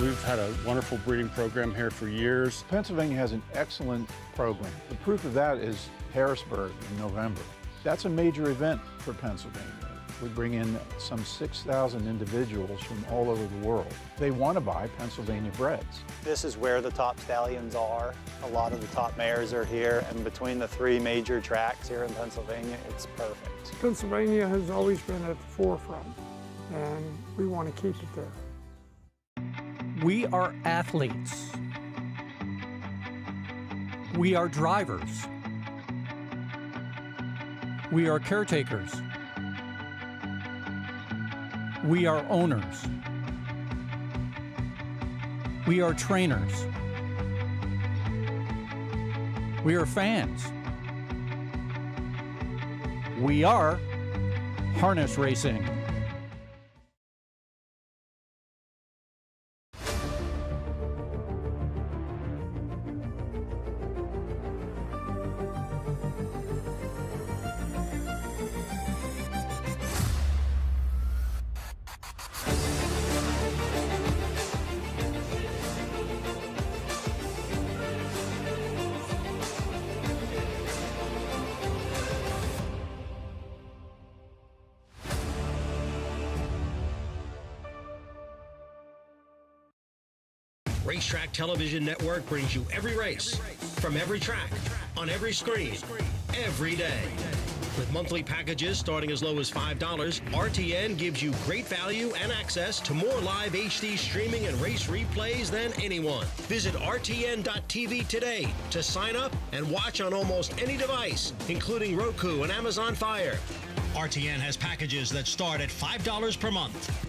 We've had a wonderful breeding program here for years. Pennsylvania has an excellent program. The proof of that is Harrisburg in November. That's a major event for Pennsylvania. We bring in some 6,000 individuals from all over the world. They want to buy Pennsylvania breds. This is where the top stallions are. A lot of the top mares are here, and between the 3 major tracks here in Pennsylvania, it's perfect. Pennsylvania has always been at the forefront, and we want to keep it there. We are athletes. We are drivers. We are caretakers. We are owners. We are trainers. We are fans. We are harness racing. Racetrack Television Network brings you every race, from every track, on every screen, every day. With monthly packages starting as low as $5, RTN gives you great value and access to more live HD streaming and race replays than anyone. Visit RTN.tv today to sign up and watch on almost any device, including Roku and Amazon Fire. RTN has packages that start at $5 per month.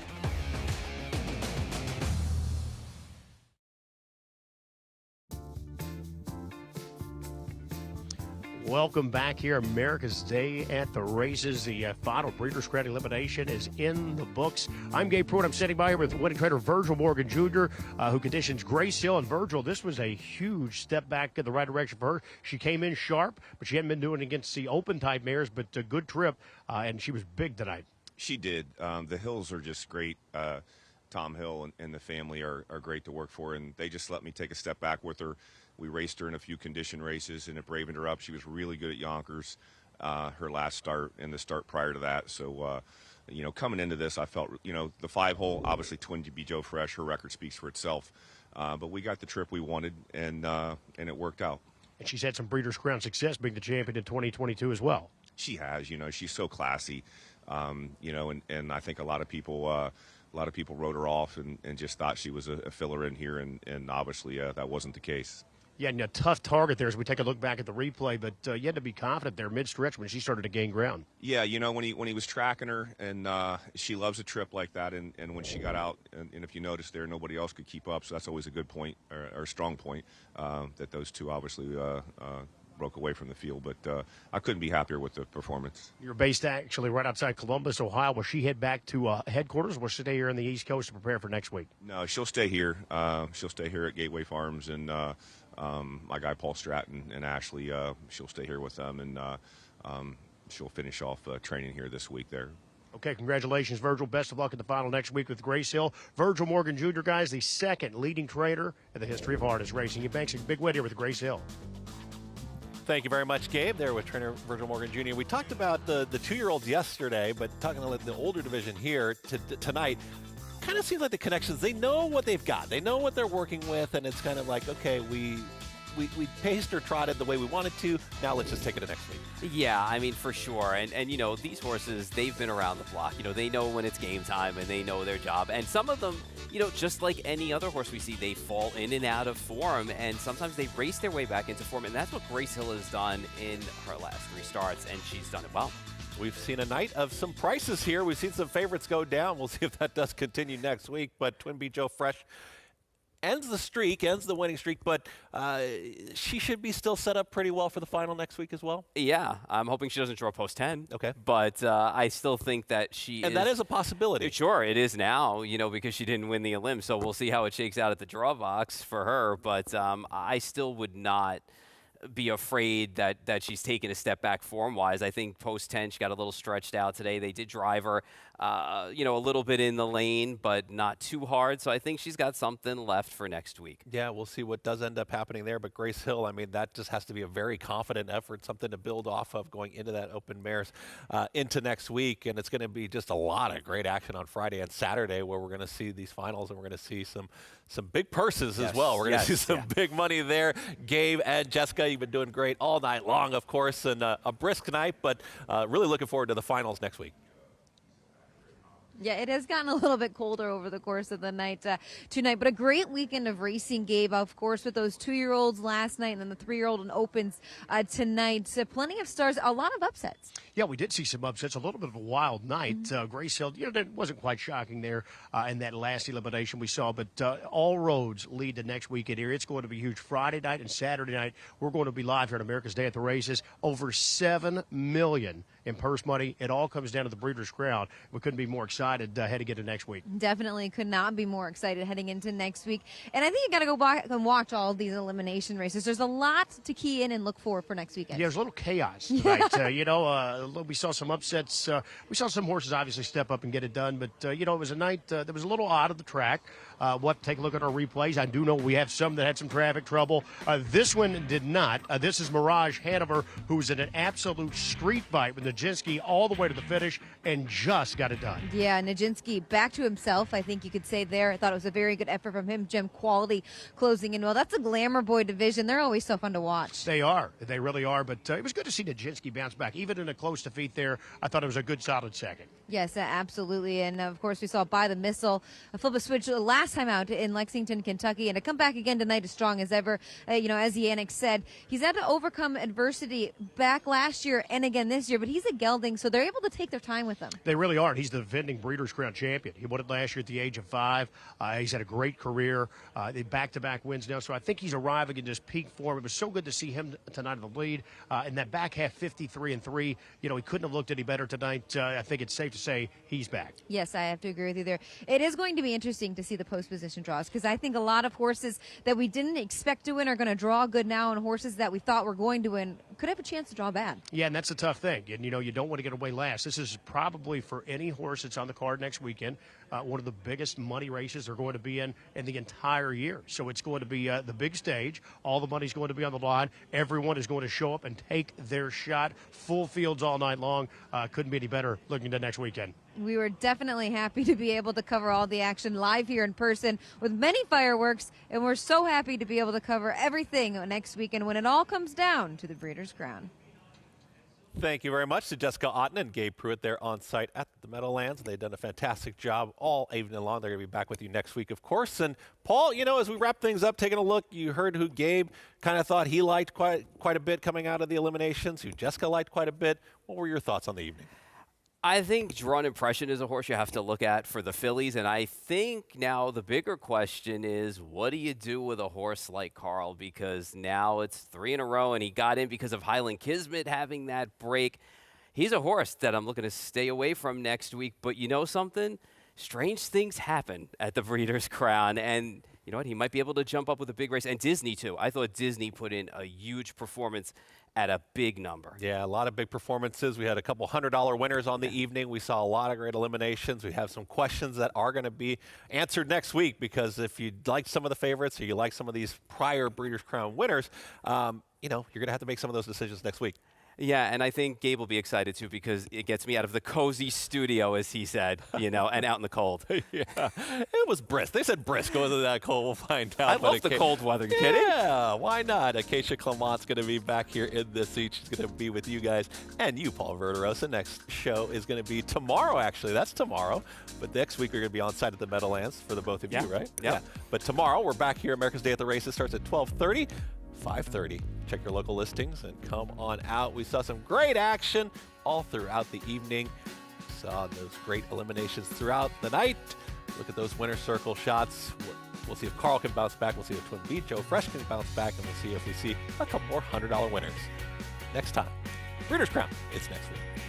Welcome back here, America's Day at the Races. The final Breeders' Crown elimination is in the books. I'm Gabe Pruitt. I'm sitting by here with winning trainer Virgil Morgan Jr., who conditions Grace Hill. And Virgil, this was a huge step back in the right direction for her. She came in sharp, but she hadn't been doing it against the open-type mares, but a good trip, and she was big tonight. She did. The Hills are just great. Tom Hill and the family are great to work for, and they just let me take a step back with her. We raced her in a few condition races, and it bravened her up. She was really good at Yonkers, her last start and the start prior to that. So, coming into this, I felt, the 5-hole, obviously Twin Bee Joe Fresh, her record speaks for itself. But we got the trip we wanted, and it worked out. And she's had some Breeders' Crown success being the champion in 2022 as well. She has. She's so classy, and I think a lot of people wrote her off and just thought she was a filler in here, and obviously that wasn't the case. Yeah, and a tough target there as we take a look back at the replay, but you had to be confident there mid-stretch when she started to gain ground. Yeah, when he was tracking her, and she loves a trip like that, and when she got out, and if you notice there, nobody else could keep up, so that's always a good point, or a strong point, that those two obviously broke away from the field, but I couldn't be happier with the performance. You're based actually right outside Columbus, Ohio. Will she head back to headquarters, or will she stay here on the East Coast to prepare for next week? No, she'll stay here. She'll stay here at Gateway Farms, and my guy Paul Stratton and Ashley, she'll stay here with them, and she'll finish off training here this week there. Okay, congratulations, Virgil. Best of luck at the final next week with Grace Hill. Virgil Morgan Jr., guys, the second leading trainer in the history of harness racing. He banks a big win here with Grace Hill. Thank you very much, Gabe. There with trainer Virgil Morgan Jr. We talked about the 2-year-olds yesterday, but talking about the older division here tonight, kind of seems like the connections, they know what they've got. They know what they're working with, and it's kind of like, okay, we paced or trotted the way we wanted to. Now let's just take it to next week. Yeah, I mean, for sure. And you know, these horses, they've been around the block. You know, they know when it's game time and they know their job. And some of them, you know, just like any other horse we see, they fall in and out of form. And sometimes they race their way back into form. And that's what Grace Hill has done in her last 3 starts. And she's done it well. We've seen a night of some prices here. We've seen some favorites go down. We'll see if that does continue next week. But Twin Bee Joe Fresh ends the winning streak, but she should be still set up pretty well for the final next week as well. Yeah, I'm hoping she doesn't draw post 10. Okay. But I still think that she And that is a possibility. Sure, it is now, you know, because she didn't win the Elims. So we'll see how it shakes out at the draw box for her. But I still would not be afraid that she's taken a step back form-wise. I think post-10, she got a little stretched out today. They did drive her, you know, a little bit in the lane, but not too hard. So I think she's got something left for next week. Yeah, we'll see what does end up happening there. But Grace Hill, I mean, that just has to be a very confident effort, something to build off of going into that open mares into next week. And it's going to be just a lot of great action on Friday and Saturday where we're going to see these finals and we're going to see some big purses as well. We're going to see some big money there. Gabe and Jessica, you've been doing great all night long, of course, and a brisk night, but really looking forward to the finals next week. Yeah, it has gotten a little bit colder over the course of the night tonight, but a great weekend of racing, Gabe, of course, with those 2-year-olds last night and then the 3-year-old in opens tonight. Plenty of stars, a lot of upsets. Yeah, we did see some upsets, a little bit of a wild night. Grace Hill, you know, that wasn't quite shocking there in that last elimination we saw, but all roads lead to next weekend here. It's going to be huge. Friday night and Saturday night, we're going to be live here on America's Day at the Races. Over $7 million in purse money. It all comes down to the Breeders' Crown. We couldn't be more excited heading into next week. Definitely could not be more excited heading into next week. And I think you got to go back and watch all of these elimination races. There's a lot to key in and look for next weekend. Yeah, there's a little chaos tonight. You know, we saw some upsets. We saw some horses obviously step up and get it done. But, you know, it was a night that was a little odd of the track. We'll have to take a look at our replays. I do know we have some that had some traffic trouble. This one did not. This is Mirage Hanover, who's in an absolute street fight with Nijinsky all the way to the finish and just got it done. Yeah, Nijinsky back to himself, I think you could say there. I thought it was a very good effort from him. Gem Quality closing in well. That's a Glamour Boy division. They're always so fun to watch. They are. They really are. But it was good to see Nijinsky bounce back. Even in a close defeat there, I thought it was a good, solid second. Yes, absolutely. And, of course, we saw By the Missile flip a switch last time out in Lexington, Kentucky, and to come back again tonight as strong as ever. You know, as Yannick said, he's had to overcome adversity back last year and again this year, but he's a gelding, so they're able to take their time with him. They really are. He's the defending Breeders' Crown champion. He won it last year at the age of 5. He's had a great career. They back-to-back wins now, so I think he's arriving in just peak form. It was so good to see him tonight in the lead. In that back half, 53-3, you know, he couldn't have looked any better tonight. I think it's safe to say he's back. Yes, I have to agree with you there. It is going to be interesting to see the post position draws because I think a lot of horses that we didn't expect to win are going to draw good now, and horses that we thought were going to win could have a chance to draw bad. Yeah, and that's a tough thing. And, you know, you don't want to get away last. This is probably for any horse that's on the card next weekend, one of the biggest money races they're going to be in the entire year. So it's going to be the big stage. All the money's going to be on the line. Everyone is going to show up and take their shot. Full fields all night long. Couldn't be any better looking to next weekend. We were definitely happy to be able to cover all the action live here in person with many fireworks, and we're so happy to be able to cover everything next weekend when it all comes down to the Breeders' Crown. Thank you very much to Jessica Otten and Gabe Pruitt there on site at the Meadowlands. They've done a fantastic job all evening long. They're going to be back with you next week, of course. And Paul, you know, as we wrap things up, taking a look, you heard who Gabe kind of thought he liked quite a bit coming out of the eliminations, who Jessica liked quite a bit. What were your thoughts on the evening? I think Drawn Impression is a horse you have to look at for the fillies, and I think now the bigger question is, what do you do with a horse like Carl? Because now it's 3 in a row, and he got in because of Highland Kismet having that break. He's a horse that I'm looking to stay away from next week, but you know something? Strange things happen at the Breeders' Crown, and you know what, he might be able to jump up with a big race. And Disney, too. I thought Disney put in a huge performance at a big number. Yeah, a lot of big performances. We had a couple $100 winners on the evening. We saw a lot of great eliminations. We have some questions that are going to be answered next week, because if you like some of the favorites or you like some of these prior Breeders' Crown winners, you know, you're going to have to make some of those decisions next week. Yeah, and I think Gabe will be excited, too, because it gets me out of the cozy studio, as he said, you know, and out in the cold. Yeah, it was brisk. They said brisk. Go into that cold. We'll find out. I love the cold weather. You kidding? Yeah, why not? Acacia Clement's going to be back here in the seat. She's going to be with you guys and you, Paul Verderosa. Next show is going to be tomorrow, actually. That's tomorrow. But next week, we're going to be on site at the Meadowlands for the both of you, right? Yeah. But tomorrow, we're back here. America's Day at the Races starts at 12:30. 5:30. Check your local listings and come on out. We saw some great action all throughout the evening. Saw those great eliminations throughout the night. Look at those winner circle shots. We'll see if Carl can bounce back. We'll see if Twin Beat Joe Fresh can bounce back, and we'll see if we see a couple more $100 winners. Next time, Breeders' Crown. It's next week.